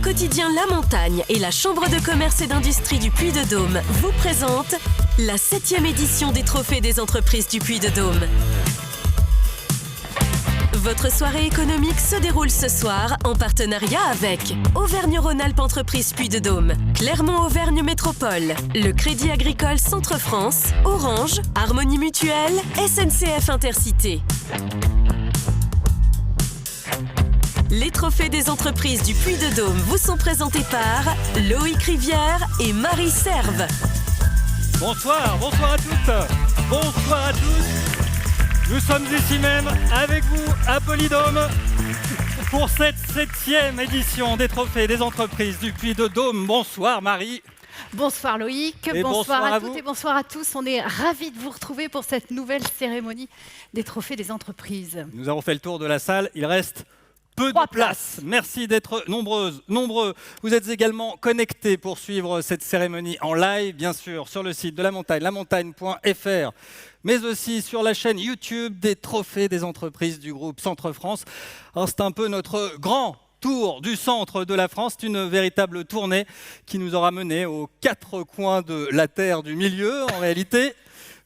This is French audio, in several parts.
quotidien La Montagne et la Chambre de commerce et d'industrie du Puy-de-Dôme vous présentent la 7e édition des Trophées des entreprises du Puy-de-Dôme. Votre soirée économique se déroule ce soir en partenariat avec Auvergne-Rhône-Alpes Entreprises Puy-de-Dôme, Clermont-Auvergne Métropole, le Crédit Agricole Centre-France, Orange, Harmonie Mutuelle, SNCF Intercités. Les trophées des entreprises du Puy-de-Dôme vous sont présentés par Loïc Rivière et Marie Serve. Bonsoir à toutes, bonsoir à tous. Nous sommes ici même avec vous à Polydôme pour cette 7e édition des trophées des entreprises du Puy-de-Dôme. Bonsoir Marie. Bonsoir Loïc, et bonsoir à toutes vous. et bonsoir à tous. On est ravis de vous retrouver pour cette nouvelle cérémonie des trophées des entreprises. Nous avons fait le tour de la salle, il reste peu de place. Merci d'être nombreuses, nombreux. Vous êtes également connectés pour suivre cette cérémonie en live, bien sûr, sur le site de La Montagne, lamontagne.fr, mais aussi sur la chaîne YouTube des trophées des entreprises du groupe Centre-France. Alors, c'est un peu notre grand tour du centre de la France, c'est une véritable tournée qui nous aura menés aux 4 coins de la terre du milieu, en réalité.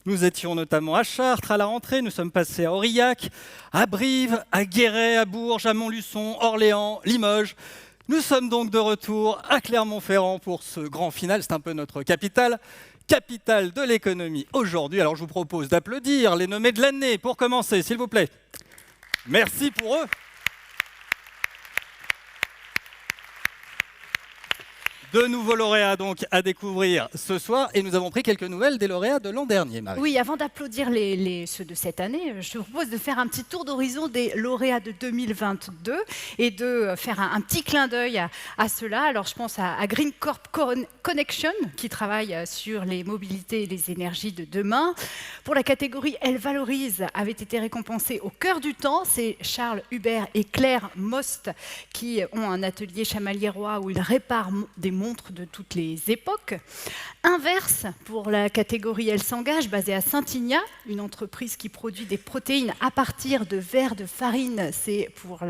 Nous étions notamment à Chartres à la rentrée, nous sommes passés à Aurillac, à Brive, à Guéret, à Bourges, à Montluçon, Orléans, Limoges. Nous sommes donc de retour à Clermont-Ferrand pour ce grand final, c'est un peu notre capitale de l'économie aujourd'hui. Alors je vous propose d'applaudir les nommés de l'année pour commencer, s'il vous plaît. Merci pour eux. De nouveaux lauréats donc à découvrir ce soir et nous avons pris quelques nouvelles des lauréats de l'an dernier, Marie. Oui, avant d'applaudir ceux de cette année, je vous propose de faire un petit tour d'horizon des lauréats de 2022 et de faire un petit clin d'œil à cela. Alors je pense à Green Corp Connection qui travaille sur les mobilités et les énergies de demain. Pour la catégorie Elle valorise avait été récompensé au cœur du temps. C'est Charles Hubert et Claire Most qui ont un atelier Chamaliérois où ils réparent des montres de toutes les époques. Inverse, pour la catégorie Elle s'engage, basée à Saint-Ignat, une entreprise qui produit des protéines à partir de vers de farine. C'est pour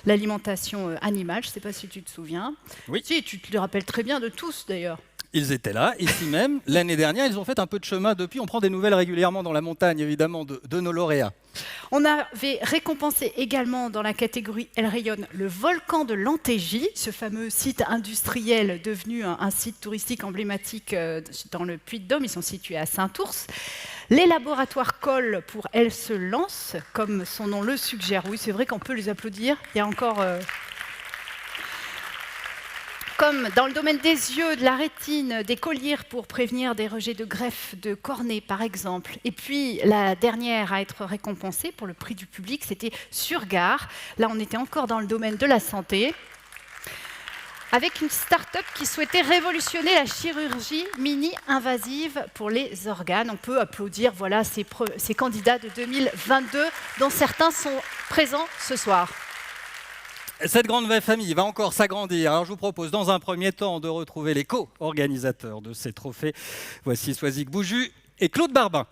l'alimentation animale, je ne sais pas si tu te souviens. Oui. Si, tu te le rappelles très bien de tous d'ailleurs. Ils étaient là, ici même, l'année dernière. Ils ont fait un peu de chemin depuis. On prend des nouvelles régulièrement dans La Montagne, évidemment, de nos lauréats. On avait récompensé également dans la catégorie Elle rayonne le volcan de l'Antégie, ce fameux site industriel devenu un site touristique emblématique dans le Puy-de-Dôme. Ils sont situés à Saint-Ours. Les laboratoires Coll pour Elle se lance, comme son nom le suggère. Oui, c'est vrai qu'on peut les applaudir. Il y a encore... Comme dans le domaine des yeux, de la rétine, des collyres pour prévenir des rejets de greffe de cornée, par exemple. Et puis, la dernière à être récompensée pour le prix du public, c'était Surgard. Là, on était encore dans le domaine de la santé, avec une start-up qui souhaitait révolutionner la chirurgie mini-invasive pour les organes. On peut applaudir voilà, ces candidats de 2022, dont certains sont présents ce soir. Cette grande famille va encore s'agrandir. Alors je vous propose dans un premier temps de retrouver les co-organisateurs de ces trophées. Voici Soisic Bouju et Claude Barbin.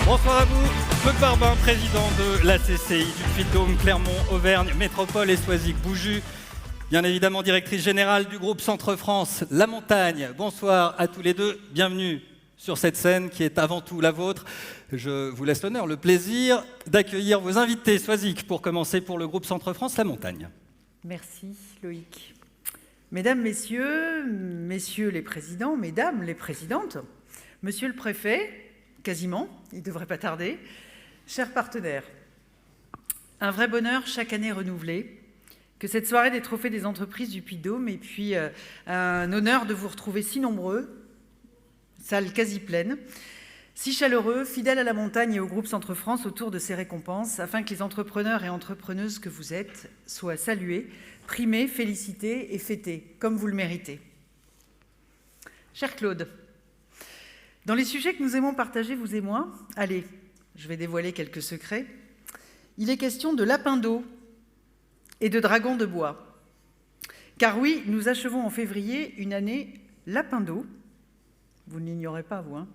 Bonsoir à vous, Claude Barbin, président de la CCI du Puy-de-Dôme, Clermont-Auvergne Métropole et Soisic Bouju, bien évidemment directrice générale du groupe Centre-France La Montagne. Bonsoir à tous les deux, bienvenue sur cette scène qui est avant tout la vôtre. Je vous laisse l'honneur, le plaisir d'accueillir vos invités. Soisic, pour commencer pour le groupe Centre-France La Montagne. Merci Loïc. Mesdames, messieurs les présidents, mesdames les présidentes, monsieur le préfet, quasiment, il ne devrait pas tarder, chers partenaires, un vrai bonheur chaque année renouvelé, que cette soirée des trophées des entreprises du Puy-de-Dôme et puis un honneur de vous retrouver si nombreux, salle quasi pleine, si chaleureux, fidèles à La Montagne et au groupe Centre-France autour de ces récompenses, afin que les entrepreneurs et entrepreneuses que vous êtes soient salués, primés, félicités et fêtés, comme vous le méritez. Cher Claude, dans les sujets que nous aimons partager, vous et moi, allez, je vais dévoiler quelques secrets, il est question de lapin d'eau et de dragon de bois. Car oui, nous achevons en février une année lapin d'eau, vous ne l'ignorez pas, vous, hein,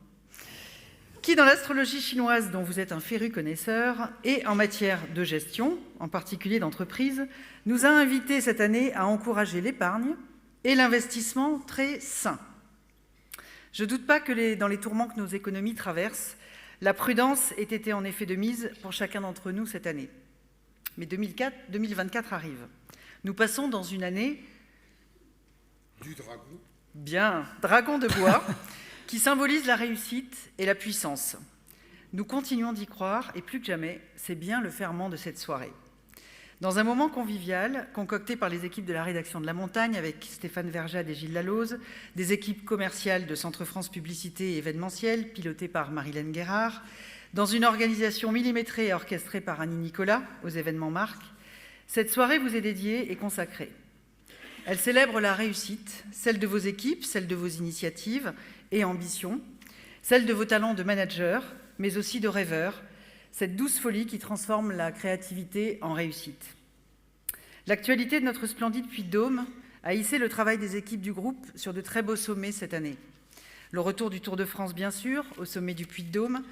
qui, dans l'astrologie chinoise dont vous êtes un féru connaisseur, et en matière de gestion, en particulier d'entreprise, nous a invités cette année à encourager l'épargne et l'investissement très sain. Je ne doute pas que dans les tourments que nos économies traversent, la prudence ait été en effet de mise pour chacun d'entre nous cette année. Mais 2024 arrive. Nous passons dans une année... Du dragon. Bien, dragon de bois, qui symbolise la réussite et la puissance. Nous continuons d'y croire, et plus que jamais, c'est bien le ferment de cette soirée. Dans un moment convivial, concocté par les équipes de la rédaction de La Montagne, avec Stéphane Verjade et Gilles Lallose, des équipes commerciales de Centre France Publicité et événementiel, pilotées par Marilène Guérard, dans une organisation millimétrée et orchestrée par Annie Nicolas, aux événements marques, cette soirée vous est dédiée et consacrée. Elle célèbre la réussite, celle de vos équipes, celle de vos initiatives et ambitions, celle de vos talents de manager, mais aussi de rêveur, cette douce folie qui transforme la créativité en réussite. L'actualité de notre splendide Puy-de-Dôme a hissé le travail des équipes du groupe sur de très beaux sommets cette année. Le retour du Tour de France, bien sûr, au sommet du Puy-de-Dôme,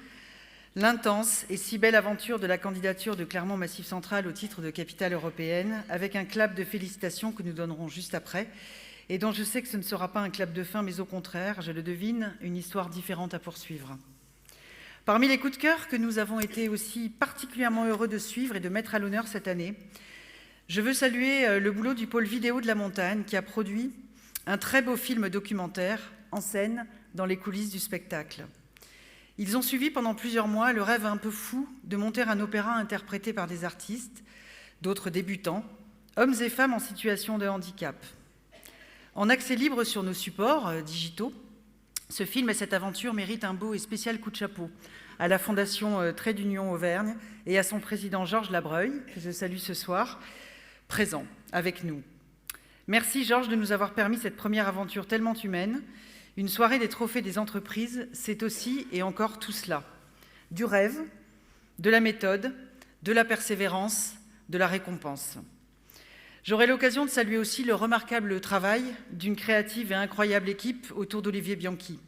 l'intense et si belle aventure de la candidature de Clermont Massif Central au titre de capitale européenne, avec un clap de félicitations que nous donnerons juste après, et dont je sais que ce ne sera pas un clap de fin, mais au contraire, je le devine, une histoire différente à poursuivre. Parmi les coups de cœur que nous avons été aussi particulièrement heureux de suivre et de mettre à l'honneur cette année, je veux saluer le boulot du pôle vidéo de La Montagne qui a produit un très beau film documentaire en scène dans les coulisses du spectacle. Ils ont suivi pendant plusieurs mois le rêve un peu fou de monter un opéra interprété par des artistes, d'autres débutants, hommes et femmes en situation de handicap. En accès libre sur nos supports digitaux, ce film et cette aventure méritent un beau et spécial coup de chapeau à la Fondation Trait d'Union Auvergne et à son président Georges Labreuil, que je salue ce soir, présent avec nous. Merci Georges de nous avoir permis cette première aventure tellement humaine. Une soirée des trophées des entreprises, c'est aussi et encore tout cela. Du rêve, de la méthode, de la persévérance, de la récompense. J'aurai l'occasion de saluer aussi le remarquable travail d'une créative et incroyable équipe autour d'Olivier Bianchi.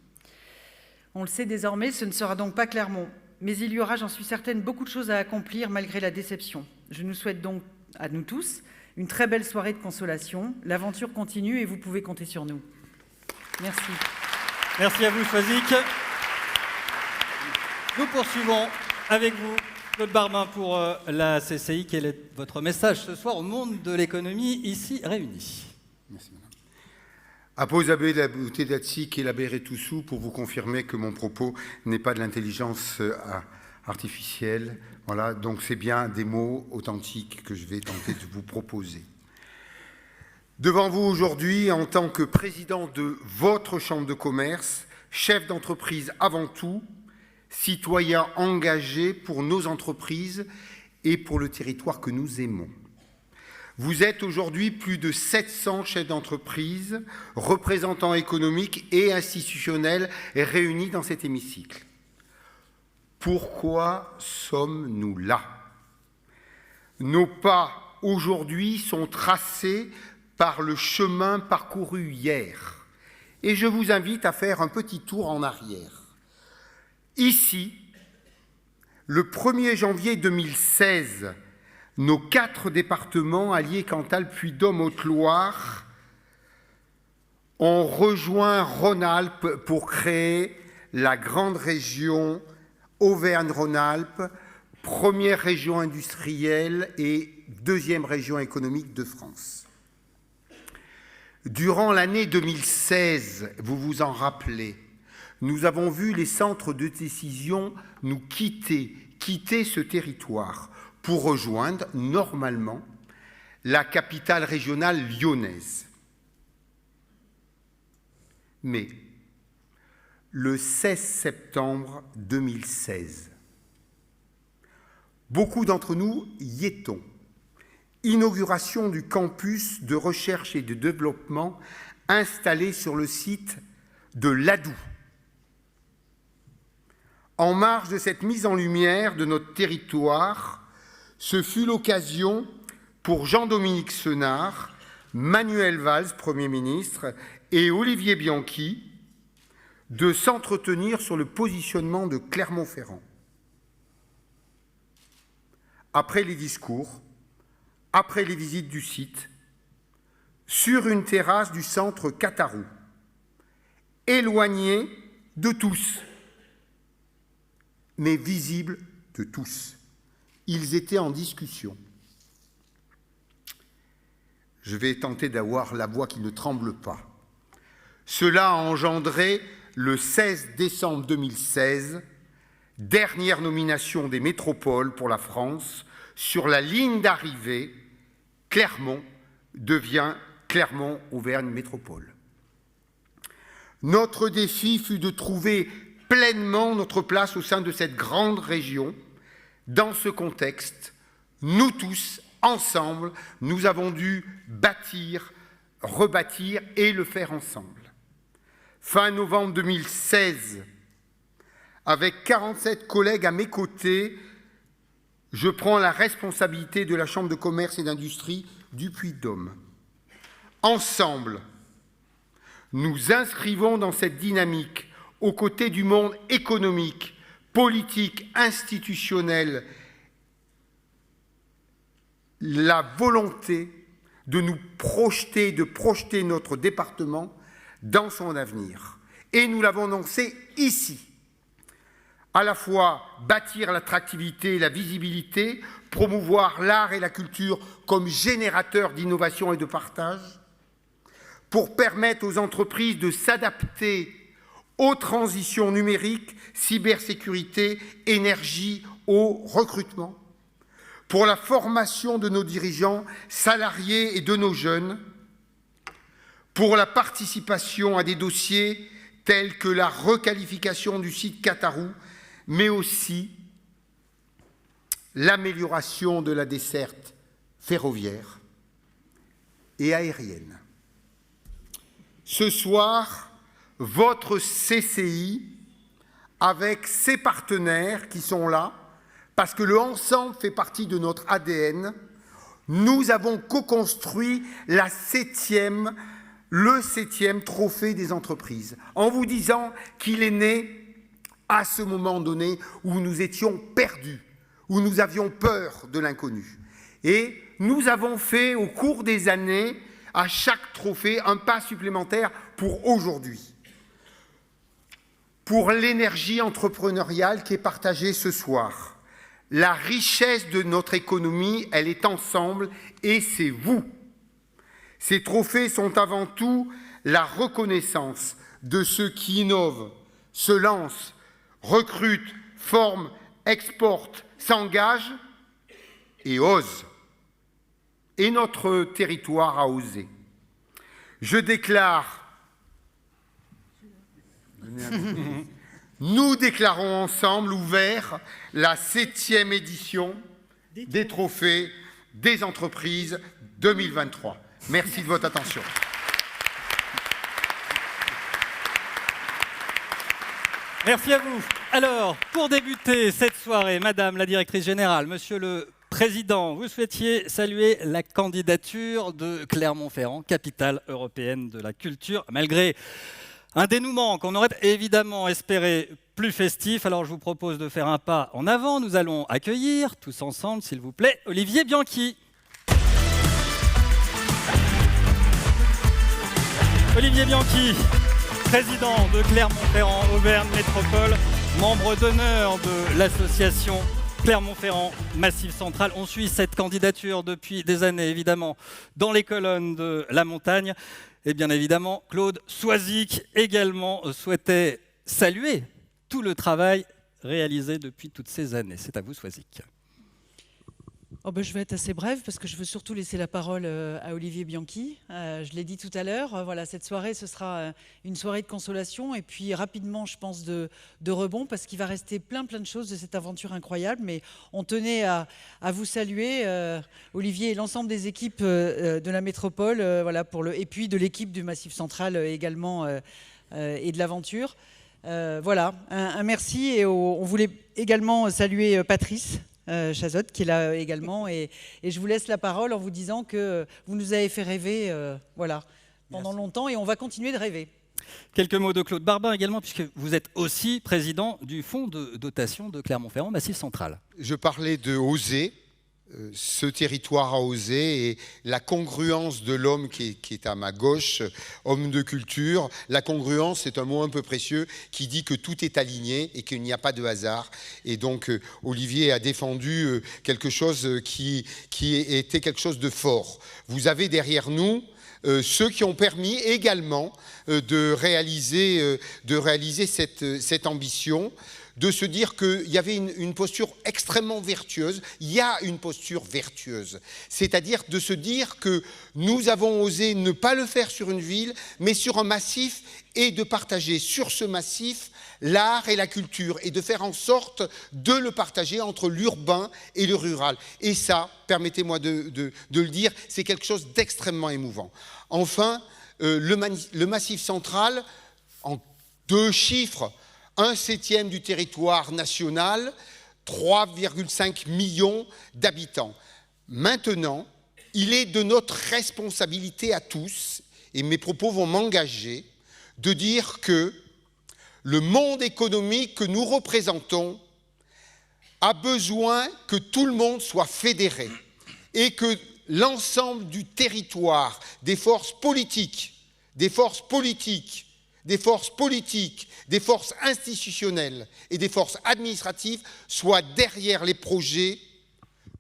On le sait désormais, ce ne sera donc pas Clermont, mais il y aura, j'en suis certaine, beaucoup de choses à accomplir malgré la déception. Je nous souhaite donc, à nous tous, une très belle soirée de consolation. L'aventure continue et vous pouvez compter sur nous. Merci. Merci à vous, Choisic. Nous poursuivons avec vous, Claude Barbin, pour la CCI. Quel est votre message ce soir au monde de l'économie ici réuni? Merci, madame. Apposabe la beauté d'Atsik et la Béretoussou pour vous confirmer que mon propos n'est pas de l'intelligence artificielle. Voilà, donc c'est bien des mots authentiques que je vais tenter de vous proposer. Devant vous aujourd'hui, en tant que président de votre chambre de commerce, chef d'entreprise avant tout, citoyen engagé pour nos entreprises et pour le territoire que nous aimons. Vous êtes aujourd'hui plus de 700 chefs d'entreprise, représentants économiques et institutionnels réunis dans cet hémicycle. Pourquoi sommes-nous là? Nos pas aujourd'hui sont tracés par le chemin parcouru hier. Et je vous invite à faire un petit tour en arrière. Ici, le 1er janvier 2016, nos 4 départements, Allier, Cantal, Puy-de-Dôme, Haute-Loire, ont rejoint Rhône-Alpes pour créer la grande région Auvergne-Rhône-Alpes, première région industrielle et deuxième région économique de France. Durant l'année 2016, vous vous en rappelez, nous avons vu les centres de décision nous quitter ce territoire pour rejoindre normalement la capitale régionale lyonnaise. Mais le 16 septembre 2016, beaucoup d'entre nous y étions. Inauguration du campus de recherche et de développement installé sur le site de l'Adoux. En marge de cette mise en lumière de notre territoire, ce fut l'occasion pour Jean-Dominique Senard, Manuel Valls, Premier ministre, et Olivier Bianchi de s'entretenir sur le positionnement de Clermont-Ferrand. Après les discours, après les visites du site, sur une terrasse du centre Catarou, éloigné de tous, mais visible de tous. Ils étaient en discussion. Je vais tenter d'avoir la voix qui ne tremble pas. Cela a engendré, le 16 décembre 2016, dernière nomination des métropoles pour la France, sur la ligne d'arrivée, Clermont devient Clermont-Auvergne Métropole. Notre défi fut de trouver pleinement notre place au sein de cette grande région. Dans ce contexte, nous tous, ensemble, nous avons dû bâtir, rebâtir et le faire ensemble. Fin novembre 2016, avec 47 collègues à mes côtés, je prends la responsabilité de la Chambre de commerce et d'industrie du Puy-de-Dôme. Ensemble, nous inscrivons dans cette dynamique, aux côtés du monde économique, politique, institutionnel, la volonté de nous projeter, de projeter notre département dans son avenir. Et nous l'avons annoncé ici. À la fois bâtir l'attractivité et la visibilité, promouvoir l'art et la culture comme générateurs d'innovation et de partage, pour permettre aux entreprises de s'adapter aux transitions numériques, cybersécurité, énergie, au recrutement, pour la formation de nos dirigeants, salariés et de nos jeunes, pour la participation à des dossiers tels que la requalification du site Catarou, mais aussi l'amélioration de la desserte ferroviaire et aérienne. Ce soir, votre CCI, avec ses partenaires qui sont là, parce que le ensemble fait partie de notre ADN, nous avons co-construit le 7e trophée des entreprises, en vous disant qu'il est né à ce moment donné où nous étions perdus, où nous avions peur de l'inconnu. Et nous avons fait au cours des années, à chaque trophée, un pas supplémentaire pour aujourd'hui. Pour l'énergie entrepreneuriale qui est partagée ce soir. La richesse de notre économie, elle est ensemble et c'est vous. Ces trophées sont avant tout la reconnaissance de ceux qui innovent, se lancent, recrutent, forment, exportent, s'engagent et osent. Et notre territoire a osé. Je déclare, nous déclarons ensemble ouvert la 7e édition des trophées des entreprises 2023. Merci de votre attention. Merci à vous. Alors, pour débuter cette soirée, Madame la Directrice Générale, Monsieur le Président, vous souhaitiez saluer la candidature de Clermont-Ferrand, capitale européenne de la culture, malgré un dénouement qu'on aurait évidemment espéré plus festif. Alors, je vous propose de faire un pas en avant. Nous allons accueillir, tous ensemble, s'il vous plaît, Olivier Bianchi. Olivier Bianchi, président de Clermont-Ferrand Auvergne Métropole, membre d'honneur de l'association Clermont-Ferrand Massif Central. On suit cette candidature depuis des années, évidemment, dans les colonnes de La Montagne. Et bien évidemment, Claude Soisic également souhaitait saluer tout le travail réalisé depuis toutes ces années. C'est à vous, Soisic. Oh ben, je vais être assez brève parce que je veux surtout laisser la parole à Olivier Bianchi. Je l'ai dit tout à l'heure, voilà, cette soirée, ce sera une soirée de consolation et puis rapidement, je pense, de rebond parce qu'il va rester plein de choses de cette aventure incroyable. Mais on tenait à vous saluer, Olivier et l'ensemble des équipes de la métropole, voilà, et puis de l'équipe du Massif Central également et de l'aventure. Voilà, un merci et on voulait également saluer Patrice Chazotte qui est là également et je vous laisse la parole en vous disant que vous nous avez fait rêver voilà, pendant longtemps et on va continuer de rêver. Quelques mots de Claude Barbin également, puisque vous êtes aussi président du fonds de dotation de Clermont-Ferrand, Massif Central. Je parlais de oser. Ce territoire a osé et la congruence de l'homme qui est à ma gauche, homme de culture, la congruence c'est un mot un peu précieux qui dit que tout est aligné et qu'il n'y a pas de hasard. Et donc Olivier a défendu quelque chose qui était quelque chose de fort. Vous avez derrière nous ceux qui ont permis également de réaliser cette ambition, de se dire qu'il y avait une posture extrêmement vertueuse. Il y a une posture vertueuse, c'est-à-dire de se dire que nous avons osé ne pas le faire sur une ville, mais sur un massif, et de partager sur ce massif l'art et la culture, et de faire en sorte de le partager entre l'urbain et le rural. Et ça, permettez-moi de le dire, c'est quelque chose d'extrêmement émouvant. Enfin, le Massif central, en 2 chiffres, 1/7 du territoire national, 3,5 millions d'habitants. Maintenant, il est de notre responsabilité à tous, et mes propos vont m'engager, de dire que le monde économique que nous représentons a besoin que tout le monde soit fédéré et que l'ensemble du territoire, des forces politiques, des forces institutionnelles et des forces administratives soient derrière les projets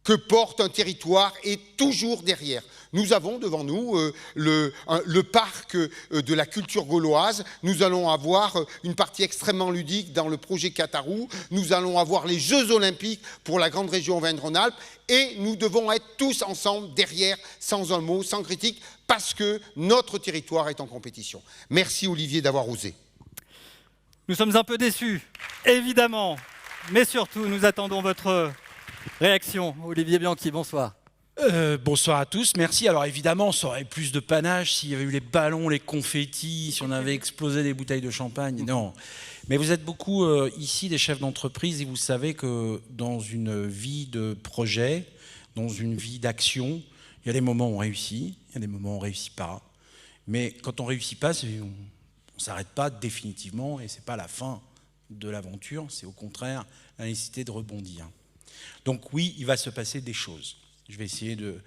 que porte un territoire et toujours derrière. Nous avons devant nous le parc de la culture gauloise. Nous allons avoir une partie extrêmement ludique dans le projet Catarou. Nous allons avoir les Jeux Olympiques pour la grande région Auvergne-Rhône-Alpes. Et nous devons être tous ensemble derrière, sans un mot, sans critique, parce que notre territoire est en compétition. Merci Olivier d'avoir osé. Nous sommes un peu déçus, évidemment, mais surtout nous attendons votre réaction. Olivier Bianchi, bonsoir. Bonsoir à tous, merci. Alors évidemment, ça aurait plus de panache s'il y avait eu les ballons, les confettis, si on avait explosé des bouteilles de champagne. Non. Mais vous êtes beaucoup ici des chefs d'entreprise et vous savez que dans une vie de projet, dans une vie d'action, il y a des moments où on réussit, il y a des moments où on ne réussit pas. Mais quand on ne réussit pas, on ne s'arrête pas définitivement et ce n'est pas la fin de l'aventure, c'est au contraire la nécessité de rebondir. Donc oui, il va se passer des choses. Je vais essayer de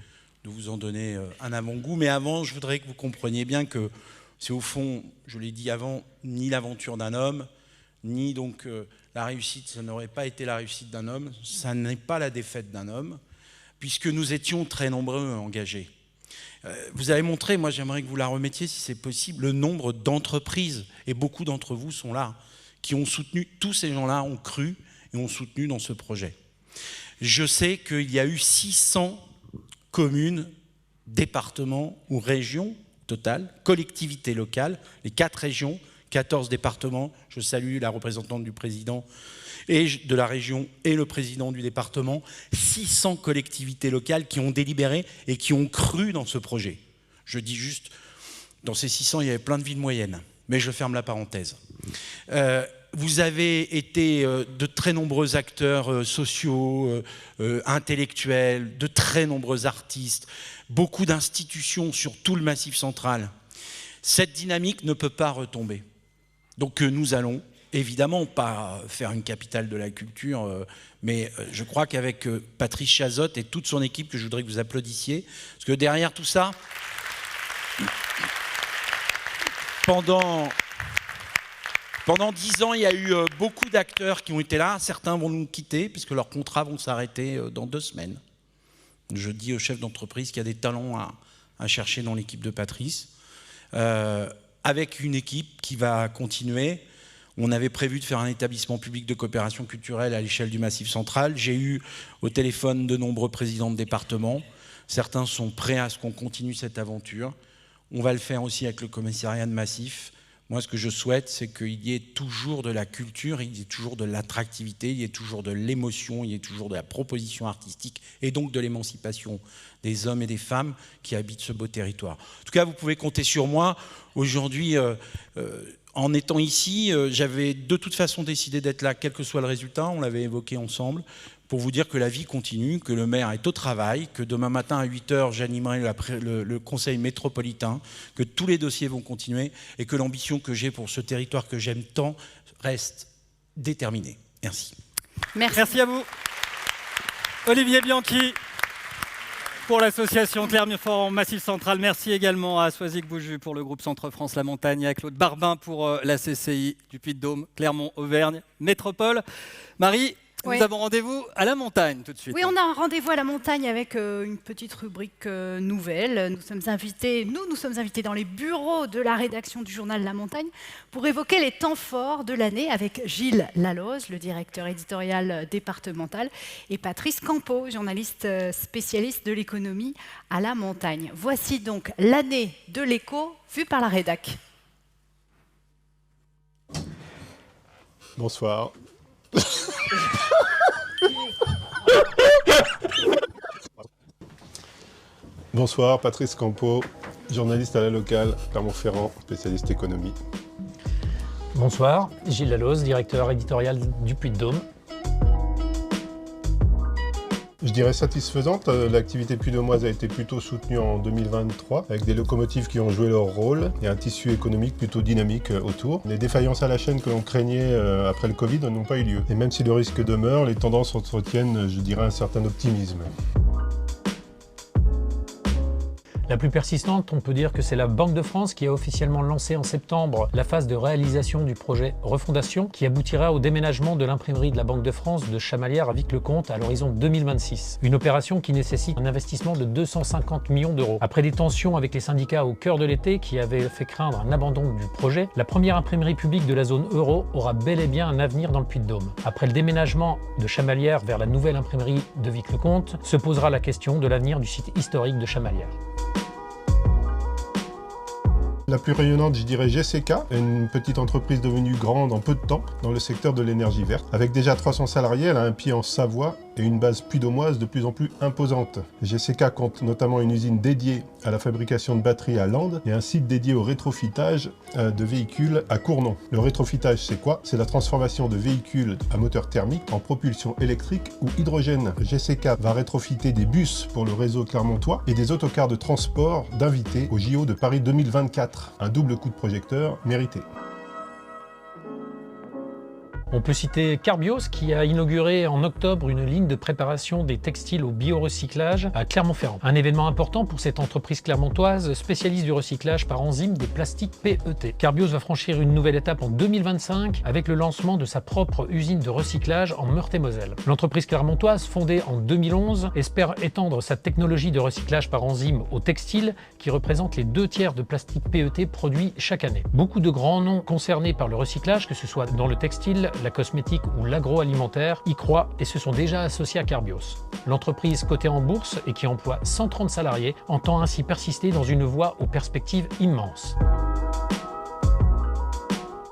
vous en donner un avant-goût. Mais avant, je voudrais que vous compreniez bien que c'est au fond, je l'ai dit avant, ni l'aventure d'un homme, ni donc la réussite, ça n'aurait pas été la réussite d'un homme, ça n'est pas la défaite d'un homme, puisque nous étions très nombreux engagés. Vous avez montré, moi j'aimerais que vous la remettiez si c'est possible, le nombre d'entreprises, et beaucoup d'entre vous sont là, qui ont soutenu, tous ces gens-là ont cru et ont soutenu dans ce projet. Je sais qu'il y a eu 600 communes, départements ou régions totales, collectivités locales, les 4 régions, 14 départements. Je salue la représentante du président et de la région et le président du département. 600 collectivités locales qui ont délibéré et qui ont cru dans ce projet. Je dis juste, dans ces 600, il y avait plein de villes moyennes, mais je ferme la parenthèse. Vous avez été de très nombreux acteurs sociaux, intellectuels, de très nombreux artistes, beaucoup d'institutions sur tout le Massif central. Cette dynamique ne peut pas retomber. Donc nous allons évidemment pas faire une capitale de la culture, mais je crois qu'avec Patrice Chazotte et toute son équipe, que je voudrais que vous applaudissiez, parce que derrière tout ça, pendant 10 ans, il y a eu beaucoup d'acteurs qui ont été là. Certains vont nous quitter puisque leurs contrats vont s'arrêter dans 2 semaines. Je dis aux chefs d'entreprise qu'il y a des talents à chercher dans l'équipe de Patrice. Avec une équipe qui va continuer. On avait prévu de faire un établissement public de coopération culturelle à l'échelle du Massif central. J'ai eu au téléphone de nombreux présidents de département. Certains sont prêts à ce qu'on continue cette aventure. On va le faire aussi avec le commissariat de Massif. Moi, ce que je souhaite, c'est qu'il y ait toujours de la culture, il y ait toujours de l'attractivité, il y ait toujours de l'émotion, il y ait toujours de la proposition artistique et donc de l'émancipation des hommes et des femmes qui habitent ce beau territoire. En tout cas, vous pouvez compter sur moi. Aujourd'hui, en étant ici, j'avais de toute façon décidé d'être là, quel que soit le résultat, on l'avait évoqué ensemble, pour vous dire que la vie continue, que le maire est au travail, que demain matin à 8h, j'animerai le conseil métropolitain, que tous les dossiers vont continuer et que l'ambition que j'ai pour ce territoire que j'aime tant reste déterminée. Merci. Merci à vous. Olivier Bianchi pour l'association Clermont-Ferrand Massif Central. Merci également à Soisic Bouju pour le groupe Centre France La Montagne, à Claude Barbin pour la CCI du Puy-de-Dôme, Clermont, Auvergne, Métropole. Marie, Oui. nous avons rendez-vous à la montagne tout de suite. Oui, on a un rendez-vous à la montagne avec une petite rubrique nouvelle. Nous sommes invités dans les bureaux de la rédaction du journal La Montagne pour évoquer les temps forts de l'année avec Gilles Laloze, le directeur éditorial départemental, et Patrice Campeau, journaliste spécialiste de l'économie à La Montagne. Voici donc l'année de l'écho vue par la rédac. Bonsoir. Bonsoir, Patrice Campeau, journaliste à la locale, Clermont-Ferrand, spécialiste économie. Bonsoir, Gilles Laloze, directeur éditorial du Puy-de-Dôme. Je dirais satisfaisante, l'activité puy-de-dômoise a été plutôt soutenue en 2023, avec des locomotives qui ont joué leur rôle et un tissu économique plutôt dynamique autour. Les défaillances à la chaîne que l'on craignait après le Covid n'ont pas eu lieu. Et même si le risque demeure, les tendances entretiennent, je dirais, un certain optimisme. La plus persistante, on peut dire que c'est la Banque de France qui a officiellement lancé en septembre la phase de réalisation du projet Refondation qui aboutira au déménagement de l'imprimerie de la Banque de France de Chamalières à Vic-le-Comte à l'horizon 2026. Une opération qui nécessite un investissement de 250 millions d'euros. Après des tensions avec les syndicats au cœur de l'été qui avaient fait craindre un abandon du projet, la première imprimerie publique de la zone euro aura bel et bien un avenir dans le Puy-de-Dôme. Après le déménagement de Chamalières vers la nouvelle imprimerie de Vic-le-Comte, se posera la question de l'avenir du site historique de Chamalières. La plus rayonnante, je dirais GCK, une petite entreprise devenue grande en peu de temps dans le secteur de l'énergie verte. Avec déjà 300 salariés, elle a un pied en Savoie et une base puy-de-dômoise de plus en plus imposante. GCK compte notamment une usine dédiée à la fabrication de batteries à Landes et un site dédié au rétrofitage de véhicules à Cournon. Le rétrofitage, c'est quoi? C'est la transformation de véhicules à moteur thermique en propulsion électrique ou hydrogène. GCK va rétrofiter des bus pour le réseau clermontois et des autocars de transport d'invités au JO de Paris 2024. Un double coup de projecteur mérité. On peut citer Carbios qui a inauguré en octobre une ligne de préparation des textiles au biorecyclage à Clermont-Ferrand. Un événement important pour cette entreprise clermontoise spécialiste du recyclage par enzyme des plastiques PET. Carbios va franchir une nouvelle étape en 2025 avec le lancement de sa propre usine de recyclage en Meurthe-et-Moselle. L'entreprise clermontoise, fondée en 2011, espère étendre sa technologie de recyclage par enzyme au textile qui représente les 2/3 de plastique PET produits chaque année. Beaucoup de grands noms concernés par le recyclage, que ce soit dans le textile, la cosmétique ou l'agroalimentaire, y croient et se sont déjà associés à Carbios. L'entreprise cotée en bourse et qui emploie 130 salariés entend ainsi persister dans une voie aux perspectives immenses.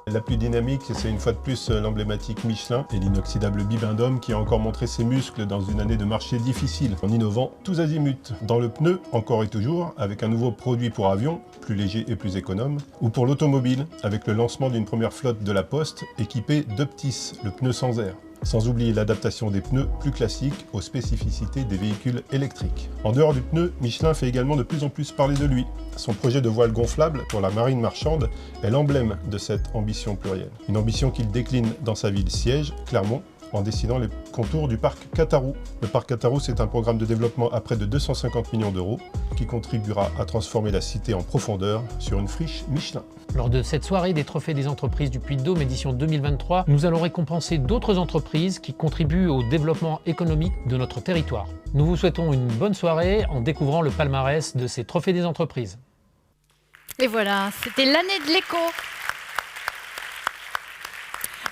La plus dynamique, c'est une fois de plus l'emblématique Michelin et l'inoxydable Bibendum qui a encore montré ses muscles dans une année de marché difficile en innovant tous azimuts. Dans le pneu, encore et toujours, avec un nouveau produit pour avion, plus léger et plus économe, ou pour l'automobile, avec le lancement d'une première flotte de la Poste équipée d'Optis, le pneu sans air. Sans oublier l'adaptation des pneus plus classiques aux spécificités des véhicules électriques. En dehors du pneu, Michelin fait également de plus en plus parler de lui. Son projet de voile gonflable pour la marine marchande est l'emblème de cette ambition plurielle. Une ambition qu'il décline dans sa ville siège, Clermont, en dessinant les contours du parc Catarou. Le parc Catarou, c'est un programme de développement à près de 250 millions d'euros qui contribuera à transformer la cité en profondeur sur une friche Michelin. Lors de cette soirée des trophées des entreprises du Puy-de-Dôme édition 2023, nous allons récompenser d'autres entreprises qui contribuent au développement économique de notre territoire. Nous vous souhaitons une bonne soirée en découvrant le palmarès de ces trophées des entreprises. Et voilà, c'était l'année de l'écho.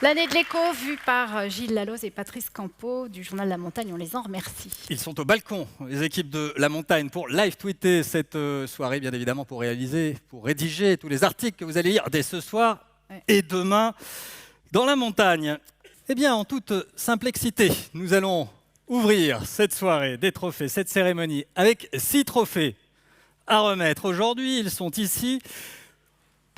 L'année de l'écho vue par Gilles Laloze et Patrice Campeau du journal La Montagne, on les en remercie. Ils sont au balcon, les équipes de La Montagne, pour live-tweeter cette soirée, bien évidemment, pour rédiger tous les articles que vous allez lire dès ce soir et demain dans La Montagne. Eh bien, en toute simplicité, nous allons ouvrir cette soirée des trophées, cette cérémonie, avec 6 trophées à remettre. Aujourd'hui, ils sont ici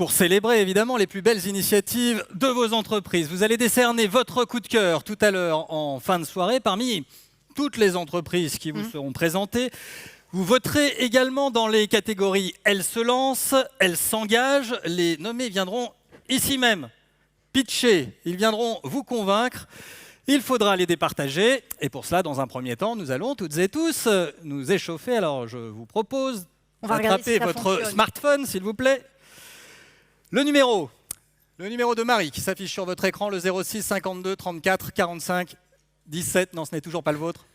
pour célébrer évidemment les plus belles initiatives de vos entreprises. Vous allez décerner votre coup de cœur tout à l'heure en fin de soirée parmi toutes les entreprises qui vous seront présentées. Vous voterez également dans les catégories « Elle se lance »,« Elle s'engage ». Les nommés viendront ici même pitcher, ils viendront vous convaincre. Il faudra les départager et pour cela, dans un premier temps, nous allons toutes et tous nous échauffer. Alors je vous propose d'attraper votre smartphone, s'il vous plaît. Le numéro de Marie qui s'affiche sur votre écran, le 06 52 34 45 17. Non, ce n'est toujours pas le vôtre.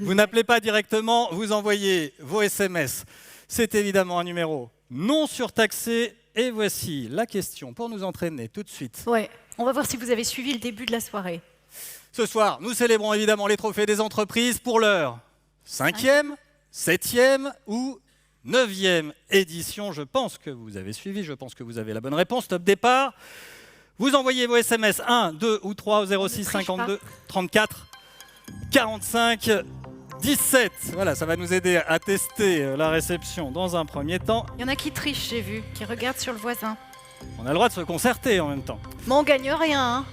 Vous n'appelez pas directement, vous envoyez vos SMS. C'est évidemment un numéro non surtaxé. Et voici la question pour nous entraîner tout de suite. Ouais, on va voir si vous avez suivi le début de la soirée. Ce soir, nous célébrons évidemment les trophées des entreprises pour leur 5e, 7e ou 9e édition. Je pense que vous avez suivi, je pense que vous avez la bonne réponse. Top départ. Vous envoyez vos SMS 1, 2 ou 3 au 06 52 34 45 17. Voilà, ça va nous aider à tester la réception dans un premier temps. Il y en a qui trichent, j'ai vu, qui regardent sur le voisin. On a le droit de se concerter en même temps. Mais on gagne rien, hein.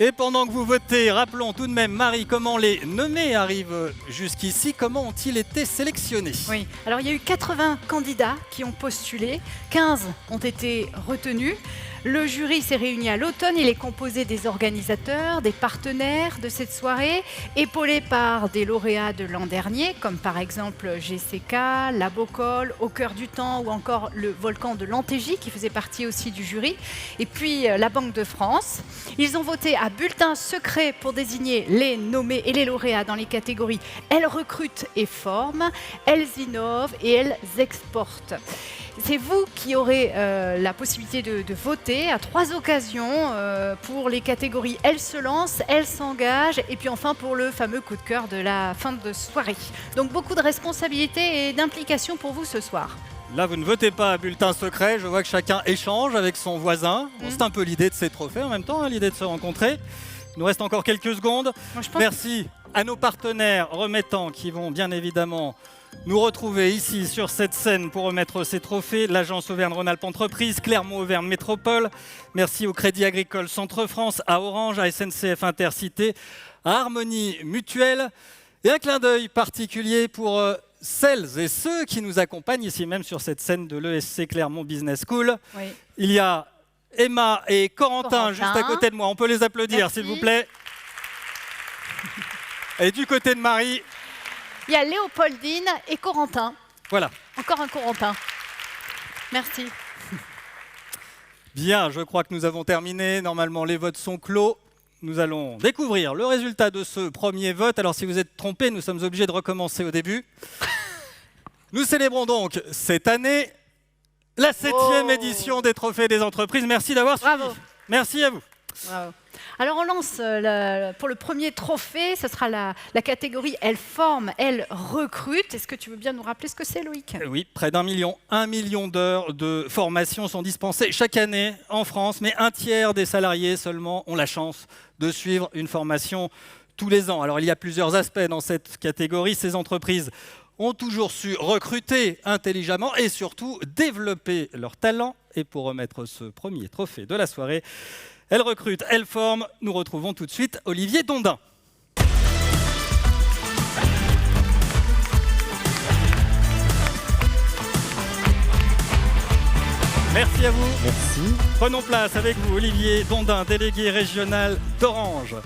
Et pendant que vous votez, rappelons tout de même, Marie, comment les nommés arrivent jusqu'ici, comment ont-ils été sélectionnés? Oui, alors il y a eu 80 candidats qui ont postulé, 15 ont été retenus. Le jury s'est réuni à l'automne, il est composé des organisateurs, des partenaires de cette soirée, épaulés par des lauréats de l'an dernier, comme par exemple GCK, la Bocol, Au Cœur du Temps ou encore le Volcan de l'Antégie qui faisait partie aussi du jury, et puis la Banque de France. Ils ont voté à bulletin secret pour désigner les nommés et les lauréats dans les catégories « Elles recrutent et forment »,« Elles innovent » et « Elles exportent ». C'est vous qui aurez la possibilité de voter à 3 occasions pour les catégories « Elle se lance »,« Elle s'engage » et puis enfin pour le fameux coup de cœur de la fin de soirée. Donc beaucoup de responsabilités et d'implication pour vous ce soir. Là, vous ne votez pas à bulletin secret, je vois que chacun échange avec son voisin. Bon, c'est un peu l'idée de ces trophées en même temps, hein, l'idée de se rencontrer. Il nous reste encore quelques secondes. Merci à nos partenaires remettants qui vont bien évidemment nous retrouver ici sur cette scène pour remettre ces trophées. L'agence Auvergne-Rhône-Alpes Entreprises, Clermont Auvergne Métropole. Merci au Crédit Agricole Centre-France, à Orange, à SNCF Intercité, à Harmonie Mutuelle. Et un clin d'œil particulier pour celles et ceux qui nous accompagnent ici même sur cette scène de l'ESC Clermont Business School. Oui. Il y a Emma et Corentin juste à côté de moi. On peut les applaudir, s'il vous plaît. Et du côté de Marie, il y a Léopoldine et Corentin. Voilà. Encore un Corentin. Merci. Bien, je crois que nous avons terminé. Normalement, les votes sont clos. Nous allons découvrir le résultat de ce premier vote. Alors, si vous êtes trompés, nous sommes obligés de recommencer au début. Nous célébrons donc cette année la 7e édition des Trophées des entreprises. Merci d'avoir suivi. Bravo. Merci à vous. Bravo. Alors on lance pour le premier trophée, ce sera la catégorie « Elle forme, elle recrute ». Est-ce que tu veux bien nous rappeler ce que c'est, Loïc? Oui, près d'1 million d'heures de formation sont dispensées chaque année en France, mais un tiers des salariés seulement ont la chance de suivre une formation tous les ans. Alors il y a plusieurs aspects dans cette catégorie. Ces entreprises ont toujours su recruter intelligemment et surtout développer leurs talents. Et pour remettre ce premier trophée de la soirée, Elle recrute, elle forme. Nous retrouvons tout de suite Olivier Dondin. Merci à vous. Merci. Prenons place avec vous, Olivier Dondin, délégué régional d'Orange.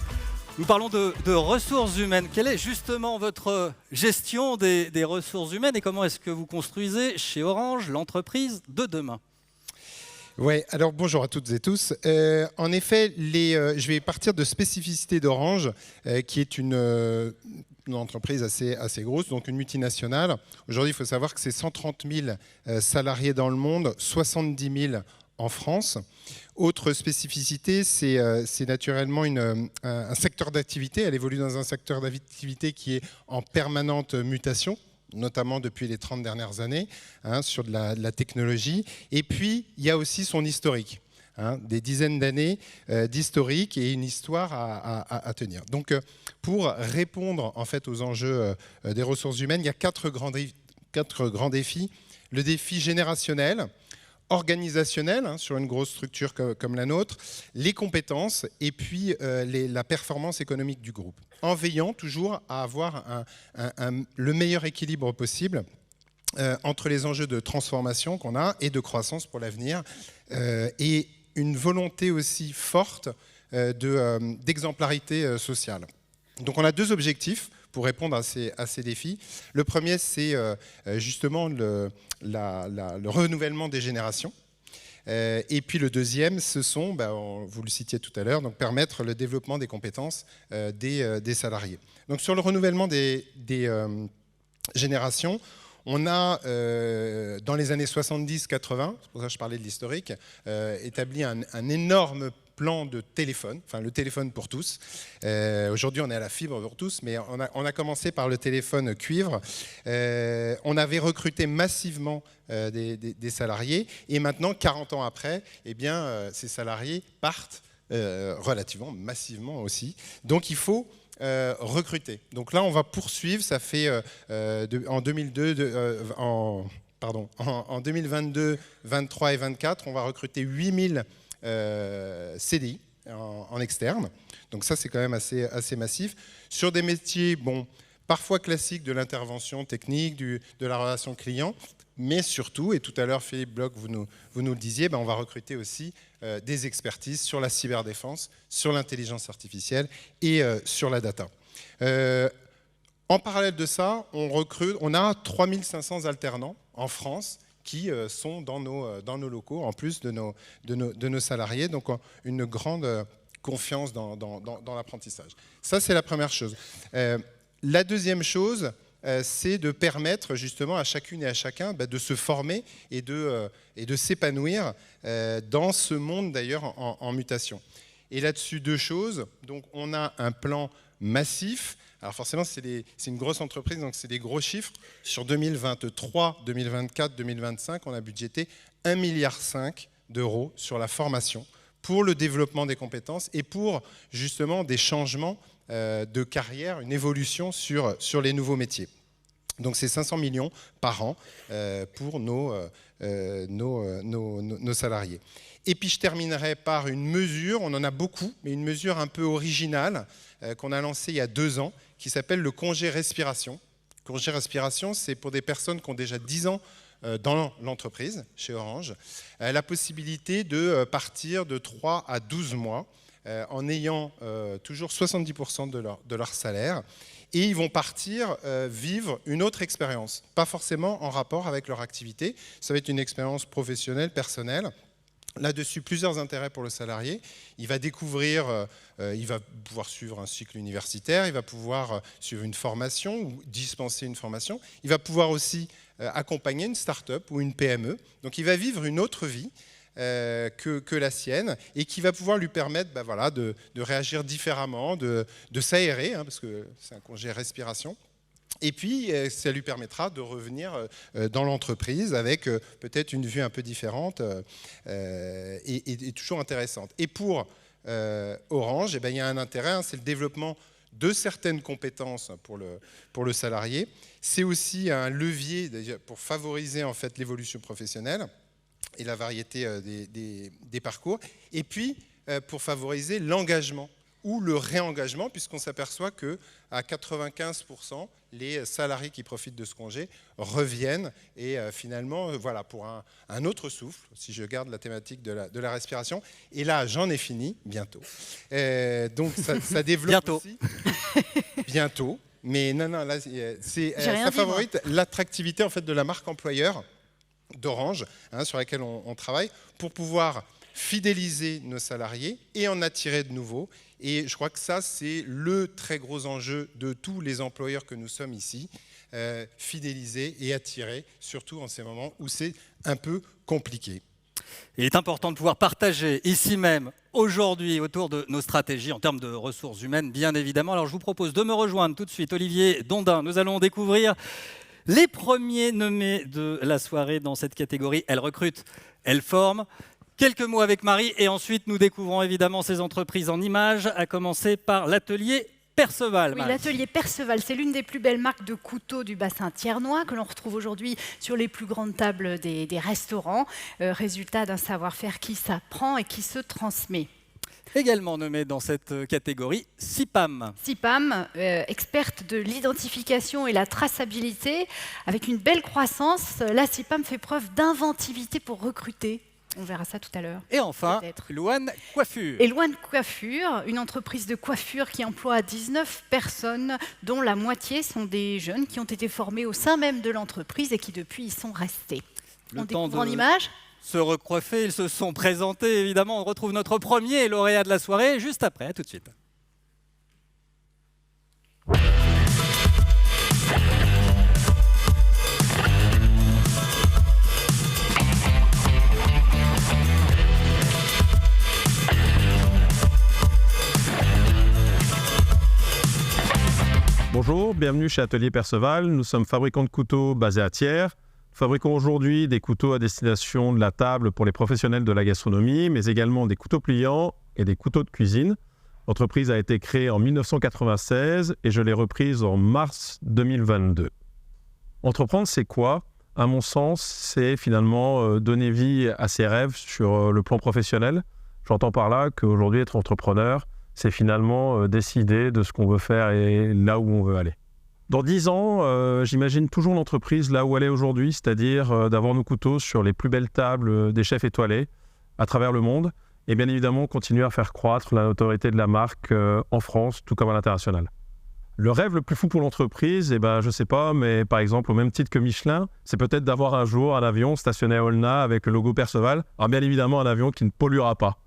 Nous parlons de ressources humaines. Quelle est justement votre gestion des ressources humaines et comment est-ce que vous construisez chez Orange l'entreprise de demain ? Oui, alors bonjour à toutes et tous. En effet, je vais partir de spécificité d'Orange, qui est une entreprise assez grosse, donc une multinationale. Aujourd'hui, il faut savoir que c'est 130 000 salariés dans le monde, 70 000 en France. Autre spécificité, c'est naturellement un secteur d'activité. Elle évolue dans un secteur d'activité qui est en permanente mutation, notamment depuis les 30 dernières années, sur de la technologie. Et puis, il y a aussi son historique, des dizaines d'années d'historique et une histoire à tenir. Donc, pour répondre en fait aux enjeux des ressources humaines, il y a quatre grands défis. Le défi générationnel, organisationnel, hein, sur une grosse structure comme la nôtre, les compétences et puis la performance économique du groupe, en veillant toujours à avoir le meilleur équilibre possible entre les enjeux de transformation qu'on a et de croissance pour l'avenir, et une volonté aussi forte d'exemplarité sociale. Donc on a 2 objectifs pour répondre à ces défis. Le premier, c'est justement le renouvellement des générations. Et puis le deuxième, ce sont, vous le citiez tout à l'heure, donc permettre le développement des compétences des salariés. Donc sur le renouvellement des générations, on a, dans les années 70-80, c'est pour ça que je parlais de l'historique, établi un énorme plan de téléphone, enfin le téléphone pour tous. Aujourd'hui, on est à la fibre pour tous, mais on a commencé par le téléphone cuivre. On avait recruté massivement des salariés, et maintenant, 40 ans après, eh bien, ces salariés partent relativement massivement aussi. Donc, il faut recruter. Donc là, on va poursuivre. Ça fait en 2022, 23 et 24, on va recruter 8000 CDI en externe. Donc ça, c'est quand même assez massif. Sur des métiers, parfois classiques de l'intervention technique, de la relation client, mais surtout, et tout à l'heure, Philippe Bloch, vous nous le disiez, on va recruter aussi des expertises sur la cyberdéfense, sur l'intelligence artificielle et sur la data. En parallèle de ça, on a 3500 alternants en France qui sont dans nos locaux, en plus de nos salariés, donc une grande confiance dans l'apprentissage. Ça, c'est la première chose. La deuxième chose, c'est de permettre justement à chacune et à chacun de se former et de s'épanouir dans ce monde d'ailleurs en mutation. Et là-dessus, 2 choses. Donc, on a un plan massif. Alors forcément, c'est une grosse entreprise, donc c'est des gros chiffres. Sur 2023, 2024, 2025, on a budgété 1,5 milliard d'euros sur la formation pour le développement des compétences et pour justement des changements de carrière, une évolution sur les nouveaux métiers. Donc c'est 500 millions par an pour nos salariés. Et puis je terminerai par une mesure, on en a beaucoup, mais une mesure un peu originale qu'on a lancée il y a 2 ans, qui s'appelle le congé respiration. Le congé respiration, c'est pour des personnes qui ont déjà 10 ans dans l'entreprise, chez Orange, la possibilité de partir de 3 à 12 mois en ayant toujours 70% de leur salaire. Et ils vont partir vivre une autre expérience, pas forcément en rapport avec leur activité. Ça va être une expérience professionnelle, personnelle. Là-dessus, plusieurs intérêts pour le salarié. Il va découvrir, il va pouvoir suivre un cycle universitaire, il va pouvoir suivre une formation ou dispenser une formation. Il va pouvoir aussi accompagner une start-up ou une PME. Donc il va vivre une autre vie que la sienne et qui va pouvoir lui permettre de réagir différemment, de s'aérer, parce que c'est un congé respiration. Et puis, ça lui permettra de revenir dans l'entreprise avec peut-être une vue un peu différente et toujours intéressante. Et pour Orange, il y a un intérêt, c'est le développement de certaines compétences pour le salarié. C'est aussi un levier pour favoriser en fait l'évolution professionnelle et la variété des parcours. Et puis, pour favoriser l'engagement ou le réengagement, puisqu'on s'aperçoit qu'à 95%, les salariés qui profitent de ce congé reviennent et finalement, pour un autre souffle, si je garde la thématique de la respiration. Et là, j'en ai fini, bientôt. Donc, ça développe bientôt. Aussi. Bientôt. Mais non, là, ça favorise l'attractivité en fait, de la marque employeur d'Orange, sur laquelle on travaille, pour pouvoir fidéliser nos salariés et en attirer de nouveaux. Et je crois que ça, c'est le très gros enjeu de tous les employeurs que nous sommes ici, fidéliser et attirer, surtout en ces moments où c'est un peu compliqué. Il est important de pouvoir partager ici même, aujourd'hui, autour de nos stratégies en termes de ressources humaines, bien évidemment. Alors je vous propose de me rejoindre tout de suite, Olivier Dondin. Nous allons découvrir les premiers nommés de la soirée dans cette catégorie. Elle recrute, elle forme. Quelques mots avec Marie et ensuite nous découvrons évidemment ces entreprises en images, à commencer par l'atelier Perceval. Oui, Marie. l'atelier Perceval, c'est l'une des plus belles marques de couteaux du bassin thiernois que l'on retrouve aujourd'hui sur les plus grandes tables des restaurants. Résultat d'un savoir-faire qui s'apprend et qui se transmet. Également nommé dans cette catégorie, Sipam. Sipam, experte de l'identification et la traçabilité, avec une belle croissance. Là, Sipam fait preuve d'inventivité pour recruter. On verra ça tout à l'heure. Et enfin, Louane Coiffure. Et Louane Coiffure, une entreprise de coiffure qui emploie 19 personnes, dont la moitié sont des jeunes qui ont été formés au sein même de l'entreprise et qui depuis y sont restés. On découvre en images. Se recoiffer, ils se sont présentés évidemment. On retrouve notre premier lauréat de la soirée juste après. À tout de suite. Bonjour, bienvenue chez Atelier Perceval. Nous sommes fabricants de couteaux basés à Thiers. Nous fabriquons aujourd'hui des couteaux à destination de la table pour les professionnels de la gastronomie, mais également des couteaux pliants et des couteaux de cuisine. L'entreprise a été créée en 1996 et je l'ai reprise en mars 2022. Entreprendre, c'est quoi ? À mon sens, c'est finalement donner vie à ses rêves sur le plan professionnel. J'entends par là qu'aujourd'hui, être entrepreneur, c'est finalement décider de ce qu'on veut faire et là où on veut aller. Dans 10 ans, j'imagine toujours l'entreprise là où elle est aujourd'hui, c'est-à-dire d'avoir nos couteaux sur les plus belles tables des chefs étoilés à travers le monde et bien évidemment continuer à faire croître la notoriété de la marque en France tout comme à l'international. Le rêve le plus fou pour l'entreprise, je ne sais pas, mais par exemple au même titre que Michelin, c'est peut-être d'avoir un jour un avion stationné à Aulnat avec le logo Perceval, alors bien évidemment un avion qui ne polluera pas.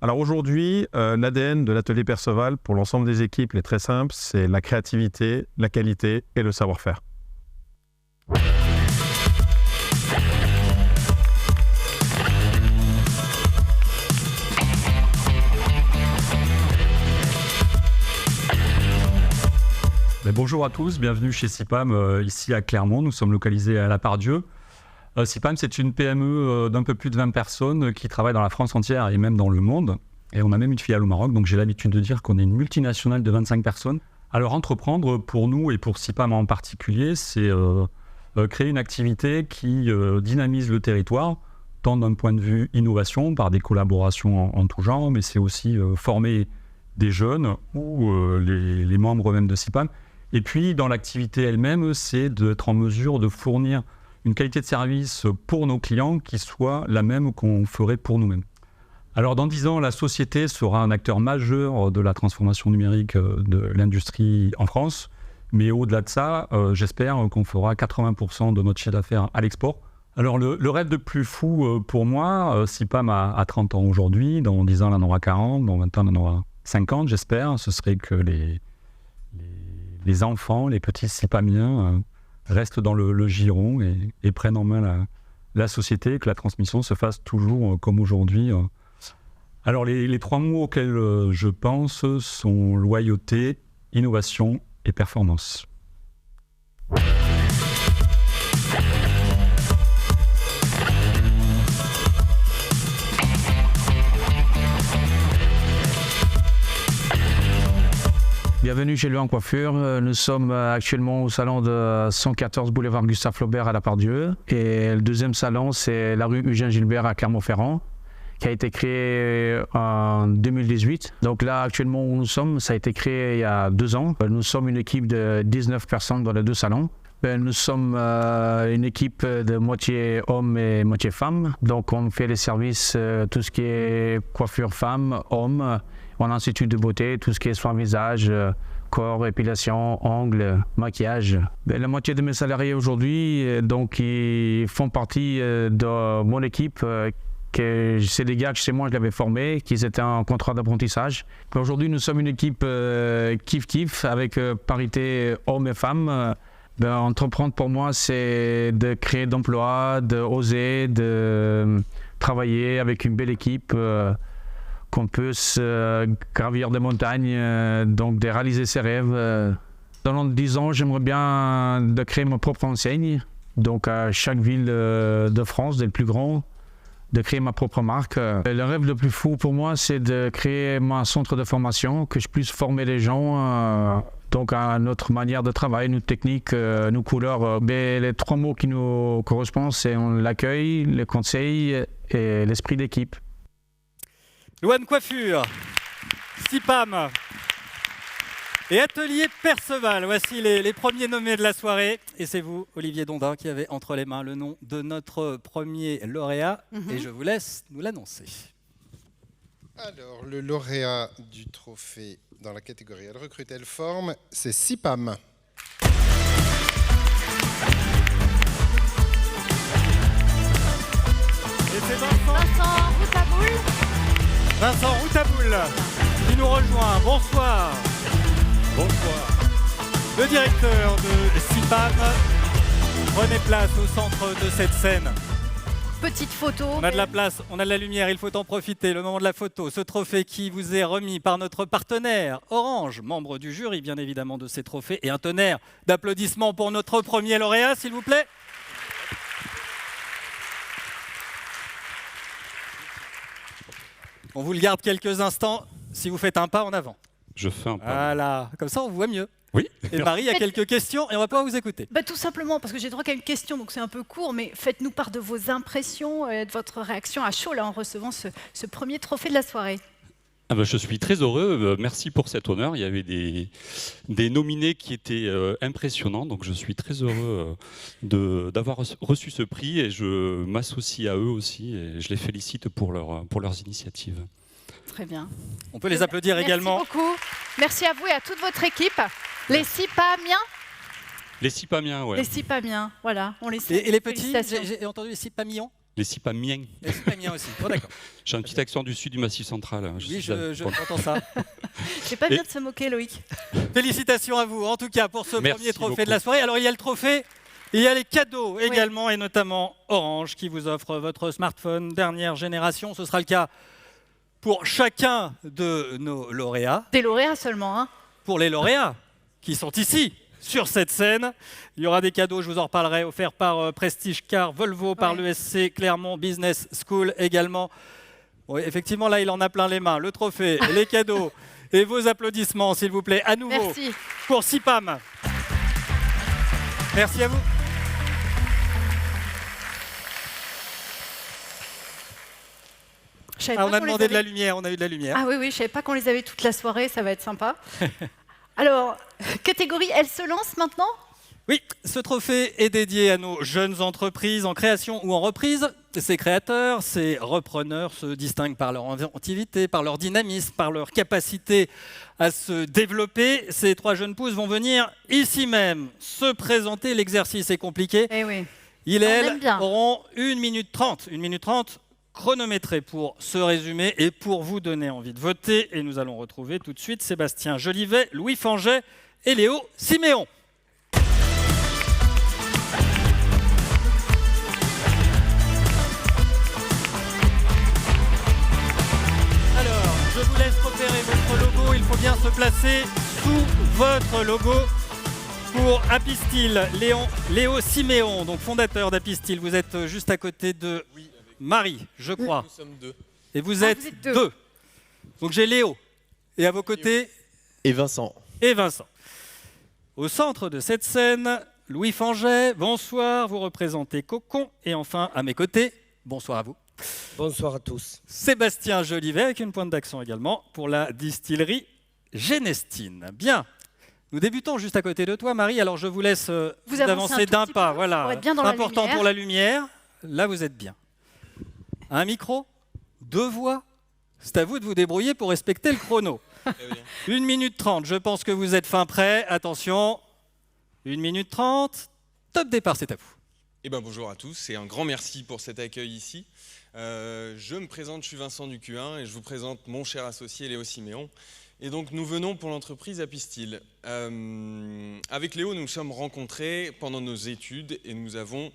Alors aujourd'hui, l'ADN de l'atelier Perceval pour l'ensemble des équipes est très simple, c'est la créativité, la qualité et le savoir-faire. Bonjour à tous, bienvenue chez Sipam, ici à Clermont, nous sommes localisés à La Part-Dieu. Sipam, c'est une PME d'un peu plus de 20 personnes qui travaille dans la France entière et même dans le monde. Et on a même une filiale au Maroc, donc j'ai l'habitude de dire qu'on est une multinationale de 25 personnes. Alors entreprendre, pour nous et pour Sipam en particulier, c'est créer une activité qui dynamise le territoire, tant d'un point de vue innovation, par des collaborations en tout genre, mais c'est aussi former des jeunes ou les membres même de Sipam. Et puis dans l'activité elle-même, c'est d'être en mesure de fournir une qualité de service pour nos clients qui soit la même qu'on ferait pour nous-mêmes. Alors dans 10 ans, la société sera un acteur majeur de la transformation numérique de l'industrie en France. Mais au-delà de ça, j'espère qu'on fera 80% de notre chiffre d'affaires à l'export. Alors le rêve le plus fou pour moi, Sipam a 30 ans aujourd'hui, dans 10 ans, on en aura 40, dans 20 ans, on en aura 50, j'espère. Ce serait que les enfants, les petits Sipamiens restent dans le giron et prennent en main la société, que la transmission se fasse toujours comme aujourd'hui. Alors les 3 mots auxquels je pense sont loyauté, innovation et performance. Bienvenue chez Louane Coiffure. Nous sommes actuellement au salon de 114 boulevard Gustave Flaubert à La Part-Dieu. Et le deuxième salon, c'est la rue Eugène Gilbert à Clermont-Ferrand, qui a été créé en 2018. Donc là, actuellement où nous sommes, ça a été créé il y a 2 ans. Nous sommes une équipe de 19 personnes dans les 2 salons. Nous sommes une équipe de moitié hommes et moitié femmes. Donc on fait les services, tout ce qui est coiffure femme, homme. On a institut de beauté, tout ce qui est soin visage, corps, épilation, ongles, maquillage. La moitié de mes salariés aujourd'hui, donc, ils font partie de mon équipe. C'est des gars que chez moi je l'avais formés, qui étaient en contrat d'apprentissage. Aujourd'hui, nous sommes une équipe kiff-kiff avec parité hommes et femmes. Entreprendre pour moi, c'est de créer d'emplois, d'oser, de travailler avec une belle équipe. Qu'on puisse gravir des montagnes, donc de réaliser ses rêves. Dans 10 ans, j'aimerais bien de créer ma propre enseigne, donc à chaque ville de France, des plus grands, de créer ma propre marque. Le rêve le plus fou pour moi, c'est de créer mon centre de formation, que je puisse former les gens donc à notre manière de travail, nos techniques, nos couleurs. Mais les 3 mots qui nous correspondent, c'est l'accueil, le conseil et l'esprit d'équipe. Louane Coiffure, Sipam et Atelier Perceval. Voici les premiers nommés de la soirée. Et c'est vous, Olivier Dondin, qui avez entre les mains le nom de notre premier lauréat. Et je vous laisse nous l'annoncer. Alors, le lauréat du trophée dans la catégorie Elle recrute, elle forme, c'est Sipam. Et c'est Vincent Routaboul. Vincent Routaboul qui nous rejoint. Bonsoir. Bonsoir. Le directeur de Sipam, prenez place au centre de cette scène. Petite photo. On a de la place, on a de la lumière, il faut en profiter. Le moment de la photo, ce trophée qui vous est remis par notre partenaire Orange, membre du jury bien évidemment de ces trophées. Et un tonnerre d'applaudissements pour notre premier lauréat, s'il vous plaît. On vous le garde quelques instants si vous faites un pas en avant. Je fais un pas. Voilà, comme ça on vous voit mieux. Oui. Et Marie a quelques questions et on va pouvoir vous écouter. Tout simplement, parce que j'ai droit qu'à une question, donc c'est un peu court, mais faites-nous part de vos impressions et de votre réaction à chaud là, en recevant ce premier trophée de la soirée. Je suis très heureux, merci pour cet honneur. Il y avait des nominés qui étaient impressionnants, donc je suis très heureux d'avoir reçu ce prix et je m'associe à eux aussi et je les félicite pour leurs initiatives. Très bien. On peut les applaudir également. Merci beaucoup. Merci à vous et à toute votre équipe. Les Sipamiens. Les Sipamiens, ouais. Les Sipamiens, voilà. On les et les petits, j'ai entendu les Sipamiens. Les Sipamiens. Les Sipamiens aussi. Oh, d'accord. J'ai un petit accent du sud du Massif central. Je entends ça. C'est pas bien de se moquer, Loïc. Félicitations à vous, en tout cas, pour ce premier trophée de la soirée. Alors, il y a le trophée, il y a les cadeaux également, et notamment Orange, qui vous offre votre smartphone dernière génération. Ce sera le cas pour chacun de nos lauréats. Des lauréats seulement, hein. Pour les lauréats qui sont ici, sur cette scène. Il y aura des cadeaux, je vous en reparlerai, offerts par Prestige Car Volvo, par l'ESC Clermont Business School également. Oui, effectivement, là, il en a plein les mains. Le trophée, les cadeaux et vos applaudissements, s'il vous plaît, à nouveau. Merci. Pour Sipam. Merci à vous. On a demandé de la lumière, on a eu de la lumière. Ah oui, je ne savais pas qu'on les avait toute la soirée, ça va être sympa. Alors, catégorie, elle se lance maintenant ? Oui, ce trophée est dédié à nos jeunes entreprises en création ou en reprise. Ces créateurs, ces repreneurs se distinguent par leur inventivité, par leur dynamisme, par leur capacité à se développer. Ces 3 jeunes pousses vont venir ici même se présenter. L'exercice est compliqué. Eh oui. Ils et elles auront 1 minute 30. 1 minute 30 chronométré pour ce résumé et pour vous donner envie de voter. Et nous allons retrouver tout de suite Sébastien Jolivet, Louis Fanget et Léo Siméon. Alors, je vous laisse repérer votre logo. Il faut bien se placer sous votre logo. Pour Apistil, Léo Siméon, donc fondateur d'Apistil. Vous êtes juste à côté de Marie, je crois. Nous sommes 2. Et vous êtes 2. Donc j'ai Léo. Et à vos côtés et Vincent. Et Vincent. Au centre de cette scène, Louis Fanget, bonsoir, vous représentez Cocon. Et enfin, à mes côtés, bonsoir à vous. Bonsoir à tous. Sébastien Jolivet, avec une pointe d'accent également, pour la distillerie Genestine. Bien. Nous débutons juste à côté de toi, Marie. Alors je vous laisse vous avancer d'un pas. Voilà. C'est important pour la lumière. Là, vous êtes bien. Un micro, 2 voix. C'est à vous de vous débrouiller pour respecter le chrono. 1 minute 30, je pense que vous êtes fin prêt. Attention, 1 minute 30. Top départ, c'est à vous. Bonjour à tous et un grand merci pour cet accueil ici. Je me présente, je suis Vincent du Q1 et je vous présente mon cher associé Léo Siméon. Et donc nous venons pour l'entreprise Apistil. Avec Léo, nous nous sommes rencontrés pendant nos études et nous avons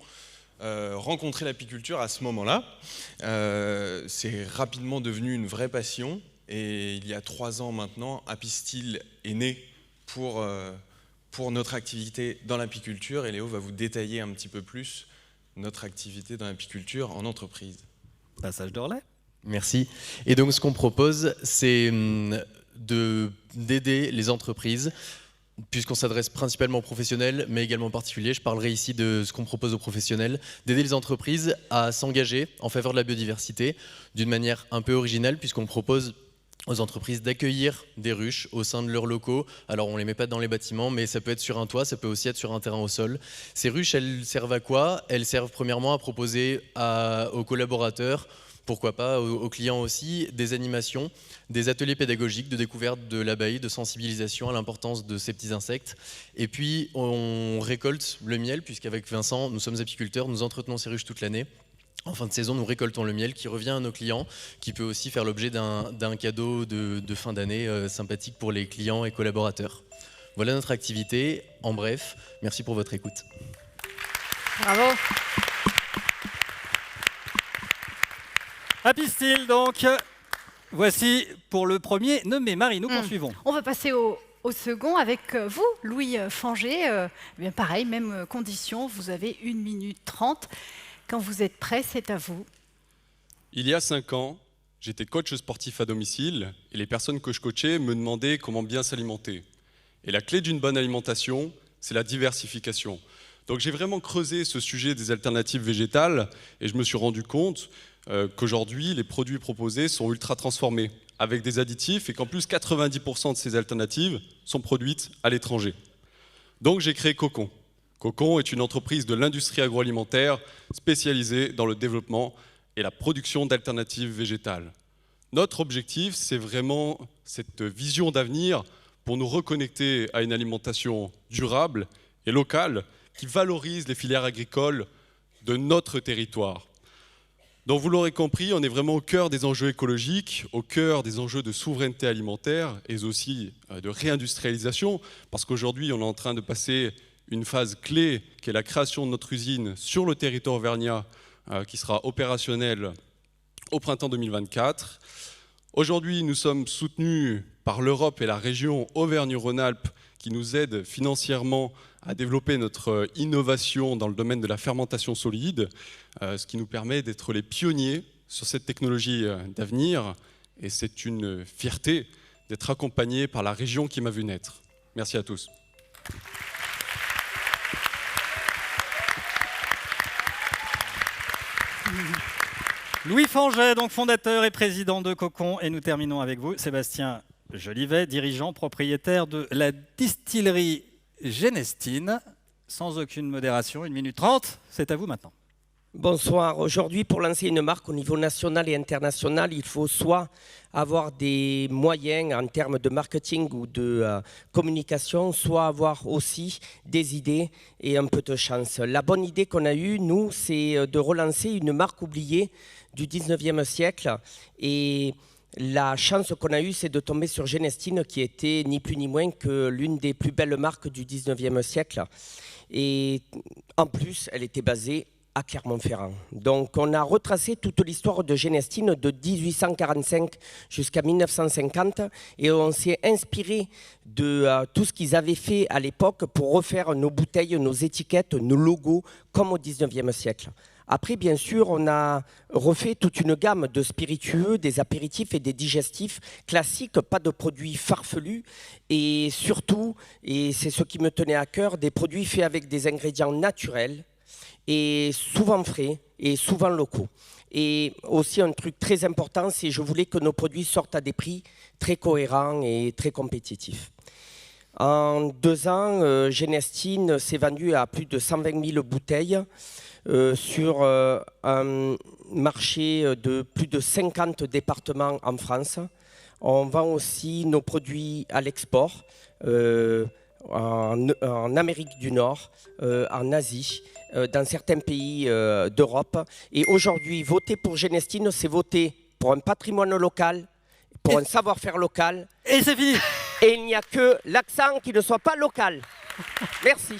rencontré l'apiculture à ce moment-là. C'est rapidement devenu une vraie passion et il y a 3 ans maintenant, Apistil est né pour notre activité dans l'apiculture et Léo va vous détailler un petit peu plus notre activité dans l'apiculture en entreprise. Passage de relais. Merci. Et donc ce qu'on propose, c'est d'aider les entreprises, puisqu'on s'adresse principalement aux professionnels, mais également aux particuliers. Je parlerai ici de ce qu'on propose aux professionnels, d'aider les entreprises à s'engager en faveur de la biodiversité d'une manière un peu originale, puisqu'on propose aux entreprises d'accueillir des ruches au sein de leurs locaux. Alors on ne les met pas dans les bâtiments, mais ça peut être sur un toit, ça peut aussi être sur un terrain au sol. Ces ruches, elles servent à quoi? Elles servent premièrement à proposer aux collaborateurs, pourquoi pas aux clients aussi, des animations, des ateliers pédagogiques de découverte de l'abeille, de sensibilisation à l'importance de ces petits insectes. Et puis on récolte le miel, puisqu'avec Vincent, nous sommes apiculteurs, nous entretenons ces ruches toute l'année. En fin de saison, nous récoltons le miel qui revient à nos clients, qui peut aussi faire l'objet d'un cadeau de fin d'année sympathique pour les clients et collaborateurs. Voilà notre activité. En bref, merci pour votre écoute. Bravo. Apistil, donc. Voici pour le premier nommé. Marie, nous poursuivons. On va passer au second avec vous, Louis Fanger. Bien pareil, même condition, vous avez 1 minute 30. Quand vous êtes prêt, c'est à vous. Il y a 5 ans, j'étais coach sportif à domicile et les personnes que je coachais me demandaient comment bien s'alimenter. Et la clé d'une bonne alimentation, c'est la diversification. Donc j'ai vraiment creusé ce sujet des alternatives végétales et je me suis rendu compte qu'aujourd'hui, les produits proposés sont ultra transformés avec des additifs et qu'en plus 90% de ces alternatives sont produites à l'étranger. Donc j'ai créé Cocon. Cocon est une entreprise de l'industrie agroalimentaire spécialisée dans le développement et la production d'alternatives végétales. Notre objectif, c'est vraiment cette vision d'avenir pour nous reconnecter à une alimentation durable et locale qui valorise les filières agricoles de notre territoire. Donc vous l'aurez compris, on est vraiment au cœur des enjeux écologiques, au cœur des enjeux de souveraineté alimentaire et aussi de réindustrialisation, parce qu'aujourd'hui on est en train de passer une phase clé qui est la création de notre usine sur le territoire auvergnat qui sera opérationnelle au printemps 2024. Aujourd'hui, nous sommes soutenus par l'Europe et la région Auvergne-Rhône-Alpes qui nous aident financièrement à développer notre innovation dans le domaine de la fermentation solide, ce qui nous permet d'être les pionniers sur cette technologie d'avenir. Et c'est une fierté d'être accompagné par la région qui m'a vu naître. Merci à tous. Louis Fanger, donc fondateur et président de Cocon. Et nous terminons avec vous, Sébastien Jolivet, dirigeant, propriétaire de la distillerie Genestine. Sans aucune modération, 1 minute 30, c'est à vous maintenant. Bonsoir. Aujourd'hui, pour lancer une marque au niveau national et international, il faut soit avoir des moyens en termes de marketing ou de communication, soit avoir aussi des idées et un peu de chance. La bonne idée qu'on a eue, nous, c'est de relancer une marque oubliée du 19e siècle. Et la chance qu'on a eue, c'est de tomber sur Genestine, qui était ni plus ni moins que l'une des plus belles marques du 19e siècle. Et en plus, elle était basée à Clermont-Ferrand. Donc on a retracé toute l'histoire de Genestine de 1845 jusqu'à 1950 et on s'est inspiré de tout ce qu'ils avaient fait à l'époque pour refaire nos bouteilles, nos étiquettes, nos logos comme au 19e siècle. Après, bien sûr, on a refait toute une gamme de spiritueux, des apéritifs et des digestifs classiques, pas de produits farfelus et surtout, et c'est ce qui me tenait à cœur, des produits faits avec des ingrédients naturels et souvent frais et souvent locaux. Et aussi un truc très important, c'est que je voulais que nos produits sortent à des prix très cohérents et très compétitifs. En 2 ans, Genestine s'est vendue à plus de 120 000 bouteilles sur un marché de plus de 50 départements en France. On vend aussi nos produits à l'export, en Amérique du Nord, en Asie, dans certains pays d'Europe. Et aujourd'hui, voter pour Genestine, c'est voter pour un patrimoine local, pour un savoir-faire local. Et c'est fini. Et il n'y a que l'accent qui ne soit pas local. Merci.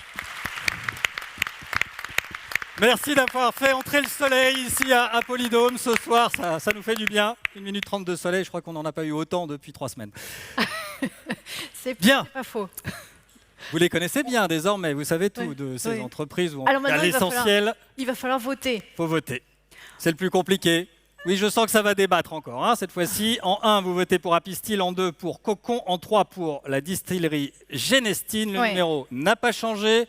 Merci d'avoir fait entrer le soleil ici à Polydôme ce soir, ça nous fait du bien. 1 minute 30 de soleil, je crois qu'on n'en a pas eu autant depuis 3 semaines. C'est bien. Pas faux. Vous les connaissez bien désormais, vous savez tout de ces entreprises où on a l'essentiel. Il va falloir voter. Il faut voter. C'est le plus compliqué. Oui, je sens que ça va débattre encore, hein, cette fois-ci. En 1, vous votez pour Apistil, en 2 pour Cocon, en 3 pour la distillerie Genestine. Le numéro n'a pas changé.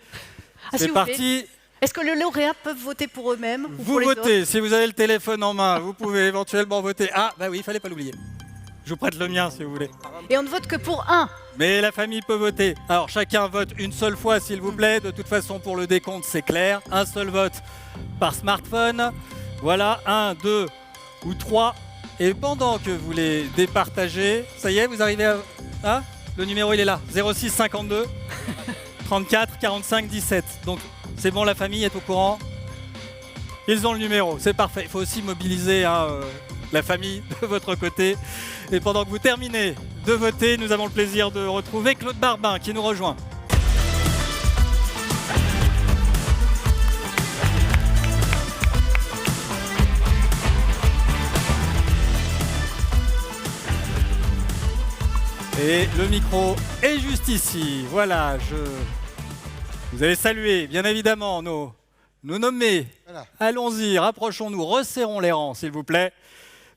C'est parti. Est-ce que les lauréats peuvent voter pour eux-mêmes ou Vous pour les votez, autres? si vous avez le téléphone en main, vous pouvez éventuellement voter. Ah, bah oui, il fallait pas l'oublier. Je vous prête le mien si vous voulez. Et on ne vote que pour un. Mais la famille peut voter. Alors chacun vote une seule fois s'il vous plaît. De toute façon pour le décompte c'est clair. Un seul vote par smartphone. Voilà, 1, 2 ou 3. Et pendant que vous les départagez, ça y est, vous arrivez à... Ah, le numéro il est là. 06 52 34 45 17. Donc c'est bon, la famille est au courant. Ils ont le numéro, c'est parfait. Il faut aussi mobiliser la famille de votre côté. Et pendant que vous terminez de voter, nous avons le plaisir de retrouver Claude Barbin qui nous rejoint. Et le micro est juste ici. Voilà, vous allez saluer bien évidemment nos nommés. Voilà. Allons-y, rapprochons-nous, resserrons les rangs s'il vous plaît.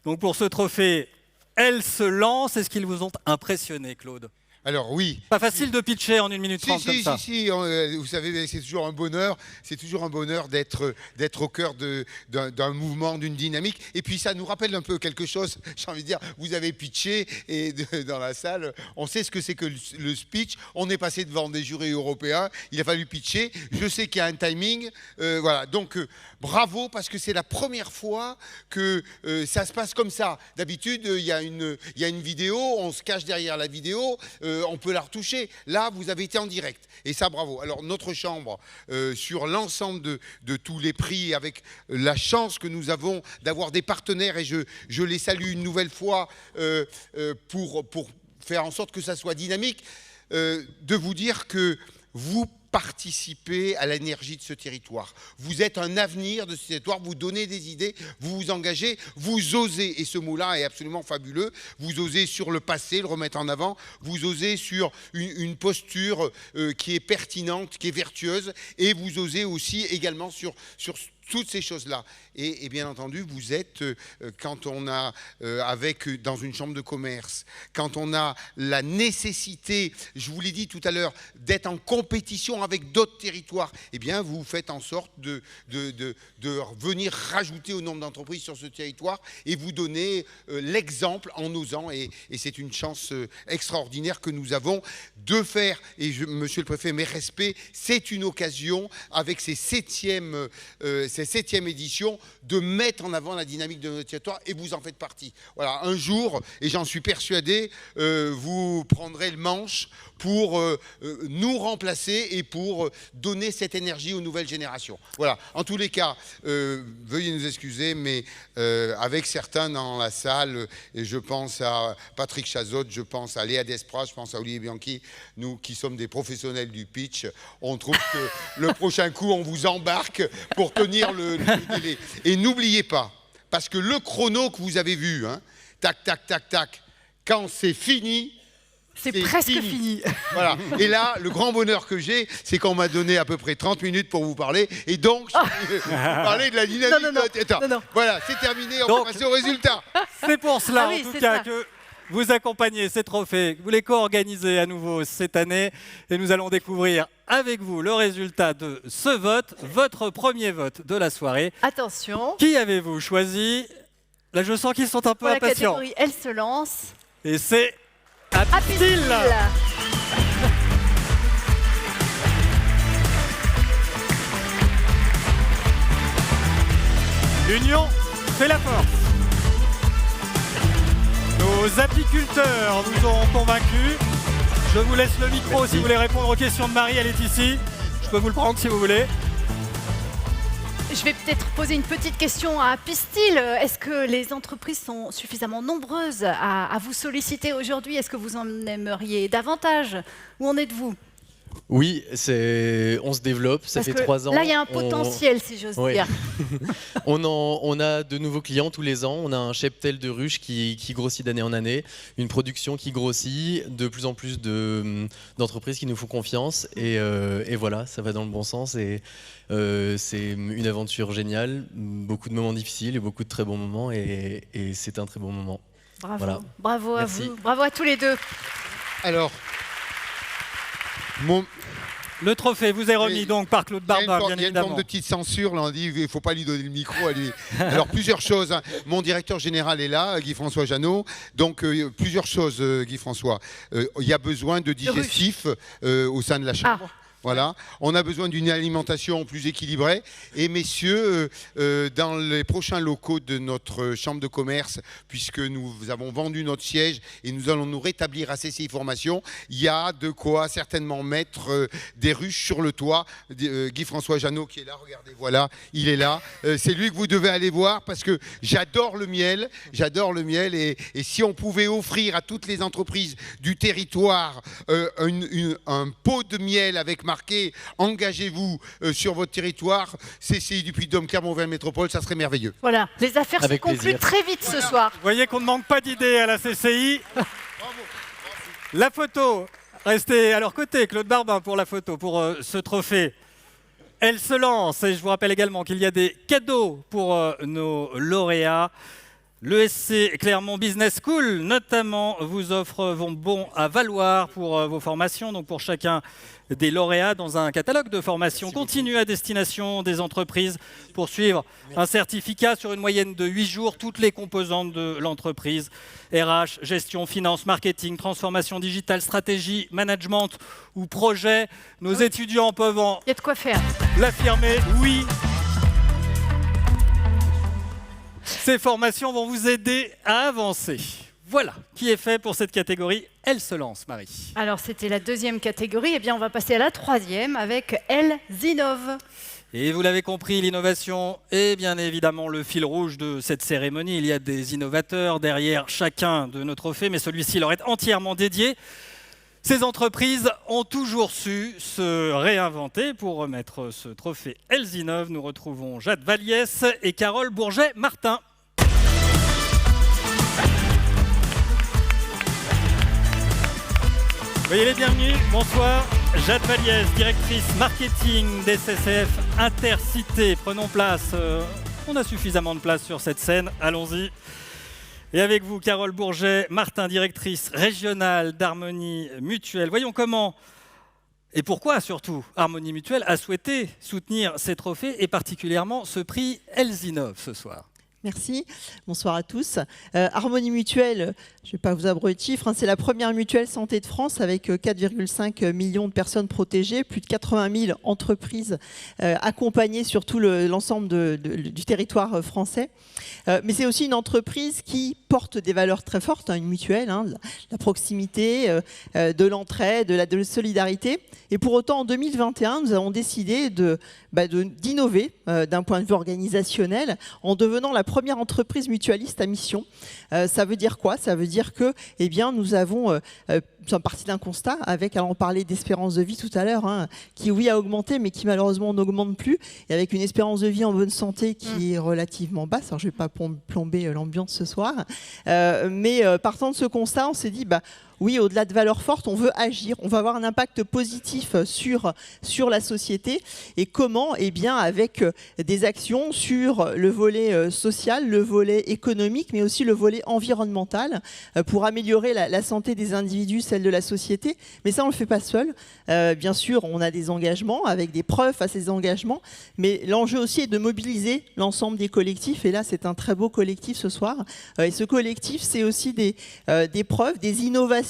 Donc pour ce trophée, elle se lance. Est-ce qu'ils vous ont impressionné, Claude ? Alors oui. Pas facile de pitcher en 1 minute 30 comme ça. Si, vous savez, c'est toujours un bonheur. C'est toujours un bonheur d'être au cœur d'un mouvement, d'une dynamique. Et puis ça nous rappelle un peu quelque chose. J'ai envie de dire, vous avez pitché et dans la salle, on sait ce que c'est que le speech. On est passé devant des jurys européens. Il a fallu pitcher. Je sais qu'il y a un timing. Voilà. Donc bravo parce que c'est la première fois que ça se passe comme ça. D'habitude, il y a une vidéo. On se cache derrière la vidéo. On peut la retoucher. Là, vous avez été en direct. Et ça, bravo. Alors, notre chambre, sur l'ensemble de tous les prix, avec la chance que nous avons d'avoir des partenaires, et je les salue une nouvelle fois pour faire en sorte que ça soit dynamique, de vous dire que vous participez à l'énergie de ce territoire. Vous êtes un avenir de ce territoire, vous donnez des idées, vous vous engagez, vous osez, et ce mot-là est absolument fabuleux, vous osez sur le passé, le remettre en avant, vous osez sur une posture qui est pertinente, qui est vertueuse, et vous osez aussi également sur toutes ces choses-là. Et bien entendu, vous êtes, quand on a, dans une chambre de commerce, quand on a la nécessité, je vous l'ai dit tout à l'heure, d'être en compétition avec d'autres territoires, eh bien, vous faites en sorte de venir rajouter au nombre d'entreprises sur ce territoire et vous donner l'exemple en osant. Et c'est une chance extraordinaire que nous avons de faire. Et monsieur le préfet, mes respects, c'est une occasion, avec ces septième éditions, de mettre en avant la dynamique de notre territoire, et vous en faites partie. Voilà, un jour, et j'en suis persuadé, vous prendrez le manche pour nous remplacer et pour donner cette énergie aux nouvelles générations. Voilà, en tous les cas, veuillez nous excuser, mais avec certains dans la salle, et je pense à Patrick Chazot, je pense à Léa Desprats, je pense à Olivier Bianchi, nous qui sommes des professionnels du pitch, on trouve que le prochain coup, on vous embarque pour tenir le délai. Et n'oubliez pas, parce que le chrono que vous avez vu, hein, tac, tac, tac, tac, quand c'est fini, c'est presque fini. Voilà. Et là, le grand bonheur que j'ai, c'est qu'on m'a donné à peu près 30 minutes pour vous parler. Et donc, je vais vous parler de la dynamique. Non. Voilà, c'est terminé, on va passer au résultat. C'est pour cela, en tout cas, que vous accompagnez ces trophées, que vous les co-organisez à nouveau cette année. Et nous allons découvrir avec vous le résultat de ce vote, votre premier vote de la soirée. Attention. Qui avez-vous choisi? Là, je sens qu'ils sont un peu impatients. La catégorie, elle se lance. Et c'est Apistil. L'union fait la force. Nos apiculteurs nous ont convaincus. Je vous laisse le micro. Merci. Si vous voulez répondre aux questions de Marie, elle est ici. Je peux vous le prendre si vous voulez. Je vais peut-être poser une petite question à Apistil. Est-ce que les entreprises sont suffisamment nombreuses à vous solliciter aujourd'hui? Est-ce que vous en aimeriez davantage? Où en êtes-vous? Oui, on se développe, ça fait 3 ans. Là, il y a un potentiel, si j'ose dire. On a de nouveaux clients tous les ans. On a un cheptel de ruches qui grossit d'année en année, une production qui grossit, de plus en plus d'entreprises qui nous font confiance. Et voilà, ça va dans le bon sens. Et c'est une aventure géniale, beaucoup de moments difficiles et beaucoup de très bons moments. Et c'est un très bon moment. Bravo, voilà. Bravo à Merci. vous, bravo à tous les deux. Alors, le trophée vous est remis donc par Claude Barbin, bien il y a une évidemment. forme de petite censure, là on dit il ne faut pas lui donner le micro à lui. Alors plusieurs choses, hein. Mon directeur général est là, Guy-François Jeannot, donc plusieurs choses Guy-François. Il y a besoin de digestifs au sein de la chambre. Voilà. On a besoin d'une alimentation plus équilibrée. Et messieurs, dans les prochains locaux de notre chambre de commerce, puisque nous avons vendu notre siège et nous allons nous rétablir à CCI Formation, il y a de quoi certainement mettre des ruches sur le toit. Guy-François Jeannot qui est là, regardez, voilà, il est là. C'est lui que vous devez aller voir parce que j'adore le miel. J'adore le miel et si on pouvait offrir à toutes les entreprises du territoire un pot de miel avec marqué « Engagez-vous sur votre territoire, CCI du Puy-de-Dôme, Clermont-Auvergne Métropole », ça serait merveilleux. Voilà, les affaires se concluent très vite ce soir. Vous voyez qu'on ne manque pas d'idées à la CCI. La photo, restez à leur côté, Claude Barbin pour la photo, pour ce trophée. Elle se lance et je vous rappelle également qu'il y a des cadeaux pour nos lauréats. L'ESC Clermont Business School, notamment, vous offre vos bons à valoir pour vos formations, donc pour chacun des lauréats dans un catalogue de formations continue à destination des entreprises pour suivre un certificat sur une moyenne de 8 jours, toutes les composantes de l'entreprise, RH, gestion, finance, marketing, transformation digitale, stratégie, management ou projet. Nos étudiants peuvent en... Il y a de quoi faire. L'affirmer, oui. Ces formations vont vous aider à avancer. Voilà qui est fait pour cette catégorie. Elle se lance, Marie. Alors, c'était la deuxième catégorie. Eh bien, on va passer à la troisième avec Elle Innove. Et vous l'avez compris, l'innovation est bien évidemment le fil rouge de cette cérémonie. Il y a des innovateurs derrière chacun de nos trophées, mais celui-ci leur est entièrement dédié. Ces entreprises ont toujours su se réinventer. Pour remettre ce trophée Elles Innovent, nous retrouvons Jade Valiès et Carole Bourget-Martin. Soyez les bienvenus, bonsoir. Jade Valiès, directrice marketing d'SSF Intercité. Prenons place, on a suffisamment de place sur cette scène, allons-y. Et avec vous, Carole Bourget-Martin, directrice régionale d'Harmonie Mutuelle. Voyons comment et pourquoi surtout Harmonie Mutuelle a souhaité soutenir ces trophées et particulièrement ce prix Elles Innovent ce soir. Merci, bonsoir à tous. Harmonie Mutuelle, je ne vais pas vous abreuver de chiffres, hein, c'est la première mutuelle santé de France avec 4,5 millions de personnes protégées, plus de 80 000 entreprises accompagnées sur tout l'ensemble du territoire français. Mais c'est aussi une entreprise qui porte des valeurs très fortes, hein, une mutuelle, hein, la proximité, de l'entraide, de la solidarité. Et pour autant, en 2021, nous avons décidé d'innover d'un point de vue organisationnel en devenant la première entreprise mutualiste à mission. Ça veut dire quoi? Ça veut dire que nous sommes partis d'un constat avec, alors on parlait d'espérance de vie tout à l'heure, hein, qui oui a augmenté mais qui malheureusement n'augmente plus, et avec une espérance de vie en bonne santé qui est relativement basse. Alors je ne vais pas plomber l'ambiance ce soir, mais partant de ce constat, on s'est dit oui, au-delà de valeurs fortes, on veut agir, on va avoir un impact positif sur la société. Et comment? Avec des actions sur le volet social, le volet économique, mais aussi le volet environnemental, pour améliorer la santé des individus, celle de la société. Mais ça, on ne le fait pas seul. Bien sûr, on a des engagements, avec des preuves à ces engagements, mais l'enjeu aussi est de mobiliser l'ensemble des collectifs. Et là, c'est un très beau collectif ce soir. Et ce collectif, c'est aussi des preuves, des innovations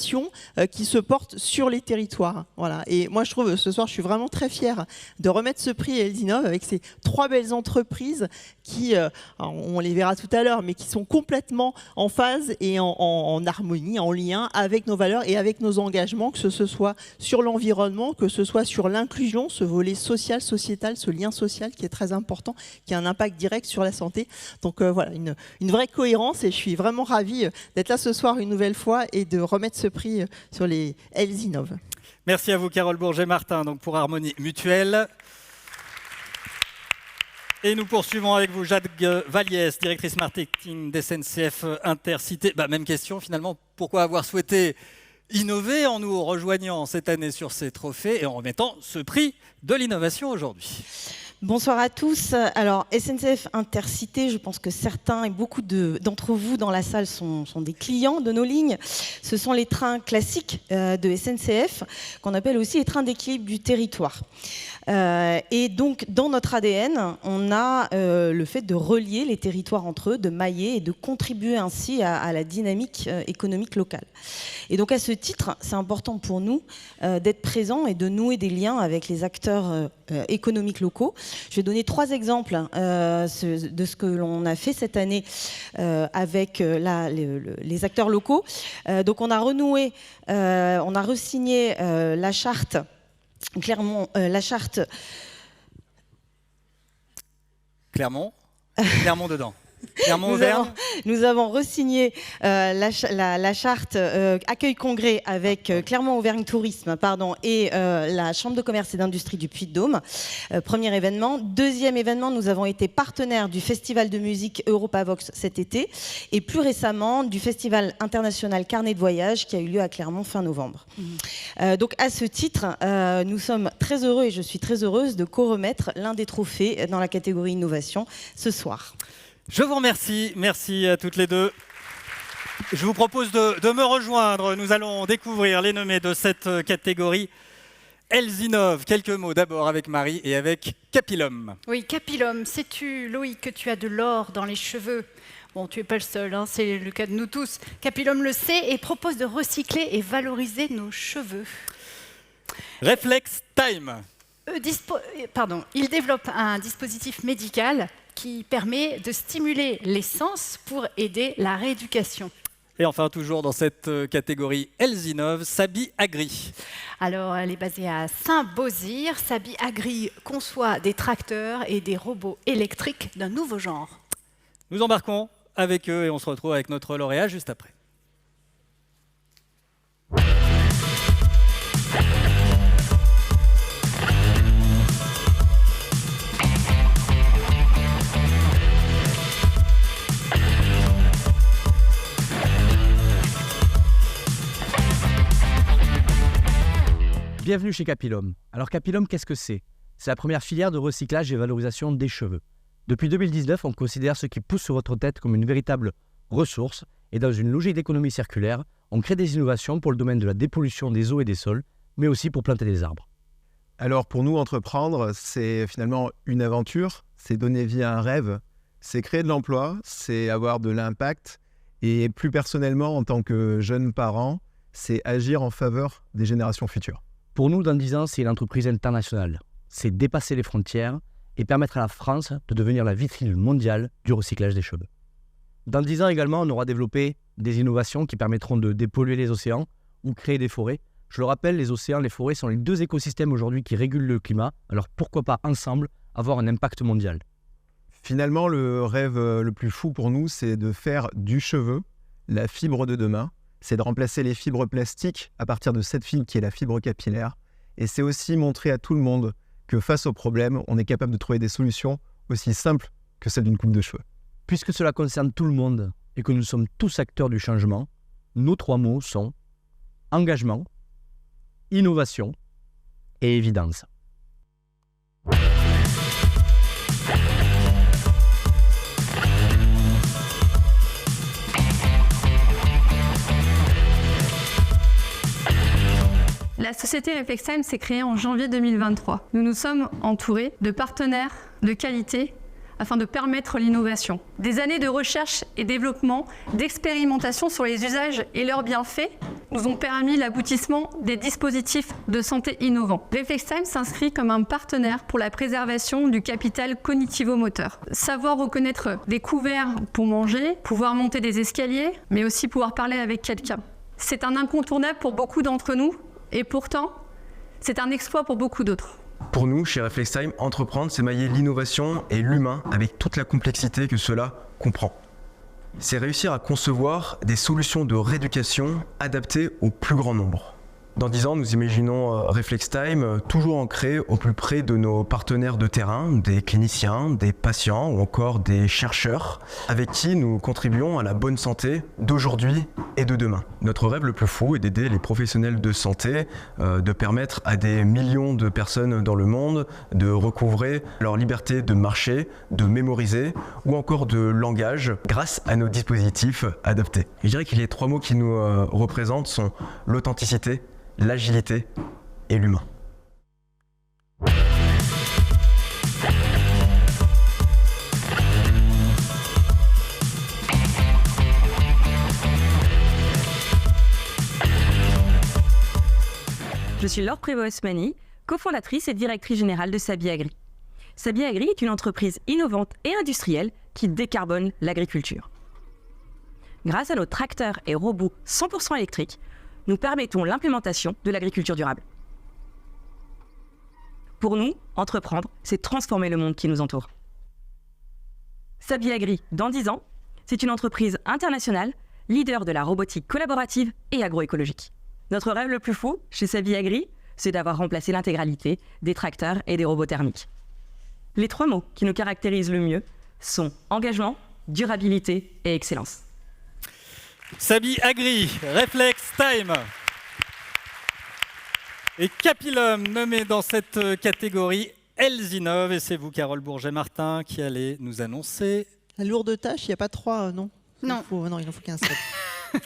qui se portent sur les territoires. Voilà. Et moi, je trouve, ce soir, je suis vraiment très fière de remettre ce prix Elles Innovent avec ces 3 belles entreprises qui, on les verra tout à l'heure, mais qui sont complètement en phase et en harmonie, en lien avec nos valeurs et avec avec nos engagements, que ce soit sur l'environnement, que ce soit sur l'inclusion, ce volet social, sociétal, ce lien social qui est très important, qui a un impact direct sur la santé. Donc voilà, une vraie cohérence et je suis vraiment ravie d'être là ce soir une nouvelle fois et de remettre ce prix sur les Elles Innovent. Merci à vous Carole Bourget-Martin donc pour Harmonie Mutuelle. Et nous poursuivons avec vous Jade Valiès, directrice marketing d'SNCF Intercités. Même question finalement, pourquoi avoir souhaité innover en nous rejoignant cette année sur ces trophées et en remettant ce prix de l'innovation aujourd'hui? Bonsoir à tous. Alors, SNCF Intercités, je pense que certains et beaucoup d'entre vous dans la salle sont des clients de nos lignes. Ce sont les trains classiques de SNCF, qu'on appelle aussi les trains d'équilibre du territoire. Et donc, dans notre ADN, on a le fait de relier les territoires entre eux, de mailler et de contribuer ainsi à la dynamique économique locale. Et donc, à ce titre, c'est important pour nous d'être présents et de nouer des liens avec les acteurs économiques locaux. Je vais donner 3 exemples de ce que l'on a fait cette année avec les acteurs locaux. Donc, on a renoué, on a re-signé la charte. Clermont, la charte. Clermont dedans. Nous avons re-signé la charte Accueil Congrès avec Clermont Auvergne Tourisme et la Chambre de commerce et d'industrie du Puy-de-Dôme. Premier événement. Deuxième événement, nous avons été partenaires du Festival de musique Europavox cet été et plus récemment du Festival international Carnet de voyage qui a eu lieu à Clermont fin novembre. Donc à ce titre, nous sommes très heureux et je suis très heureuse de co-remettre l'un des trophées dans la catégorie innovation ce soir. Je vous remercie, merci à toutes les deux. Je vous propose de me rejoindre. Nous allons découvrir les nommés de cette catégorie. Elles innovent. Quelques mots d'abord avec Marie et avec Capilum. Oui, Capilum, sais-tu, Loïc, que tu as de l'or dans les cheveux? Bon, tu n'es pas le seul, hein, c'est le cas de nous tous. Capilum le sait et propose de recycler et valoriser nos cheveux. Reflex Time. Il développe un dispositif médical qui permet de stimuler les sens pour aider la rééducation. Et enfin, toujours dans cette catégorie Elles innovent, Sabi Agri. Alors, elle est basée à Saint-Beauzire. Sabi Agri conçoit des tracteurs et des robots électriques d'un nouveau genre. Nous embarquons avec eux et on se retrouve avec notre lauréat juste après. Bienvenue chez Capilum. Alors Capilum, qu'est-ce que c'est? C'est la première filière de recyclage et valorisation des cheveux. Depuis 2019, on considère ce qui pousse sur votre tête comme une véritable ressource et dans une logique d'économie circulaire, on crée des innovations pour le domaine de la dépollution des eaux et des sols, mais aussi pour planter des arbres. Alors pour nous, entreprendre, c'est finalement une aventure, c'est donner vie à un rêve, c'est créer de l'emploi, c'est avoir de l'impact et plus personnellement, en tant que jeune parent, c'est agir en faveur des générations futures. Pour nous, dans 10 ans, c'est une entreprise internationale. C'est dépasser les frontières et permettre à la France de devenir la vitrine mondiale du recyclage des cheveux. Dans 10 ans également, on aura développé des innovations qui permettront de dépolluer les océans ou créer des forêts. Je le rappelle, les océans, les forêts sont les 2 écosystèmes aujourd'hui qui régulent le climat. Alors pourquoi pas ensemble avoir un impact mondial? Finalement, le rêve le plus fou pour nous, c'est de faire du cheveu la fibre de demain. C'est de remplacer les fibres plastiques à partir de cette fibre qui est la fibre capillaire. Et c'est aussi montrer à tout le monde que face aux problèmes, on est capable de trouver des solutions aussi simples que celle d'une coupe de cheveux. Puisque cela concerne tout le monde et que nous sommes tous acteurs du changement, nos 3 mots sont engagement, innovation et évidence. La société Reflex Time s'est créée en janvier 2023. Nous nous sommes entourés de partenaires de qualité afin de permettre l'innovation. Des années de recherche et développement, d'expérimentation sur les usages et leurs bienfaits nous ont permis l'aboutissement des dispositifs de santé innovants. Reflex Time s'inscrit comme un partenaire pour la préservation du capital cognitivo-moteur. Savoir reconnaître des couverts pour manger, pouvoir monter des escaliers, mais aussi pouvoir parler avec quelqu'un. c'est un incontournable pour beaucoup d'entre nous, et pourtant, c'est un exploit pour beaucoup d'autres. Pour nous, chez ReflexTime, entreprendre, c'est marier l'innovation et l'humain avec toute la complexité que cela comprend. C'est réussir à concevoir des solutions de rééducation adaptées au plus grand nombre. Dans 10 ans, nous imaginons ReflexTime toujours ancré au plus près de nos partenaires de terrain, des cliniciens, des patients ou encore des chercheurs, avec qui nous contribuons à la bonne santé d'aujourd'hui et de demain. Notre rêve le plus fou est d'aider les professionnels de santé, de permettre à des millions de personnes dans le monde de recouvrer leur liberté de marcher, de mémoriser ou encore de langage grâce à nos dispositifs adaptés. Je dirais que les 3 mots qui nous représentent sont l'authenticité, l'agilité et l'humain. Je suis Laure Prévost-Osmani, cofondatrice et directrice générale de Sabi Agri. Sabi Agri est une entreprise innovante et industrielle qui décarbone l'agriculture. Grâce à nos tracteurs et robots 100% électriques, nous permettons l'implémentation de l'agriculture durable. Pour nous, entreprendre, c'est transformer le monde qui nous entoure. Sabi Agri, dans 10 ans, c'est une entreprise internationale, leader de la robotique collaborative et agroécologique. Notre rêve le plus fou chez Sabi Agri, c'est d'avoir remplacé l'intégralité des tracteurs et des robots thermiques. Les 3 mots qui nous caractérisent le mieux sont engagement, durabilité et excellence. Sabi Agri, ReflexTime et Capilum nommés dans cette catégorie. Elles innovent et c'est vous, Carole Bourget-Martin, qui allez nous annoncer. La lourde tâche, il n'y a pas 3 noms. Non. Il en faut qu'un seul.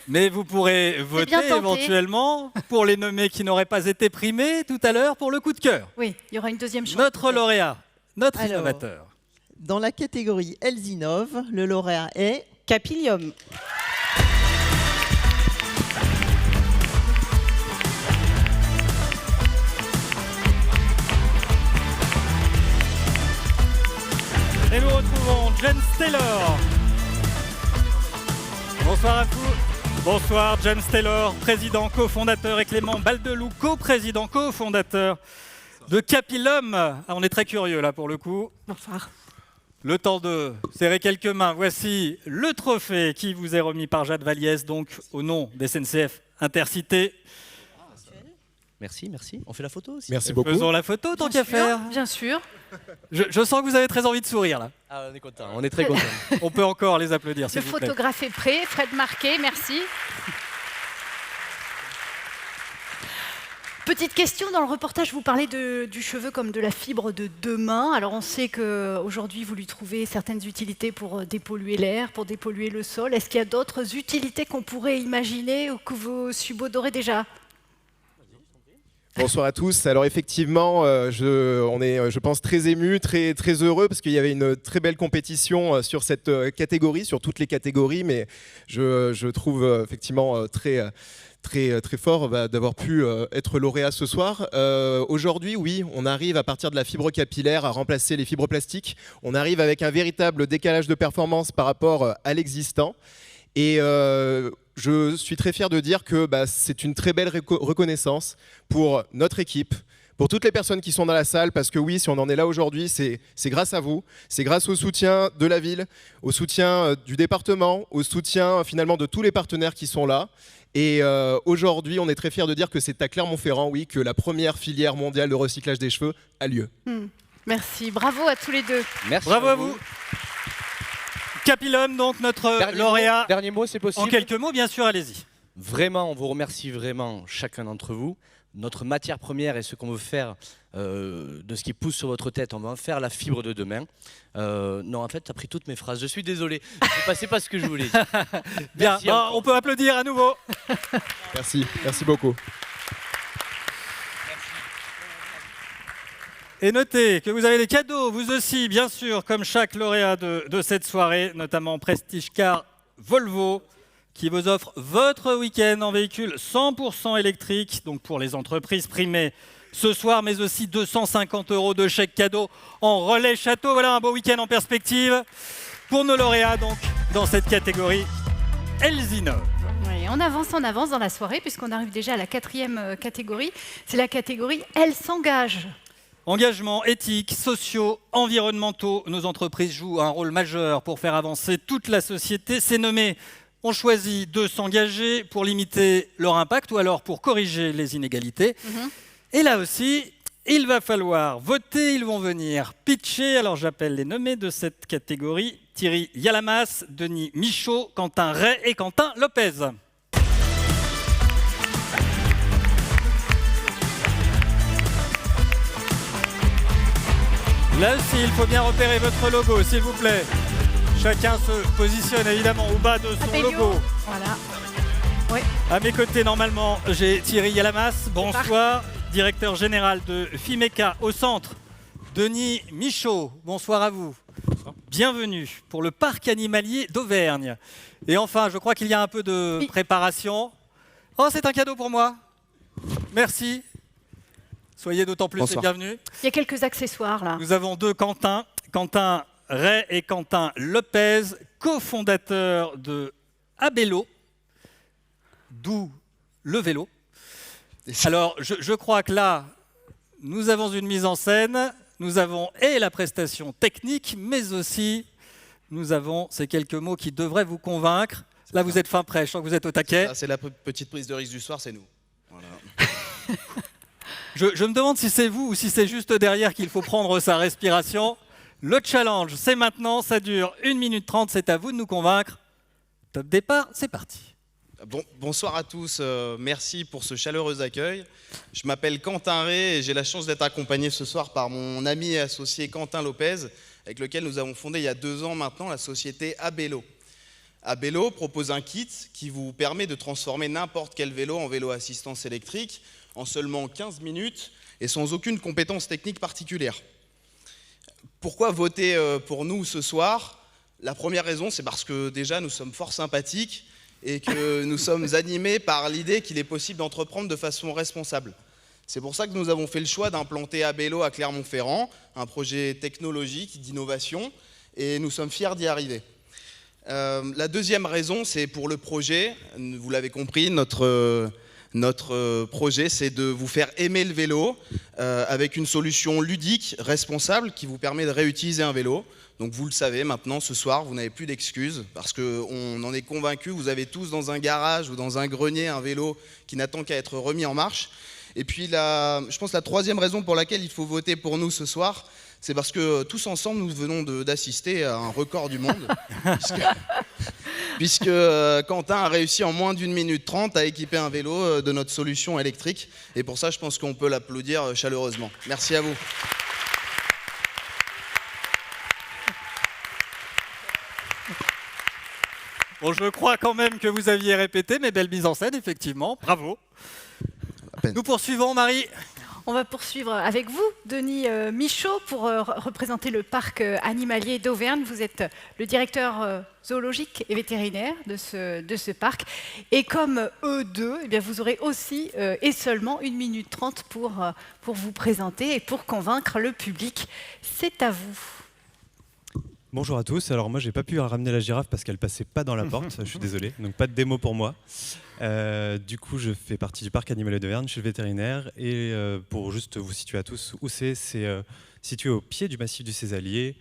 Mais vous pourrez voter éventuellement pour les nommés qui n'auraient pas été primés tout à l'heure pour le coup de cœur. Oui, il y aura une deuxième chance. Notre lauréat, notre innovateur. Dans la catégorie Elles innovent, le lauréat est Capilium. Et nous retrouvons James Taylor. Bonsoir à vous. Bonsoir James Taylor, président cofondateur, et Clément Baldelou, coprésident cofondateur de Capilum. Ah, on est très curieux là pour le coup. Bonsoir. Le temps de serrer quelques mains. Voici le trophée qui vous est remis par Jade Valiès, donc au nom des SNCF Intercités. Merci, merci. On fait la photo aussi. Merci beaucoup. Faisons la photo tant qu'à faire. Bien sûr. Je sens que vous avez très envie de sourire là. Ah, on est content, on est très content. On peut encore les applaudir, s'il Le vous plaît. photographe est prêt, Fred Marquet, merci. Petite question, dans le reportage, vous parlez du cheveu comme de la fibre de demain. Alors on sait qu'aujourd'hui, vous lui trouvez certaines utilités pour dépolluer l'air, pour dépolluer le sol. Est-ce qu'il y a d'autres utilités qu'on pourrait imaginer ou que vous subodorez déjà ? Bonsoir à tous. Alors effectivement, on est, je pense, très émus, très heureux parce qu'il y avait une très belle compétition sur cette catégorie, sur toutes les catégories, mais je trouve effectivement très fort d'avoir pu être lauréat ce soir. Aujourd'hui, oui, on arrive à partir de la fibre capillaire à remplacer les fibres plastiques. On arrive avec un véritable décalage de performance par rapport à l'existant. Et je suis très fier de dire que c'est une très belle reconnaissance pour notre équipe, pour toutes les personnes qui sont dans la salle, parce que oui, si on en est là aujourd'hui, c'est grâce à vous, c'est grâce au soutien de la ville, au soutien du département, au soutien finalement de tous les partenaires qui sont là. Et aujourd'hui, on est très fiers de dire que c'est à Clermont-Ferrand, oui, que la première filière mondiale de recyclage des cheveux a lieu. Merci, bravo à tous les deux. Merci. Bravo à vous. Capilum, donc notre lauréat. Dernier mot, c'est possible. En quelques mots, bien sûr, allez-y. Vraiment, on vous remercie vraiment chacun d'entre vous. Notre matière première et ce qu'on veut faire de ce qui pousse sur votre tête, on va en faire la fibre de demain. Non, en fait, tu as pris toutes mes phrases. Je suis désolé. C'est pas ce que je voulais dire. Bien, on peut applaudir à nouveau. Merci beaucoup. Et notez que vous avez des cadeaux, vous aussi, bien sûr, comme chaque lauréat de cette soirée, notamment Prestige Car Volvo, qui vous offre votre week-end en véhicule 100% électrique, donc pour les entreprises primées ce soir, mais aussi 250 € de chèque cadeau en relais château. Voilà un beau week-end en perspective pour nos lauréats, donc, dans cette catégorie Elles innovent. Oui, Allez, on avance dans la soirée, puisqu'on arrive déjà à la 4e catégorie. C'est la catégorie « Elle s'engage ». Engagement éthiques, sociaux, environnementaux. Nos entreprises jouent un rôle majeur pour faire avancer toute la société. C'est nommé. On choisit de s'engager pour limiter leur impact ou alors pour corriger les inégalités. Et là aussi, il va falloir voter. Ils vont venir pitcher. Alors j'appelle les nommés de cette catégorie. Thierry Yalamas, Denis Michaud, Quentin Ray et Quentin Lopez. Là aussi, il faut bien repérer votre logo, s'il vous plaît. Chacun se positionne évidemment au bas de son logo. Voilà. Oui. À mes côtés, normalement, j'ai Thierry Yalamas. Bonsoir, directeur général de Fimeca au centre. Denis Michaud, bonsoir à vous. Bienvenue pour le parc animalier d'Auvergne. Et enfin, je crois qu'il y a un peu de préparation. Oh, c'est un cadeau pour moi. Merci. Soyez d'autant plus les bienvenus. Il y a quelques accessoires là. Nous avons deux Quentin, Quentin Ray et Quentin Lopez, cofondateurs de Abello, d'où le vélo. Alors, je crois que là, nous avons une mise en scène, nous avons et la prestation technique, mais aussi nous avons ces quelques mots qui devraient vous convaincre. Là, vous êtes fin prêt, je sens que vous êtes au taquet. C'est la petite prise de risque du soir, c'est nous. Voilà. Je me demande si c'est vous ou si c'est juste derrière qu'il faut prendre sa respiration. Le challenge, c'est maintenant, ça dure 1 minute 30, c'est à vous de nous convaincre. Top départ, c'est parti. Bonsoir à tous, merci pour ce chaleureux accueil. Je m'appelle Quentin Ray et j'ai la chance d'être accompagné ce soir par mon ami et associé Quentin Lopez, avec lequel nous avons fondé il y a 2 ans maintenant la société Abello. Abello propose un kit qui vous permet de transformer n'importe quel vélo en vélo assistance électrique en seulement 15 minutes et sans aucune compétence technique particulière. Pourquoi voter pour nous ce soir? La première raison, c'est parce que déjà nous sommes fort sympathiques et que nous sommes animés par l'idée qu'il est possible d'entreprendre de façon responsable. C'est pour ça que nous avons fait le choix d'implanter Abello à Clermont-Ferrand, un projet technologique d'innovation, et nous sommes fiers d'y arriver. La deuxième raison, c'est pour le projet. Vous l'avez compris, notre projet, c'est de vous faire aimer le vélo avec une solution ludique, responsable, qui vous permet de réutiliser un vélo. Donc vous le savez, maintenant, ce soir, vous n'avez plus d'excuses, parce qu'on en est convaincus, vous avez tous dans un garage ou dans un grenier un vélo qui n'attend qu'à être remis en marche. Et puis, je pense la troisième raison pour laquelle il faut voter pour nous ce soir, c'est parce que tous ensemble, nous venons d'assister à un record du monde, puisque Quentin a réussi en moins d'1 minute 30 à équiper un vélo de notre solution électrique. Et pour ça, je pense qu'on peut l'applaudir chaleureusement. Merci à vous. Bon, je crois quand même que vous aviez répété, mais belle mise en scène, effectivement. Bravo. Nous poursuivons, Marie. On va poursuivre avec vous, Denis Michaud, pour représenter le parc animalier d'Auvergne. Vous êtes le directeur zoologique et vétérinaire de ce parc. Et comme eux deux, eh bien, vous aurez aussi et seulement 1 minute 30 pour vous présenter et pour convaincre le public. C'est à vous. Bonjour à tous. Alors moi, j'ai pas pu ramener la girafe parce qu'elle passait pas dans la porte. Je suis désolé. Donc pas de démo pour moi. Du coup, je fais partie du parc animalier d'Auvergne. Je suis le vétérinaire et pour juste vous situer à tous où c'est situé au pied du massif du Césalier,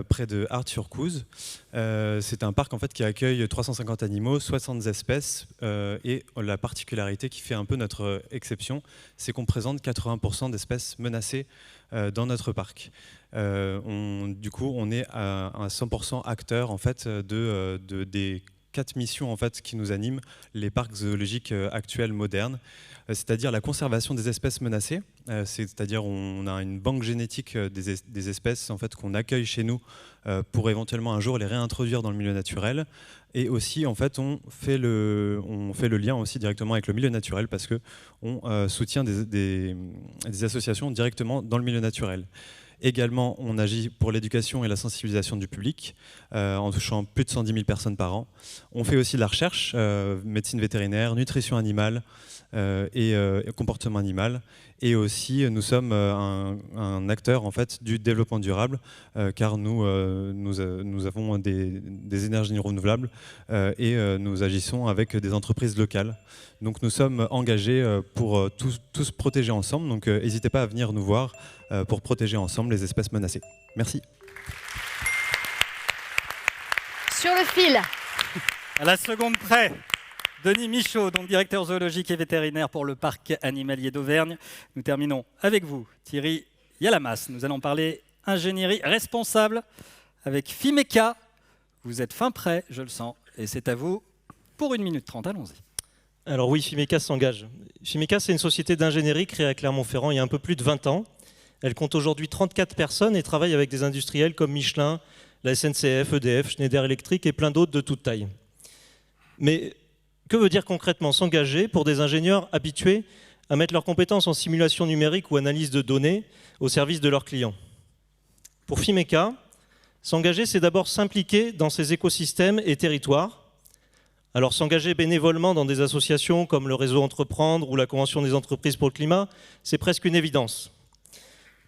près de Art-sur-Couze. C'est un parc en fait qui accueille 350 animaux, 60 espèces et la particularité qui fait un peu notre exception, c'est qu'on présente 80% d'espèces menacées dans notre parc. Du coup, on est à 100% acteur en fait des 4 missions en fait qui nous animent les parcs zoologiques actuels modernes, c'est-à-dire la conservation des espèces menacées, c'est-à-dire on a une banque génétique des espèces en fait qu'on accueille chez nous pour éventuellement un jour les réintroduire dans le milieu naturel, et aussi en fait on fait le lien aussi directement avec le milieu naturel parce que on soutient des associations directement dans le milieu naturel. Également, on agit pour l'éducation et la sensibilisation du public, en touchant plus de 110 000 personnes par an. On fait aussi de la recherche, médecine vétérinaire, nutrition animale et comportement animal. Et aussi, nous sommes un acteur en fait, du développement durable, car nous avons des énergies renouvelables et nous agissons avec des entreprises locales. Donc nous sommes engagés pour tous protéger ensemble. Donc n'hésitez pas à venir nous voir pour protéger ensemble les espèces menacées. Merci. Sur le fil. À la seconde près, Denis Michaud, donc directeur zoologique et vétérinaire pour le parc animalier d'Auvergne. Nous terminons avec vous, Thierry Yalamas. Nous allons parler ingénierie responsable avec Fimeca. Vous êtes fin prêt, je le sens, et c'est à vous pour 1 minute 30. Allons-y. Alors oui, Fimeca s'engage. Fimeca, c'est une société d'ingénierie créée à Clermont-Ferrand il y a un peu plus de 20 ans. Elle compte aujourd'hui 34 personnes et travaille avec des industriels comme Michelin, la SNCF, EDF, Schneider Electric et plein d'autres de toute taille. Mais que veut dire concrètement s'engager pour des ingénieurs habitués à mettre leurs compétences en simulation numérique ou analyse de données au service de leurs clients? Pour Fimeca, s'engager, c'est d'abord s'impliquer dans ces écosystèmes et territoires. Alors s'engager bénévolement dans des associations comme le réseau Entreprendre ou la Convention des entreprises pour le climat, c'est presque une évidence.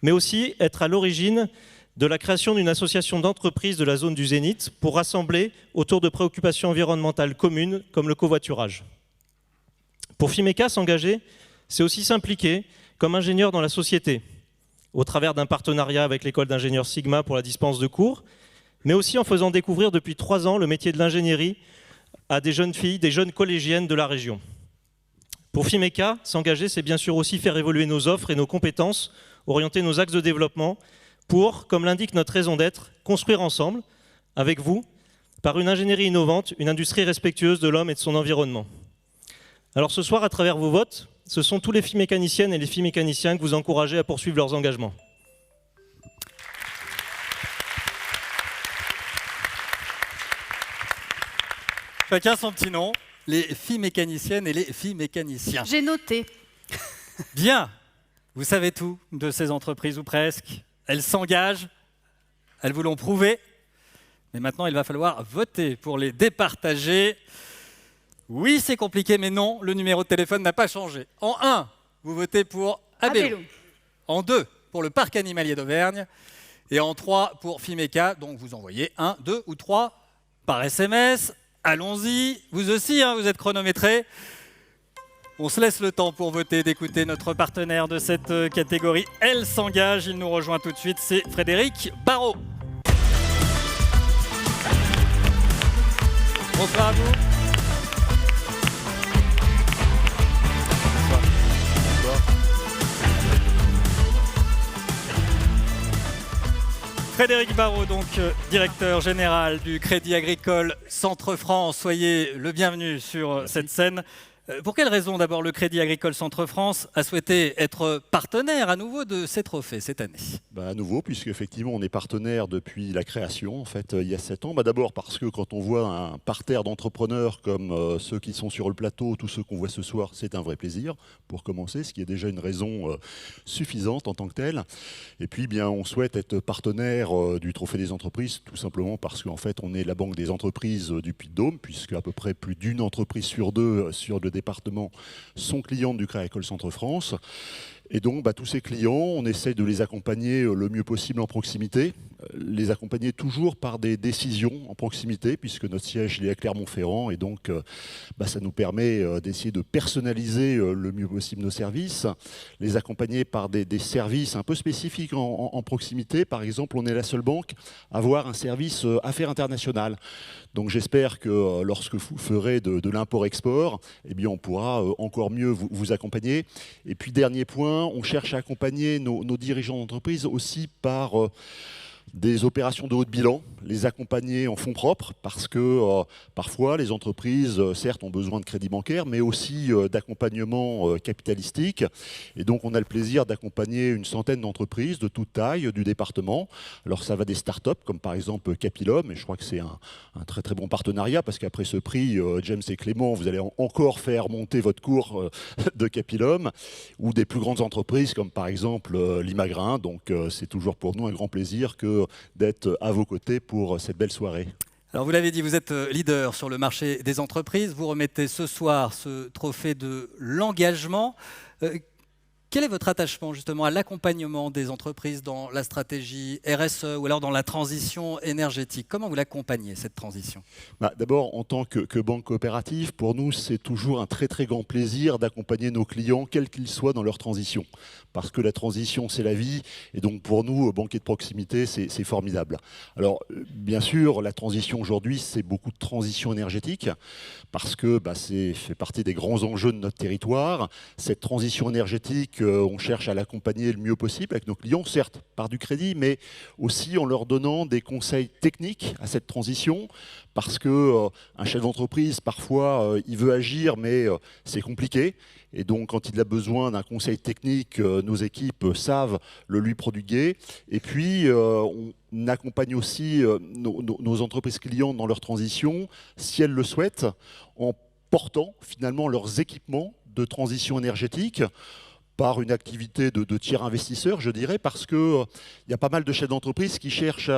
Mais aussi être à l'origine de la création d'une association d'entreprises de la zone du Zénith pour rassembler autour de préoccupations environnementales communes comme le covoiturage. Pour Fimeca, s'engager, c'est aussi s'impliquer comme ingénieur dans la société, au travers d'un partenariat avec l'école d'ingénieurs Sigma pour la dispense de cours, mais aussi en faisant découvrir depuis 3 ans le métier de l'ingénierie à des jeunes filles, des jeunes collégiennes de la région. Pour Fimeca, s'engager, c'est bien sûr aussi faire évoluer nos offres et nos compétences, orienter nos axes de développement pour, comme l'indique notre raison d'être, construire ensemble, avec vous, par une ingénierie innovante, une industrie respectueuse de l'homme et de son environnement. Alors ce soir, à travers vos votes, ce sont tous les filles mécaniciennes et les filles mécaniciens que vous encouragez à poursuivre leurs engagements. Chacun son petit nom, les filles mécaniciennes et les filles mécaniciens. J'ai noté. Bien, vous savez tout de ces entreprises ou presque. Elles s'engagent, elles vous l'ont prouvé. Mais maintenant, il va falloir voter pour les départager. Oui, c'est compliqué, mais non, le numéro de téléphone n'a pas changé. En 1, vous votez pour Abello. En 2, pour le parc animalier d'Auvergne. Et en 3, pour Fimeca. Donc vous envoyez 1, 2 ou 3 par SMS. Allons-y, vous aussi, vous êtes chronométrés. On se laisse le temps pour voter, d'écouter notre partenaire de cette catégorie. Elle s'engage, il nous rejoint tout de suite, c'est Frédéric Barraud. Bonsoir à vous. Frédéric Barraud, donc directeur général du Crédit Agricole Centre-France. Soyez le bienvenu sur cette scène. Pour quelle raison d'abord le Crédit Agricole Centre-France a souhaité être partenaire à nouveau de ces trophées cette année? À nouveau, puisqu'effectivement on est partenaire depuis la création, en fait, il y a 7 ans. D'abord parce que quand on voit un parterre d'entrepreneurs comme ceux qui sont sur le plateau, tous ceux qu'on voit ce soir, c'est un vrai plaisir, pour commencer, ce qui est déjà une raison suffisante en tant que telle. Et puis, on souhaite être partenaire du Trophée des entreprises, tout simplement parce qu'en fait, on est la banque des entreprises du Puy-de-Dôme, puisque à peu près plus d'une entreprise sur 2 sur le département sont clientes du Crédit Agricole Centre-France. Et donc, tous ces clients, on essaie de les accompagner le mieux possible en proximité, les accompagner toujours par des décisions en proximité, puisque notre siège est à Clermont-Ferrand, et donc ça nous permet d'essayer de personnaliser le mieux possible nos services, les accompagner par des services un peu spécifiques en proximité. Par exemple, on est la seule banque à avoir un service affaires internationales. Donc j'espère que lorsque vous ferez de l'import-export, on pourra encore mieux vous accompagner. Et puis dernier point, on cherche à accompagner nos dirigeants d'entreprise aussi par des opérations de haut de bilan, les accompagner en fonds propres, parce que parfois les entreprises, certes, ont besoin de crédit bancaire, mais aussi d'accompagnement capitalistique. Et donc on a le plaisir d'accompagner une centaine d'entreprises de toute taille du département. Alors ça va des startups, comme par exemple Capilum, et je crois que c'est un très très bon partenariat, parce qu'après ce prix, James et Clément, vous allez encore faire monter votre cours de Capilum, ou des plus grandes entreprises, comme par exemple Limagrin. Donc c'est toujours pour nous un grand plaisir d'être à vos côtés pour cette belle soirée. Alors vous l'avez dit, vous êtes leader sur le marché des entreprises. Vous remettez ce soir ce trophée de l'engagement. Quel est votre attachement justement à l'accompagnement des entreprises dans la stratégie RSE ou alors dans la transition énergétique? Comment vous l'accompagnez, cette transition? D'abord, en tant que banque coopérative, pour nous, c'est toujours un très très grand plaisir d'accompagner nos clients, quels qu'ils soient, dans leur transition. Parce que la transition, c'est la vie. Et donc pour nous, banquiers de proximité, c'est formidable. Alors bien sûr, la transition aujourd'hui, c'est beaucoup de transition énergétique, parce que c'est fait partie des grands enjeux de notre territoire. Cette transition énergétique, on cherche à l'accompagner le mieux possible avec nos clients, certes par du crédit, mais aussi en leur donnant des conseils techniques à cette transition, parce qu'un chef d'entreprise, parfois, il veut agir, mais c'est compliqué. Et donc, quand il a besoin d'un conseil technique, nos équipes savent le lui prodiguer. Et puis, on accompagne aussi nos entreprises clientes dans leur transition, si elles le souhaitent, en portant finalement leurs équipements de transition énergétique par une activité de tiers investisseur, je dirais, parce qu'il y a pas mal de chefs d'entreprise qui cherchent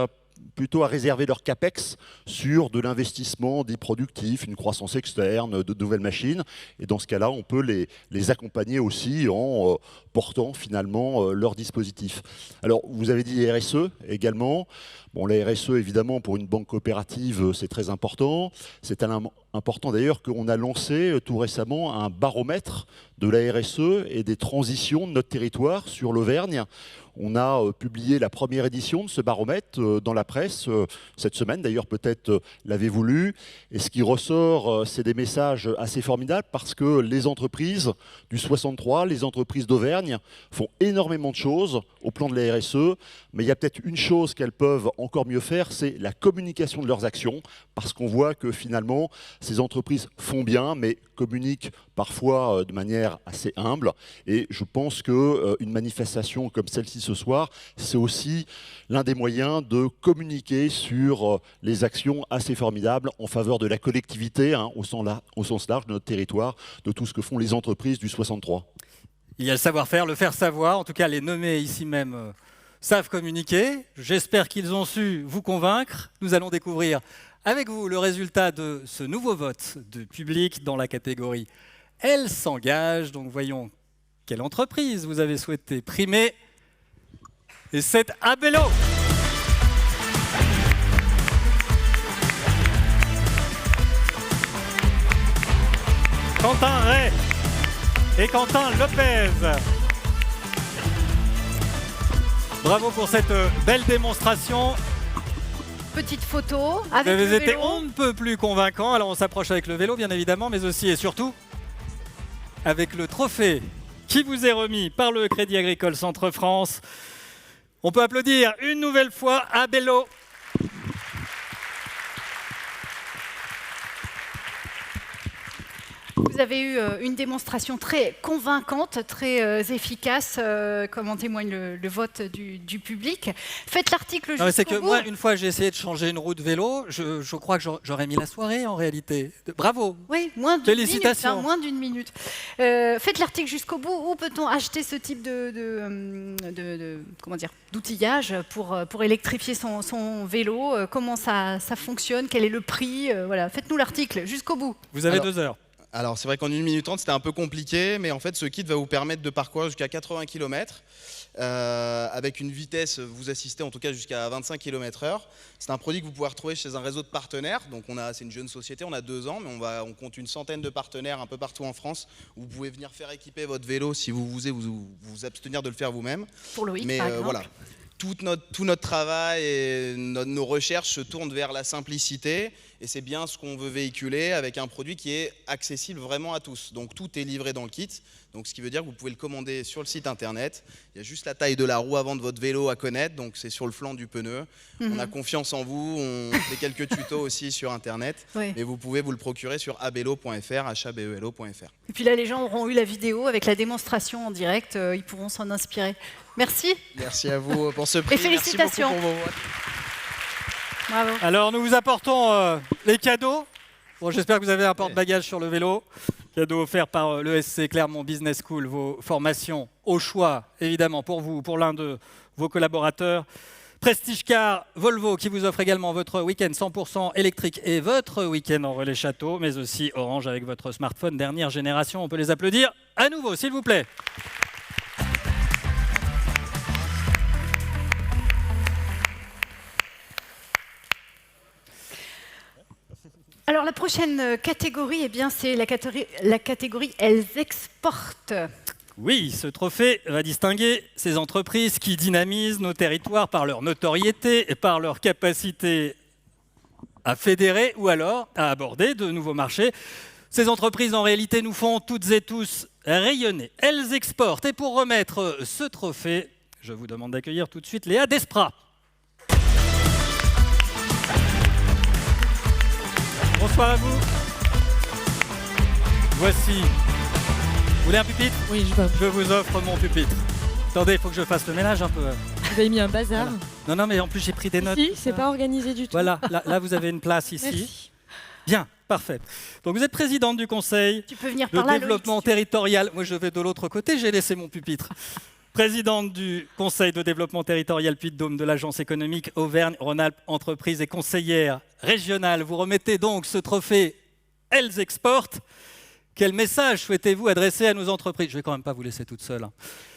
plutôt à réserver leur CAPEX sur de l'investissement dit productif, une croissance externe, de nouvelles machines. Et dans ce cas-là, on peut les accompagner aussi en portant finalement leur dispositif. Alors, vous avez dit RSE également. Bon, la RSE, évidemment, pour une banque coopérative, c'est très important. C'est important d'ailleurs qu'on a lancé tout récemment un baromètre de la RSE et des transitions de notre territoire sur l'Auvergne. On a publié la première édition de ce baromètre dans la presse cette semaine, d'ailleurs peut-être l'avez-vous lu. Et ce qui ressort, c'est des messages assez formidables, parce que les entreprises du 63, les entreprises d'Auvergne font énormément de choses au plan de la RSE, mais il y a peut-être une chose qu'elles peuvent encore mieux faire, c'est la communication de leurs actions, parce qu'on voit que finalement ces entreprises font bien, mais communiquent parfois de manière assez humble. Et je pense qu'une manifestation comme celle-ci ce soir, c'est aussi l'un des moyens de communiquer sur les actions assez formidables en faveur de la collectivité, au sens large de notre territoire, de tout ce que font les entreprises du 63. Il y a le savoir-faire, le faire savoir. En tout cas, les nommés ici même savent communiquer. J'espère qu'ils ont su vous convaincre. Nous allons découvrir avec vous le résultat de ce nouveau vote de public dans la catégorie Elle s'engage. Donc voyons quelle entreprise vous avez souhaité primer. Et c'est Abello. Quentin Ray et Quentin Lopez. Bravo pour cette belle démonstration. Petite photo Vous avec avez le été vélo. on ne peut plus convaincant. Alors on s'approche avec le vélo bien évidemment, mais aussi et surtout avec le trophée qui vous est remis par le Crédit Agricole Centre-France. On peut applaudir une nouvelle fois Abello. Vous avez eu une démonstration très convaincante, très efficace, comme en témoigne le vote du public. Faites l'article jusqu'au bout. C'est que moi, une fois j'ai essayé de changer une roue de vélo, je crois que j'aurais mis la soirée en réalité. Bravo. Oui, moins d'une minute. Félicitations. Moins d'une minute. Faites l'article jusqu'au bout. Où peut-on acheter ce type comment dire, d'outillage pour électrifier son vélo? Comment ça fonctionne? Quel est le prix? Voilà. Faites-nous l'article jusqu'au bout. Vous avez 2 heures. Alors c'est vrai qu'en 1 minute 30 c'était un peu compliqué, mais en fait ce kit va vous permettre de parcourir jusqu'à 80 km avec une vitesse, vous assistez en tout cas jusqu'à 25 km/h. C'est un produit que vous pouvez retrouver chez un réseau de partenaires. Donc c'est une jeune société, on a 2 ans, mais on compte une centaine de partenaires un peu partout en France où vous pouvez venir faire équiper votre vélo si vous voulez vous abstenir de le faire vous-même. Pour Loïc, mais par exemple. voilà. Tout notre travail et nos recherches se tournent vers la simplicité, et c'est bien ce qu'on veut véhiculer avec un produit qui est accessible vraiment à tous. Donc tout est livré dans le kit, Donc ce qui veut dire que vous pouvez le commander sur le site internet. Il y a juste la taille de la roue avant de votre vélo à connaître, donc c'est sur le flanc du pneu. On a confiance en vous, on fait quelques tutos aussi sur internet, mais vous pouvez vous le procurer sur abelo.fr, habelo.fr. Et puis là, les gens auront eu la vidéo avec la démonstration en direct, ils pourront s'en inspirer. Merci. Merci à vous pour ce prix. Et félicitations. Merci beaucoup pour vos votes. Bravo. Alors, nous vous apportons les cadeaux. Bon, j'espère que vous avez un porte-bagages sur le vélo. Cadeau offert par l'ESC Clermont Business School, vos formations au choix, évidemment, pour vous, pour l'un de vos collaborateurs. Prestige Car Volvo qui vous offre également votre week-end 100% électrique et votre week-end en relais château, mais aussi Orange avec votre smartphone dernière génération. On peut les applaudir à nouveau, s'il vous plaît. Alors la prochaine catégorie, eh bien, c'est la catégorie Elles exportent. Oui, ce trophée va distinguer ces entreprises qui dynamisent nos territoires par leur notoriété et par leur capacité à fédérer ou alors à aborder de nouveaux marchés. Ces entreprises, en réalité, nous font toutes et tous rayonner. Elles exportent. Et pour remettre ce trophée, je vous demande d'accueillir tout de suite Léa Desprats. Bonsoir à vous. Voici. Vous voulez un pupitre? Oui, je veux. Je vous offre mon pupitre. Attendez, il faut que je fasse le ménage un peu. Vous avez mis un bazar. Voilà. Non, non, mais en plus j'ai pris des notes. Si, c'est pas organisé du tout. Voilà, là vous avez une place ici. Merci. Bien, parfait. Donc vous êtes présidente du conseil de développement territorial. Moi je vais de l'autre côté, j'ai laissé mon pupitre. Présidente du conseil de développement territorial Puy-de-Dôme de l'agence économique Auvergne-Rhône-Alpes Entreprises et conseillère régionale. Vous remettez donc ce trophée Elles exportent. Quel message souhaitez-vous adresser à nos entreprises? Je ne vais quand même pas vous laisser toute seule.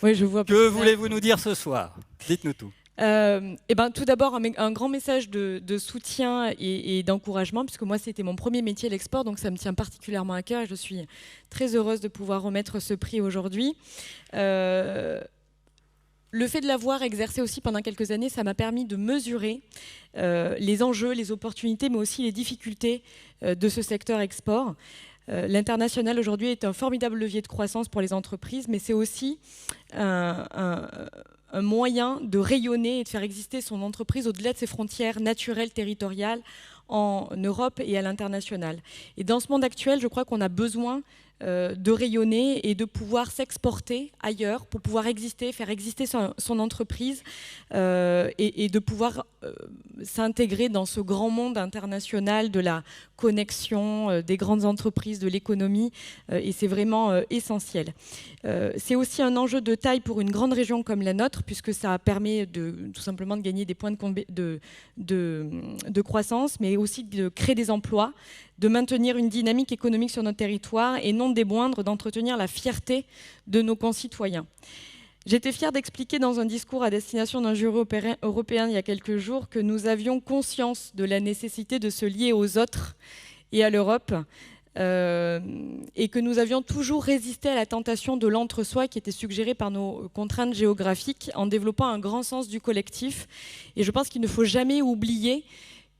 Oui, je vois. Que voulez-vous nous dire ce soir? Dites-nous tout. Tout d'abord, un grand message de soutien et d'encouragement, puisque moi, c'était mon premier métier, l'export, donc ça me tient particulièrement à cœur et je suis très heureuse de pouvoir remettre ce prix aujourd'hui. Le fait de l'avoir exercé aussi pendant quelques années, ça m'a permis de mesurer les enjeux, les opportunités, mais aussi les difficultés de ce secteur export. L'international aujourd'hui est un formidable levier de croissance pour les entreprises, mais c'est aussi un moyen de rayonner et de faire exister son entreprise au-delà de ses frontières naturelles, territoriales, en Europe et à l'international. Et dans ce monde actuel, je crois qu'on a besoin de rayonner et de pouvoir s'exporter ailleurs pour pouvoir exister, faire exister son entreprise et de pouvoir s'intégrer dans ce grand monde international de la connexion des grandes entreprises, de l'économie, et c'est vraiment essentiel. C'est aussi un enjeu de taille pour une grande région comme la nôtre, puisque ça permet tout simplement de gagner des points de croissance, mais aussi de créer des emplois, de maintenir une dynamique économique sur notre territoire et non des moindres, d'entretenir la fierté de nos concitoyens. J'étais fière d'expliquer dans un discours à destination d'un jury européen il y a quelques jours que nous avions conscience de la nécessité de se lier aux autres et à l'Europe et que nous avions toujours résisté à la tentation de l'entre-soi qui était suggérée par nos contraintes géographiques en développant un grand sens du collectif. Et je pense qu'il ne faut jamais oublier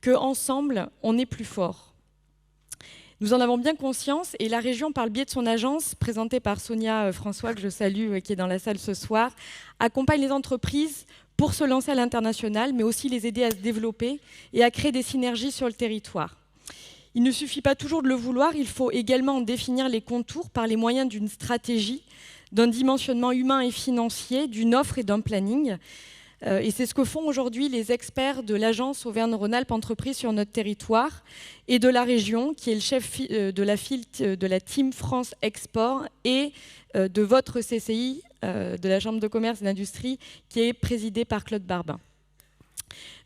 qu'ensemble, on est plus fort. Nous en avons bien conscience et la région, par le biais de son agence, présentée par Sonia François, que je salue, qui est dans la salle ce soir, accompagne les entreprises pour se lancer à l'international, mais aussi les aider à se développer et à créer des synergies sur le territoire. Il ne suffit pas toujours de le vouloir, il faut également en définir les contours par les moyens d'une stratégie, d'un dimensionnement humain et financier, d'une offre et d'un planning. Et c'est ce que font aujourd'hui les experts de l'agence Auvergne-Rhône-Alpes Entreprises sur notre territoire et de la région, qui est le chef de la Team France Export et de votre CCI, de la Chambre de commerce et d'industrie, qui est présidée par Claude Barbin.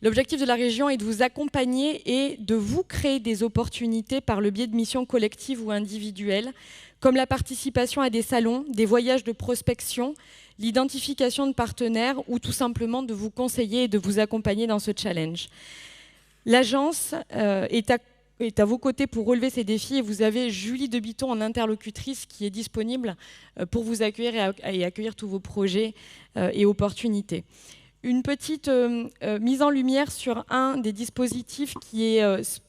L'objectif de la région est de vous accompagner et de vous créer des opportunités par le biais de missions collectives ou individuelles, comme la participation à des salons, des voyages de prospection, l'identification de partenaires ou tout simplement de vous conseiller et de vous accompagner dans ce challenge. L'agence est à vos côtés pour relever ces défis et vous avez Julie Debiton en interlocutrice qui est disponible pour vous accueillir et accueillir tous vos projets et opportunités. Une petite mise en lumière sur un des dispositifs qui est,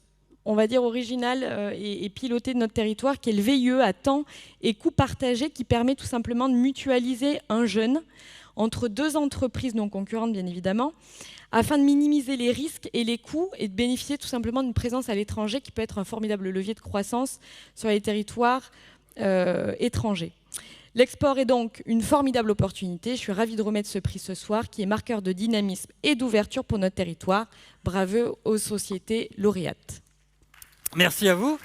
on va dire, original et piloté de notre territoire, qui est le VIE à temps et coût partagé, qui permet tout simplement de mutualiser un jeune entre 2 entreprises non concurrentes, bien évidemment, afin de minimiser les risques et les coûts et de bénéficier tout simplement d'une présence à l'étranger qui peut être un formidable levier de croissance sur les territoires étrangers. L'export est donc une formidable opportunité. Je suis ravie de remettre ce prix ce soir, qui est marqueur de dynamisme et d'ouverture pour notre territoire. Bravo aux sociétés lauréates. Merci à vous.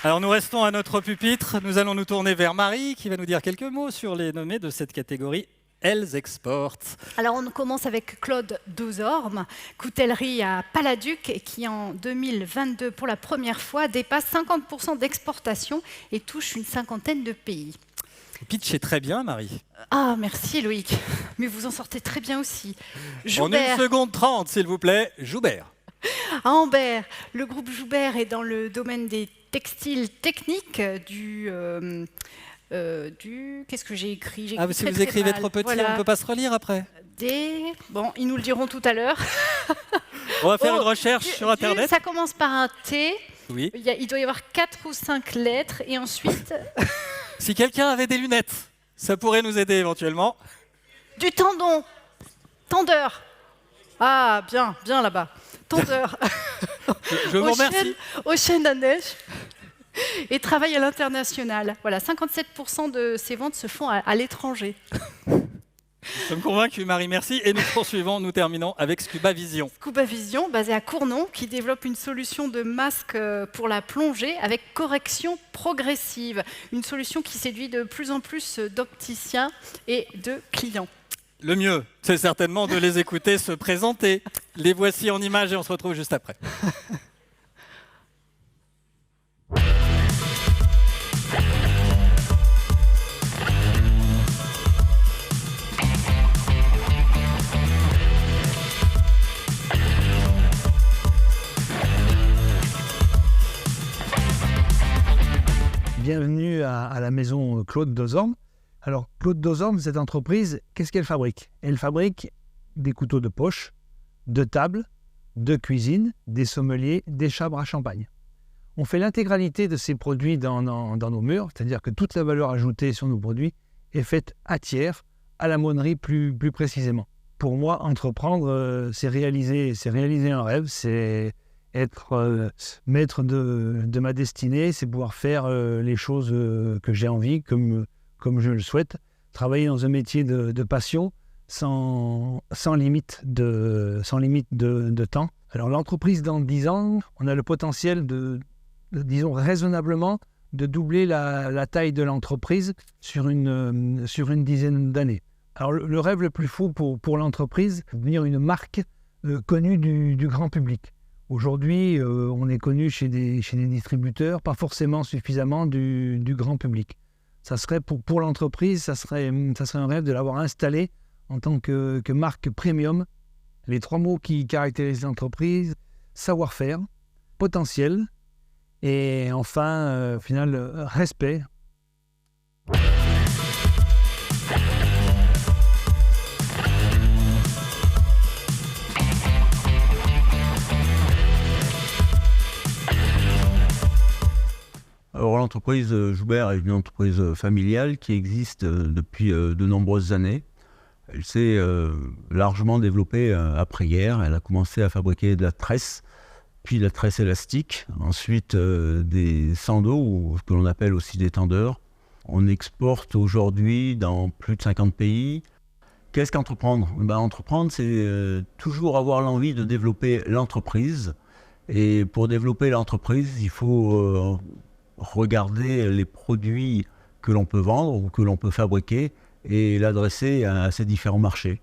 Alors nous restons à notre pupitre. Nous allons nous tourner vers Marie, qui va nous dire quelques mots sur les nommés de cette catégorie. Elles exportent. Alors on commence avec Claude Dozorme, coutellerie à Paladuc, qui en 2022, pour la première fois, dépasse 50% d'exportation et touche une 50aine de pays. Pitch est très bien, Marie. Ah, merci Loïc. Mais vous en sortez très bien aussi. Joubert. En 1 seconde 30, s'il vous plaît, Joubert. À Ambert, le groupe Joubert est dans le domaine des textiles techniques, qu'est-ce que j'ai écrit? Si vous écrivez trop petit, voilà. On ne peut pas se relire après. Bon, ils nous le diront tout à l'heure. On va faire une recherche sur Internet. Ça commence par un T. Oui. Il doit y avoir 4 ou 5 lettres. Et ensuite... Si quelqu'un avait des lunettes, ça pourrait nous aider éventuellement. Du tendon. Tendeur. Ah, bien là-bas. Tondeur. Je vous remercie. Aux chaînes à neige. Et travaille à l'international. Voilà, 57% de ces ventes se font à l'étranger. Nous sommes convaincus, Marie, merci. Et nous poursuivons, nous terminons avec Scuba Vision. Scuba Vision, basé à Cournon, qui développe une solution de masque pour la plongée avec correction progressive. Une solution qui séduit de plus en plus d'opticiens et de clients. Le mieux, c'est certainement de les écouter se présenter. Les voici en images et on se retrouve juste après. Bienvenue à la maison Claude Dozorme. Alors, Claude Dozorme, cette entreprise, qu'est-ce qu'elle fabrique? Elle fabrique des couteaux de poche, de table, de cuisine, des sommeliers, des chabres à champagne. On fait l'intégralité de ces produits dans nos murs, c'est-à-dire que toute la valeur ajoutée sur nos produits est faite à tiers, à la monnerie plus précisément. Pour moi, entreprendre, c'est réaliser un rêve, c'est être maître de ma destinée, c'est pouvoir faire les choses que j'ai envie, comme je le souhaite, travailler dans un métier de passion sans limite de temps. Alors l'entreprise dans 10 ans, on a le potentiel disons raisonnablement, de doubler la taille de l'entreprise sur une dizaine d'années. Alors le rêve le plus fou pour l'entreprise, c'est de devenir une marque connue du grand public. Aujourd'hui, on est connu chez des distributeurs, pas forcément suffisamment du grand public. Ça serait pour l'entreprise, ça serait un rêve de l'avoir installé en tant que marque premium. Les 3 mots qui caractérisent l'entreprise: savoir-faire, potentiel et enfin, au final, respect. Alors l'entreprise Joubert est une entreprise familiale qui existe depuis de nombreuses années. Elle s'est largement développée après-guerre. Elle a commencé à fabriquer de la tresse, puis de la tresse élastique, ensuite des sandeaux, ou ce que l'on appelle aussi des tendeurs. On exporte aujourd'hui dans plus de 50 pays. Qu'est-ce qu'entreprendre? Entreprendre, c'est toujours avoir l'envie de développer l'entreprise. Et pour développer l'entreprise, il faut regarder les produits que l'on peut vendre ou que l'on peut fabriquer et l'adresser à ces différents marchés.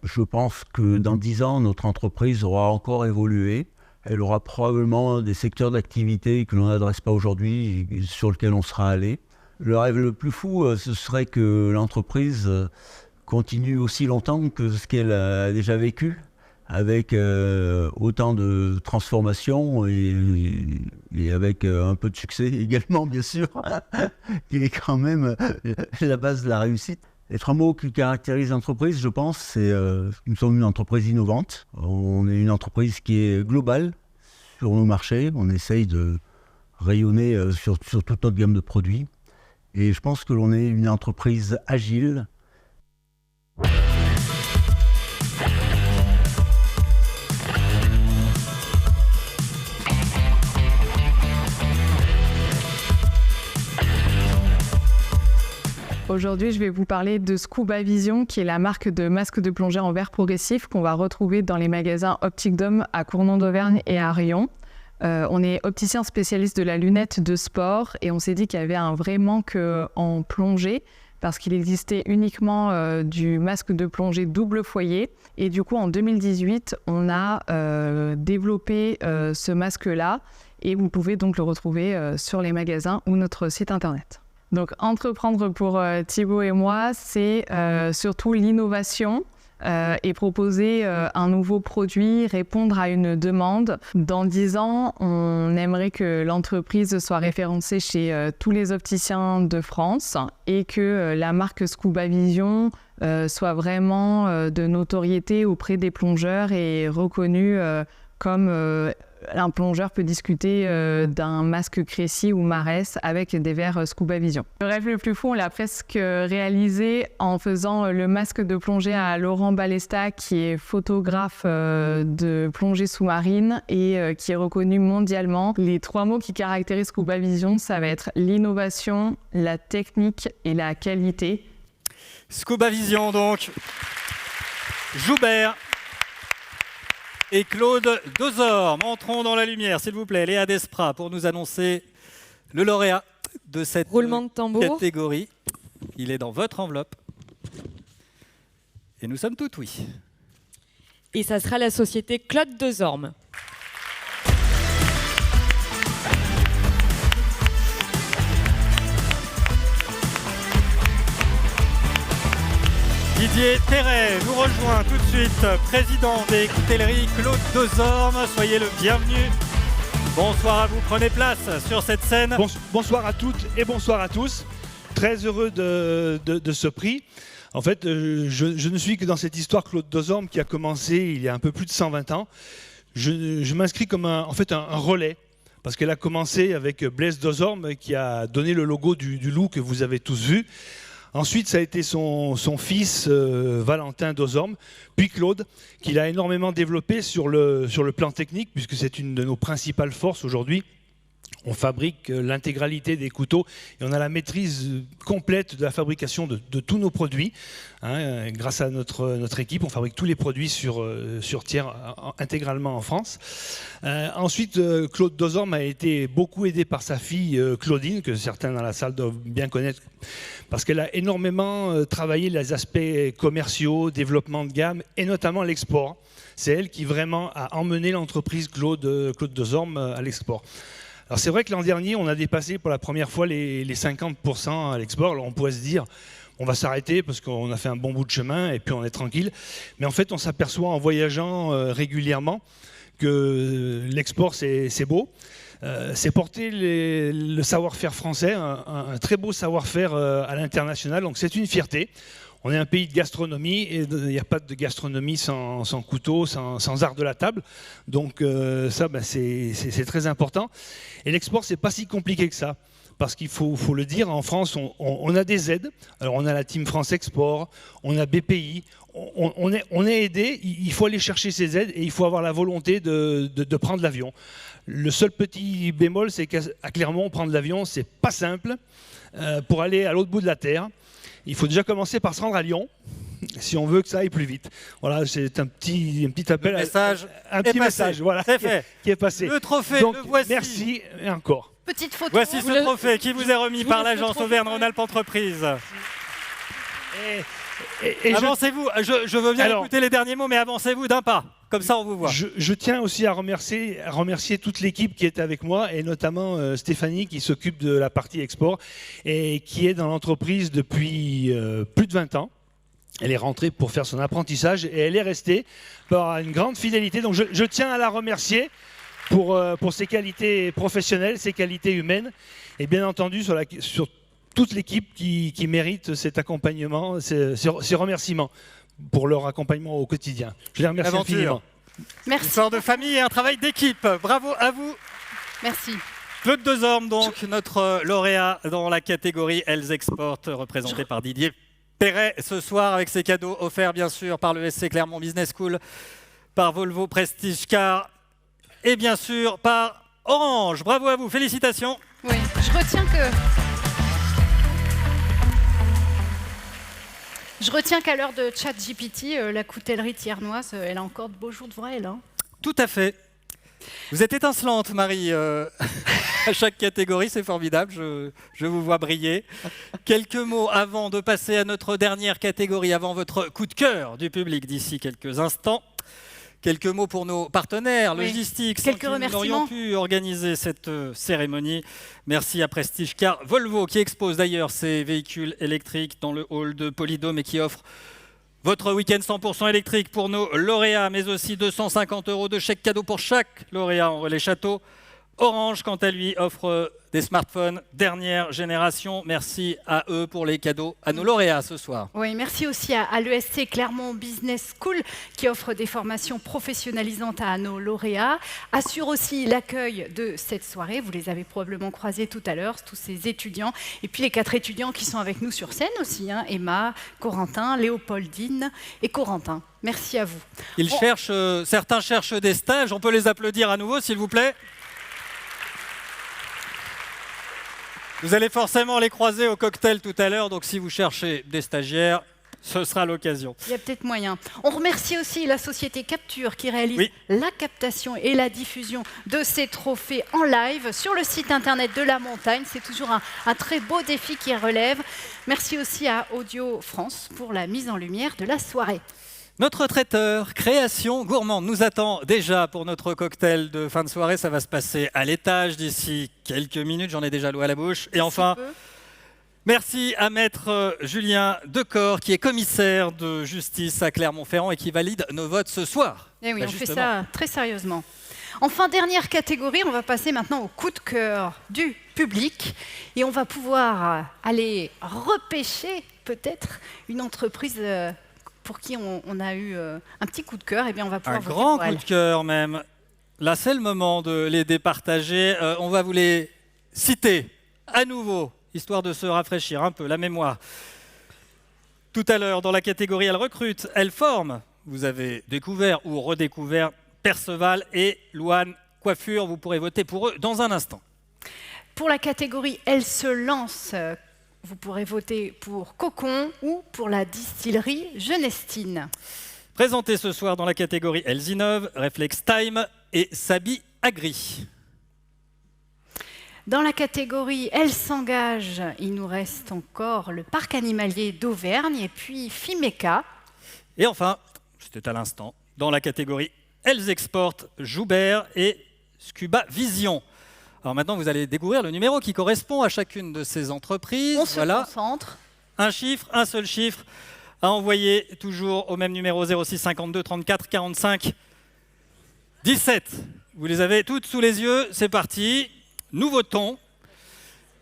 Je pense que dans 10 ans, notre entreprise aura encore évolué. Elle aura probablement des secteurs d'activité que l'on n'adresse pas aujourd'hui, sur lesquels on sera allé. Le rêve le plus fou, ce serait que l'entreprise continue aussi longtemps que ce qu'elle a déjà vécu, avec autant de transformations et avec un peu de succès également, bien sûr, qui est quand même la base de la réussite. Les 3 mots qui caractérisent l'entreprise, je pense, c'est nous sommes une entreprise innovante. On est une entreprise qui est globale sur nos marchés. On essaye de rayonner sur toute notre gamme de produits. Et je pense que l'on est une entreprise agile. Aujourd'hui, je vais vous parler de Scuba Vision, qui est la marque de masques de plongée en verre progressif qu'on va retrouver dans les magasins Optic Dome à Cournon d'Auvergne et à Rion. On est opticien spécialiste de la lunette de sport et on s'est dit qu'il y avait un vrai manque en plongée parce qu'il existait uniquement du masque de plongée double foyer. Et du coup, en 2018, on a développé ce masque-là et vous pouvez donc le retrouver sur les magasins ou notre site internet. Donc, entreprendre pour Thibaut et moi, c'est surtout l'innovation et proposer un nouveau produit, répondre à une demande. Dans 10 ans, on aimerait que l'entreprise soit référencée chez tous les opticiens de France et que la marque Scuba Vision soit vraiment de notoriété auprès des plongeurs et reconnue comme un plongeur peut discuter d'un masque Crécy ou Marès avec des verres Scuba Vision. Le rêve le plus fou, on l'a presque réalisé en faisant le masque de plongée à Laurent Balesta, qui est photographe de plongée sous-marine et qui est reconnu mondialement. Les 3 mots qui caractérisent Scuba Vision, ça va être l'innovation, la technique et la qualité. Scuba Vision donc, Joubert et Claude Dozorme. Entrons dans la lumière, s'il vous plaît. Léa Desprats pour nous annoncer le lauréat de cette catégorie. Il est dans votre enveloppe. Et nous sommes tout oui. Et ça sera la société Claude Dozorme. Didier Terret nous rejoint tout de suite, président des Coutelleries Claude Dozorme. Soyez le bienvenu. Bonsoir à vous, prenez place sur cette scène. Bonsoir à toutes et bonsoir à tous. Très heureux de ce prix. En fait, je ne suis que dans cette histoire Claude Dozorme qui a commencé il y a un peu plus de 120 ans. Je m'inscris comme un relais. Parce qu'elle a commencé avec Blaise Dozorme qui a donné le logo du loup que vous avez tous vu. Ensuite, ça a été son fils Valentin Dozorme, puis Claude, qu'il a énormément développé sur le plan technique, puisque c'est une de nos principales forces aujourd'hui. On fabrique l'intégralité des couteaux et on a la maîtrise complète de la fabrication de tous nos produits. Grâce à notre équipe, on fabrique tous les produits sur tiers intégralement en France. Ensuite, Claude Dozorme a été beaucoup aidé par sa fille Claudine, que certains dans la salle doivent bien connaître, parce qu'elle a énormément travaillé les aspects commerciaux, développement de gamme et notamment l'export. C'est elle qui vraiment a emmené l'entreprise Claude Dozorme à l'export. Alors c'est vrai que l'an dernier, on a dépassé pour la première fois les 50% à l'export. Alors on pourrait se dire, on va s'arrêter parce qu'on a fait un bon bout de chemin et puis on est tranquille. Mais en fait, on s'aperçoit en voyageant régulièrement que l'export, c'est beau. C'est porter le savoir-faire français, un très beau savoir-faire à l'international. Donc c'est une fierté. On est un pays de gastronomie et il n'y a pas de gastronomie sans couteau, sans art de la table. Donc ça, c'est très important. Et l'export, c'est pas si compliqué que ça. Parce qu'il faut le dire, en France, on a des aides. Alors on a la Team France Export, on a BPI, on est aidé. Il faut aller chercher ces aides et il faut avoir la volonté de prendre l'avion. Le seul petit bémol, c'est qu'à Clermont, prendre l'avion, c'est pas simple. Pour aller à l'autre bout de la Terre, il faut déjà commencer par se rendre à Lyon, si on veut que ça aille plus vite. Voilà, c'est un petit appel, un petit message, voilà, qui est passé. Le trophée, donc, le voici. Merci et encore. Petite photo. Voici ce trophée qui vous est remis par l'agence Auvergne-Rhône-Alpes Entreprises. Avancez-vous, je veux bien écouter les derniers mots, mais avancez-vous d'un pas, comme ça on vous voit. Je tiens aussi à remercier toute l'équipe qui est avec moi, et notamment Stéphanie qui s'occupe de la partie export, et qui est dans l'entreprise depuis plus de 20 ans. Elle est rentrée pour faire son apprentissage, et elle est restée par une grande fidélité, donc je tiens à la remercier pour ses qualités professionnelles, ses qualités humaines, et bien entendu sur toute l'équipe qui mérite cet accompagnement, ces remerciements pour leur accompagnement au quotidien. Je les remercie infiniment. Merci. Histoire de famille et un travail d'équipe. Bravo à vous. Merci. Claude Dezormes, donc, notre lauréat dans la catégorie Elles Export, représenté par Didier Perret ce soir, avec ses cadeaux offerts bien sûr par le SC Clermont Business School, par Volvo Prestige Car et bien sûr par Orange. Bravo à vous, félicitations. Oui, je retiens qu'à l'heure de ChatGPT, la coutellerie thiernoise, elle a encore de beaux jours devant elle. Hein. Tout à fait. Vous êtes étincelante, Marie. À chaque catégorie, c'est formidable. Je vous vois briller. Quelques mots avant de passer à notre dernière catégorie, avant votre coup de cœur du public d'ici quelques instants. Quelques mots pour nos partenaires logistiques sans qui nous n'aurions pu organiser cette cérémonie. Merci à Prestige Car, Volvo qui expose d'ailleurs ses véhicules électriques dans le hall de Polydôme et qui offre votre week-end 100% électrique pour nos lauréats, mais aussi 250 € de chèque cadeau pour chaque lauréat en relais château. Orange, quant à lui, offre des smartphones dernière génération. Merci à eux pour les cadeaux à nos lauréats ce soir. Oui, merci aussi à l'ESC Clermont Business School qui offre des formations professionnalisantes à nos lauréats. Assure aussi l'accueil de cette soirée. Vous les avez probablement croisés tout à l'heure, tous ces étudiants. Et puis les 4 étudiants qui sont avec nous sur scène aussi, hein, Emma, Corentin, Léopoldine et Corentin. Merci à vous. Certains cherchent des stages. On peut les applaudir à nouveau, s'il vous plaît. Vous allez forcément les croiser au cocktail tout à l'heure, donc si vous cherchez des stagiaires, ce sera l'occasion. Il y a peut-être moyen. On remercie aussi la société Capture qui réalise la captation et la diffusion de ces trophées en live sur le site internet de la montagne. C'est toujours un très beau défi qui relève. Merci aussi à Audio France pour la mise en lumière de la soirée. Notre traiteur Création Gourmande nous attend déjà pour notre cocktail de fin de soirée. Ça va se passer à l'étage d'ici quelques minutes. J'en ai déjà l'eau à la bouche. Et enfin, merci à maître Julien Decor, qui est commissaire de justice à Clermont-Ferrand et qui valide nos votes ce soir. Et oui, on fait ça très sérieusement. Enfin, dernière catégorie, on va passer maintenant au coup de cœur du public. Et on va pouvoir aller repêcher peut-être une entreprise pour qui on a eu un petit coup de cœur, et bien on va pouvoir voter pour elle. Un grand coup de cœur même. Là, c'est le moment de les départager. On va vous les citer à nouveau, histoire de se rafraîchir un peu la mémoire. Tout à l'heure, dans la catégorie Elle recrute, Elle forme, vous avez découvert ou redécouvert Perceval et Louane Coiffure. Vous pourrez voter pour eux dans un instant. Pour la catégorie Elle se lance, vous pourrez voter pour Cocon ou pour la distillerie Genestine. Présenté ce soir dans la catégorie Elles innovent, Reflex Time et Sabi Agri. Dans la catégorie Elle s'engage, il nous reste encore le parc animalier d'Auvergne et puis Fimeca. Et enfin, c'était à l'instant, dans la catégorie Elles exportent, Joubert et Scuba Vision. Alors maintenant, vous allez découvrir le numéro qui correspond à chacune de ces entreprises. On se concentre. Un chiffre, un seul chiffre, à envoyer toujours au même numéro 06 52 34 45 17. Vous les avez toutes sous les yeux, c'est parti. Nous votons.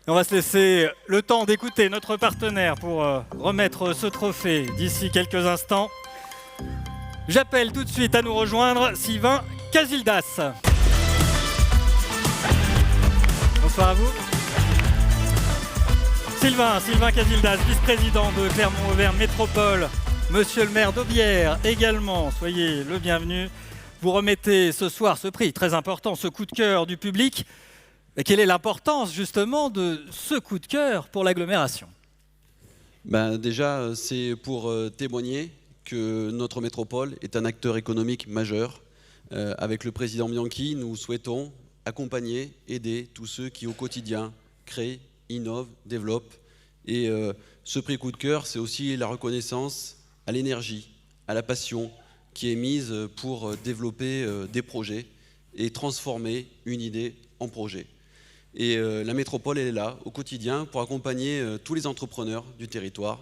On va se laisser le temps d'écouter notre partenaire pour remettre ce trophée d'ici quelques instants. J'appelle tout de suite à nous rejoindre Sylvain Casildas. Bonsoir à vous. Sylvain Casildas, vice-président de Clermont-Auvergne Métropole. Monsieur le maire d'Aubière également, soyez le bienvenu. Vous remettez ce soir ce prix très important, ce coup de cœur du public. Et quelle est l'importance justement de ce coup de cœur pour l'agglomération ? Déjà, c'est pour témoigner que notre métropole est un acteur économique majeur. Avec le président Bianchi, nous souhaitons accompagner, aider tous ceux qui au quotidien créent, innovent, développent. Et ce prix coup de cœur, c'est aussi la reconnaissance à l'énergie, à la passion qui est mise pour développer des projets et transformer une idée en projet. Et la métropole, elle est là au quotidien pour accompagner tous les entrepreneurs du territoire.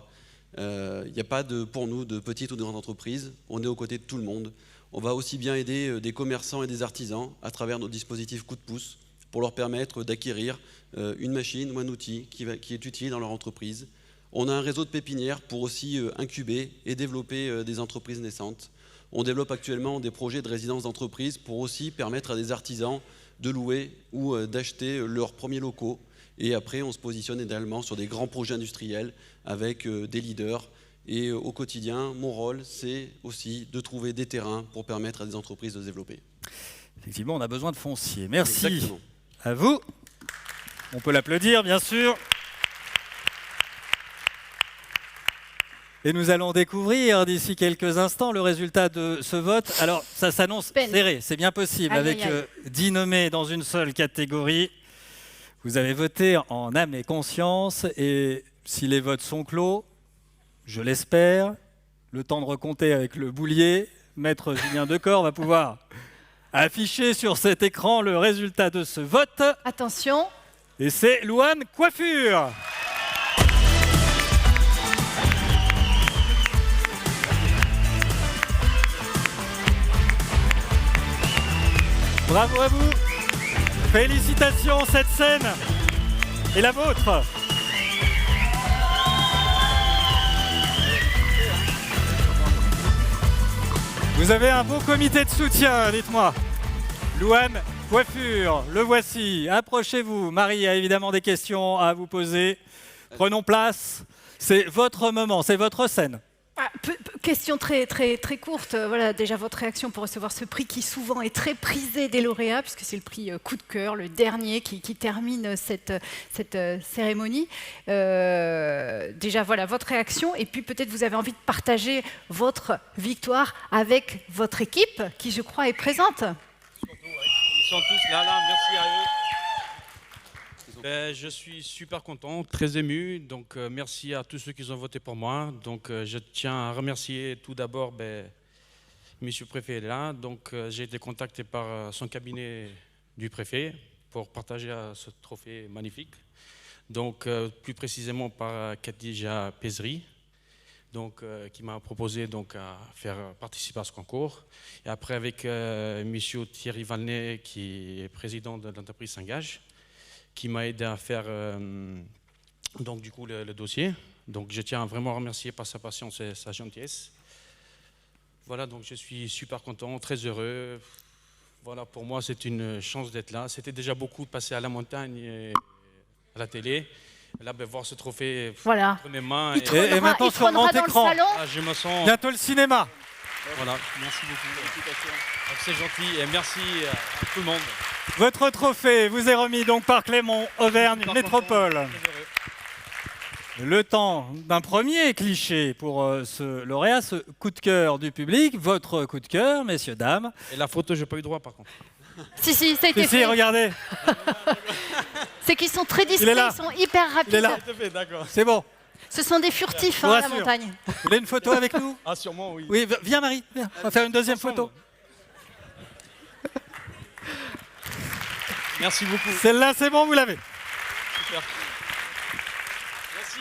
Il n'y a pas pour nous de petites ou de grandes entreprises, on est aux côtés de tout le monde. On va aussi bien aider des commerçants et des artisans à travers nos dispositifs coup de pouce, pour leur permettre d'acquérir une machine ou un outil qui est utile dans leur entreprise. On a un réseau de pépinières pour aussi incuber et développer des entreprises naissantes. On développe actuellement des projets de résidence d'entreprise pour aussi permettre à des artisans de louer ou d'acheter leurs premiers locaux. Et après, on se positionne également sur des grands projets industriels avec des leaders. Et au quotidien, mon rôle, c'est aussi de trouver des terrains pour permettre à des entreprises de se développer. Effectivement, on a besoin de foncier. Merci Exactement. à vous. On peut l'applaudir, bien sûr. Et nous allons découvrir d'ici quelques instants le résultat de ce vote. Alors, ça s'annonce serré, c'est bien possible, avec 10 nommés dans une seule catégorie. Vous avez voté en âme et conscience, et si les votes sont clos, je l'espère, le temps de recompter avec le boulier, Maître Julien Decor va pouvoir afficher sur cet écran le résultat de ce vote. Attention. Et c'est Louane Coiffure. Bravo à vous. Félicitations, cette scène est la vôtre. Vous avez un beau comité de soutien, dites-moi. Louane Coiffure, le voici. Approchez-vous. Marie a évidemment des questions à vous poser. Prenons place. C'est votre moment, c'est votre scène. Question très courte. Voilà, déjà votre réaction pour recevoir ce prix qui souvent est très prisé des lauréats, puisque c'est le prix coup de cœur, le dernier qui termine cette cérémonie. Déjà, voilà votre réaction. Et puis peut-être vous avez envie de partager votre victoire avec votre équipe, qui je crois est présente. Ils sont tous là, merci à eux. Je suis super content, très ému, donc merci à tous ceux qui ont voté pour moi. Donc je tiens à remercier tout d'abord Monsieur le Préfet est là. Donc j'ai été contacté par son cabinet du préfet pour partager ce trophée magnifique. Donc plus précisément par Khadija Pezri, donc qui m'a proposé donc à faire participer à ce concours. Et après avec Monsieur Thierry Valnet, qui est président de l'entreprise S'engage, qui m'a aidé à faire donc du coup le dossier. Donc je tiens à vraiment remercier par sa patience et sa gentillesse. Voilà, donc je suis super content, très heureux. Voilà, pour moi c'est une chance d'être là. C'était déjà beaucoup de passer à la montagne et à la télé. Là, voir ce trophée entre mes mains. Et maintenant sur grand écran. Je me sens... Bientôt le cinéma. Voilà, merci beaucoup. C'est gentil et merci à tout le monde. Votre trophée vous est remis donc par Clément Auvergne Métropole. Le temps d'un premier cliché pour ce lauréat, ce coup de cœur du public, votre coup de cœur, messieurs, dames. Et la photo, j'ai pas eu droit par contre. Si, ça a été fait. Si, regardez. C'est qu'ils sont très discrets, ils sont hyper rapides. Il est là. C'est bon. Ce sont des furtifs, la montagne. Vous voulez une photo avec nous? Ah, sûrement, oui. Oui, viens Marie, viens. On va faire une deuxième photo. Merci beaucoup. Celle-là, c'est bon, vous l'avez. Super. Merci.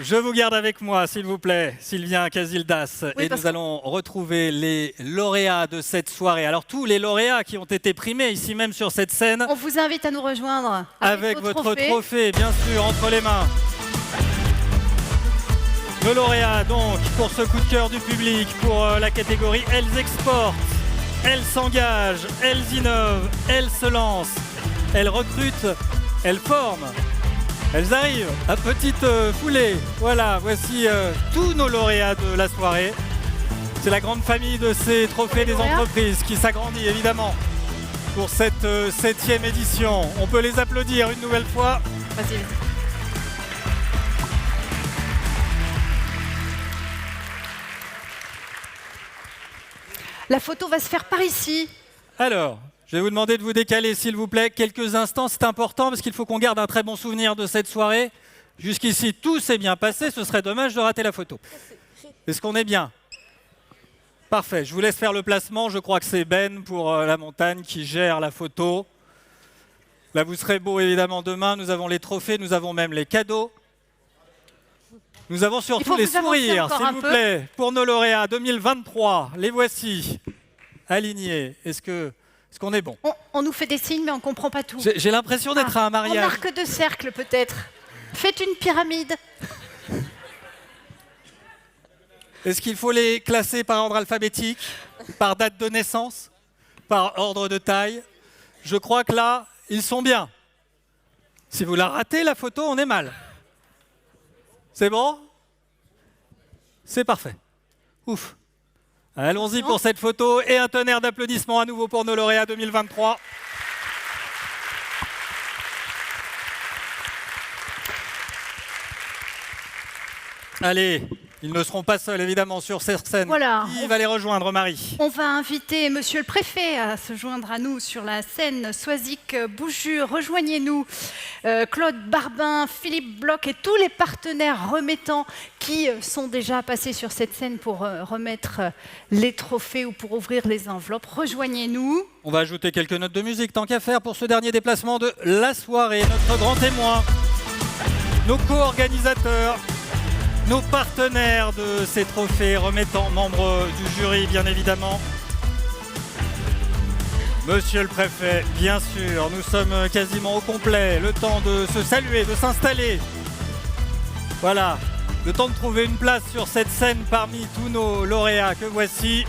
Je vous garde avec moi, s'il vous plaît, Sylvien Casildas. Oui, et nous allons retrouver les lauréats de cette soirée. Alors, tous les lauréats qui ont été primés ici même sur cette scène. On vous invite à nous rejoindre avec votre trophée, bien sûr, entre les mains. Le lauréat, donc, pour ce coup de cœur du public, pour la catégorie Elles exportent, elles s'engagent, elles innovent, elles se lancent, elles recrutent, elles forment, elles arrivent à petite foulée. Voilà, voici tous nos lauréats de la soirée. C'est la grande famille de ces trophées des entreprises qui s'agrandit évidemment pour cette 7e édition. On peut les applaudir une nouvelle fois. Vas-y. La photo va se faire par ici. Alors, je vais vous demander de vous décaler, s'il vous plaît, quelques instants. C'est important parce qu'il faut qu'on garde un très bon souvenir de cette soirée. Jusqu'ici, tout s'est bien passé. Ce serait dommage de rater la photo. Est-ce qu'on est bien? Parfait. Je vous laisse faire le placement. Je crois que c'est Ben pour la montagne qui gère la photo. Là, vous serez beau évidemment demain. Nous avons les trophées, nous avons même les cadeaux. Nous avons surtout les sourires, s'il vous plaît, pour nos lauréats 2023. Les voici alignés. Est-ce que Est-ce qu'on est bon? On nous fait des signes, mais on ne comprend pas tout. J'ai l'impression d'être à un mariage. En arc de cercle, peut-être. Faites une pyramide. Est-ce qu'il faut les classer par ordre alphabétique, par date de naissance, par ordre de taille? Je crois que là, ils sont bien. Si vous la ratez, la photo, on est mal. C'est bon? C'est parfait. Ouf. Allons-y pour cette photo et un tonnerre d'applaudissements à nouveau pour nos lauréats 2023. Allez, ils ne seront pas seuls évidemment sur cette scène. Voilà. Qui va les rejoindre, Marie? On va inviter Monsieur le Préfet à se joindre à nous sur la scène. Soisic-Bouchures, rejoignez-nous. Claude Barbin, Philippe Bloch et tous les partenaires remettants qui sont déjà passés sur cette scène pour remettre les trophées ou pour ouvrir les enveloppes. Rejoignez-nous. On va ajouter quelques notes de musique tant qu'à faire pour ce dernier déplacement de la soirée. Notre grand témoin, nos co-organisateurs, nos partenaires de ces trophées, remettants, membres du jury bien évidemment. Monsieur le Préfet, bien sûr, nous sommes quasiment au complet. Le temps de se saluer, de s'installer. Voilà, le temps de trouver une place sur cette scène parmi tous nos lauréats que voici.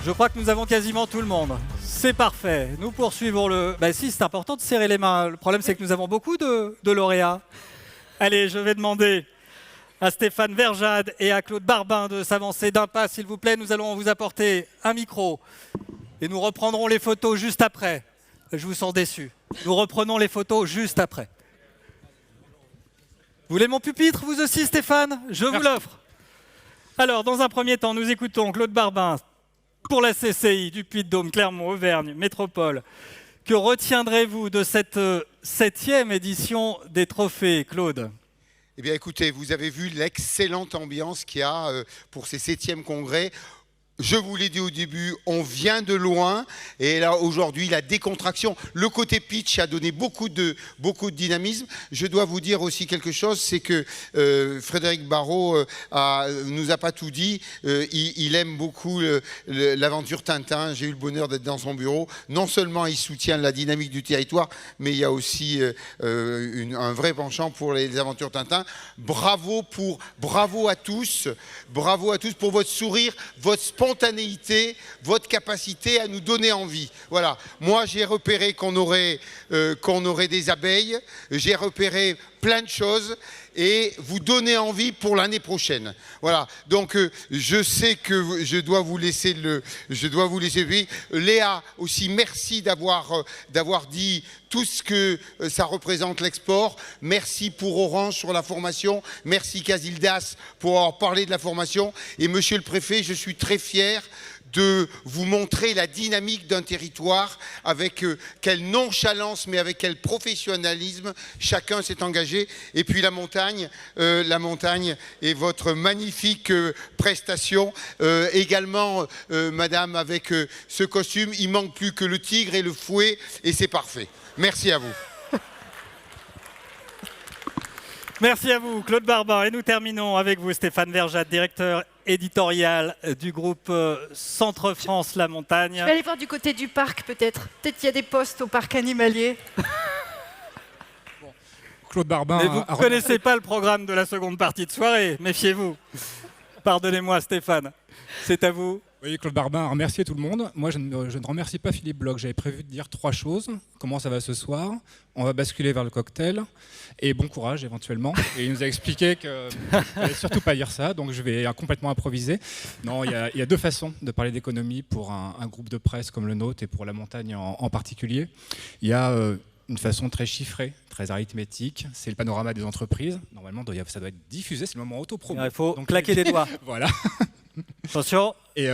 Je crois que nous avons quasiment tout le monde. C'est parfait. Nous poursuivons le... Bah si, c'est important de serrer les mains. Le problème, c'est que nous avons beaucoup de lauréats. Allez, je vais demander à Stéphane Verjade et à Claude Barbin de s'avancer d'un pas, s'il vous plaît. Nous allons vous apporter un micro et nous reprendrons les photos juste après. Je vous sens déçu. Nous reprenons les photos juste après. Vous voulez mon pupitre, vous aussi, Stéphane? Je vous l'offre. Alors, dans un premier temps, nous écoutons Claude Barbin pour la CCI du Puy-de-Dôme, Clermont, Auvergne, Métropole. Que retiendrez-vous de cette 7e édition des trophées, Claude? Eh bien écoutez, vous avez vu l'excellente ambiance qu'il y a pour ces 7e congrès. Je vous l'ai dit au début, on vient de loin et là aujourd'hui la décontraction, le côté pitch a donné beaucoup de dynamisme. Je dois vous dire aussi quelque chose, c'est que Frédéric Barrault nous a pas tout dit. Il aime beaucoup l'aventure Tintin. J'ai eu le bonheur d'être dans son bureau. Non seulement il soutient la dynamique du territoire, mais il y a aussi un vrai penchant pour les aventures Tintin. Bravo à tous pour votre sourire, votre spontanéité, votre capacité à nous donner envie. Voilà. Moi, j'ai repéré qu'on aurait des abeilles. J'ai repéré plein de choses et vous donner envie pour l'année prochaine. Voilà. Donc, je sais que je dois vous laisser puis Léa aussi, merci d'avoir dit tout ce que ça représente l'export. Merci pour Orange sur la formation. Merci Casildas pour avoir parlé de la formation. Et Monsieur le Préfet, je suis très fier de vous montrer la dynamique d'un territoire avec quelle nonchalance mais avec quel professionnalisme chacun s'est engagé. Et puis la montagne et votre magnifique prestation. Également, madame, avec ce costume, il manque plus que le tigre et le fouet et c'est parfait. Merci à vous. Merci à vous, Claude Barbin. Et nous terminons avec vous, Stéphane Verjade, directeur éditorial du groupe Centre France La Montagne. Je vais aller voir du côté du parc, peut-être. Peut-être qu'il y a des postes au parc animalier. Claude Barbin. Mais vous ne connaissez pas le programme de la seconde partie de soirée, méfiez-vous. Pardonnez-moi, Stéphane. C'est à vous. Oui, Claude Barbin a remercié tout le monde. Moi, je ne remercie pas Philippe Bloch. J'avais prévu de dire 3 choses. Comment ça va ce soir? On va basculer vers le cocktail. Et bon courage, éventuellement. Et il nous a expliqué qu'il ne fallait surtout pas dire ça. Donc, je vais complètement improviser. Non, il y a 2 façons de parler d'économie pour un groupe de presse comme le nôtre et pour la montagne en particulier. Il y a une façon très chiffrée, très arithmétique. C'est le panorama des entreprises. Normalement, ça doit être diffusé. C'est le moment auto-promo. Il faut donc claquer des doigts. Voilà. Attention. Et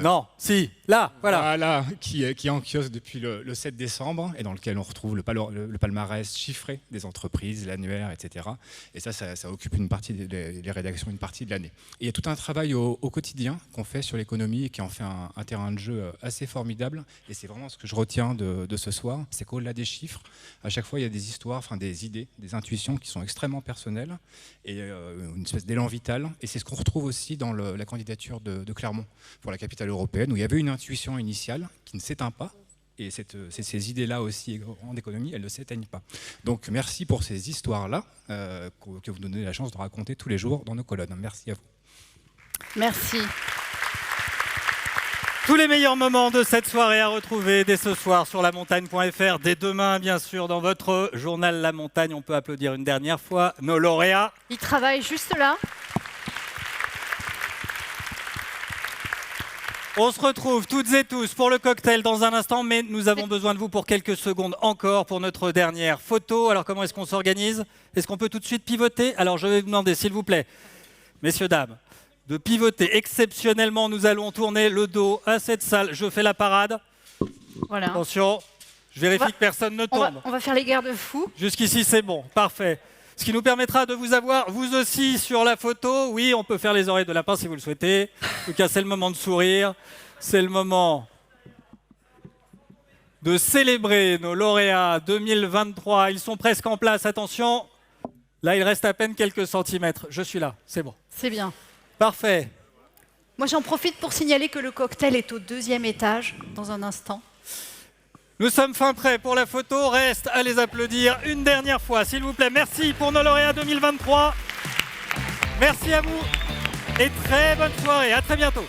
non, si, là, voilà. Voilà, qui est en kiosque depuis le 7 décembre et dans lequel on retrouve le palmarès chiffré des entreprises, l'annuaire, etc. Et ça occupe une partie les rédactions, une partie de l'année. Et il y a tout un travail au quotidien qu'on fait sur l'économie et qui en fait un terrain de jeu assez formidable. Et c'est vraiment ce que je retiens de ce soir, c'est qu'au-delà des chiffres, à chaque fois il y a des histoires, des idées, des intuitions qui sont extrêmement personnelles et une espèce d'élan vital. Et c'est ce qu'on retrouve aussi dans la candidature candidature de Clermont pour la capitale européenne, où il y avait une intuition initiale qui ne s'éteint pas. Et ces idées-là aussi en économie, elles ne s'éteignent pas. Donc merci pour ces histoires-là que vous nous donnez la chance de raconter tous les jours dans nos colonnes. Merci à vous. Merci. Tous les meilleurs moments de cette soirée à retrouver dès ce soir sur lamontagne.fr, dès demain bien sûr dans votre journal La Montagne. On peut applaudir une dernière fois nos lauréats. Ils travaillent juste là. On se retrouve toutes et tous pour le cocktail dans un instant, mais nous avons besoin de vous pour quelques secondes encore pour notre dernière photo. Alors comment est-ce qu'on s'organise? Est-ce qu'on peut tout de suite pivoter? Alors je vais vous demander s'il vous plaît, messieurs, dames, de pivoter exceptionnellement. Nous allons tourner le dos à cette salle. Je fais la parade. Voilà. Attention, je vérifie que personne ne tombe. On va faire les garde-fous. Jusqu'ici c'est bon, parfait. Ce qui nous permettra de vous avoir, vous aussi, sur la photo. Oui, on peut faire les oreilles de lapin si vous le souhaitez. En tout cas, c'est le moment de sourire. C'est le moment de célébrer nos lauréats 2023. Ils sont presque en place. Attention, là, il reste à peine quelques centimètres. Je suis là, c'est bon. C'est bien. Parfait. Moi, j'en profite pour signaler que le cocktail est au 2e étage, dans un instant. Nous sommes fin prêts pour la photo. Reste à les applaudir une dernière fois, s'il vous plaît. Merci pour nos lauréats 2023. Merci à vous et très bonne soirée. À très bientôt.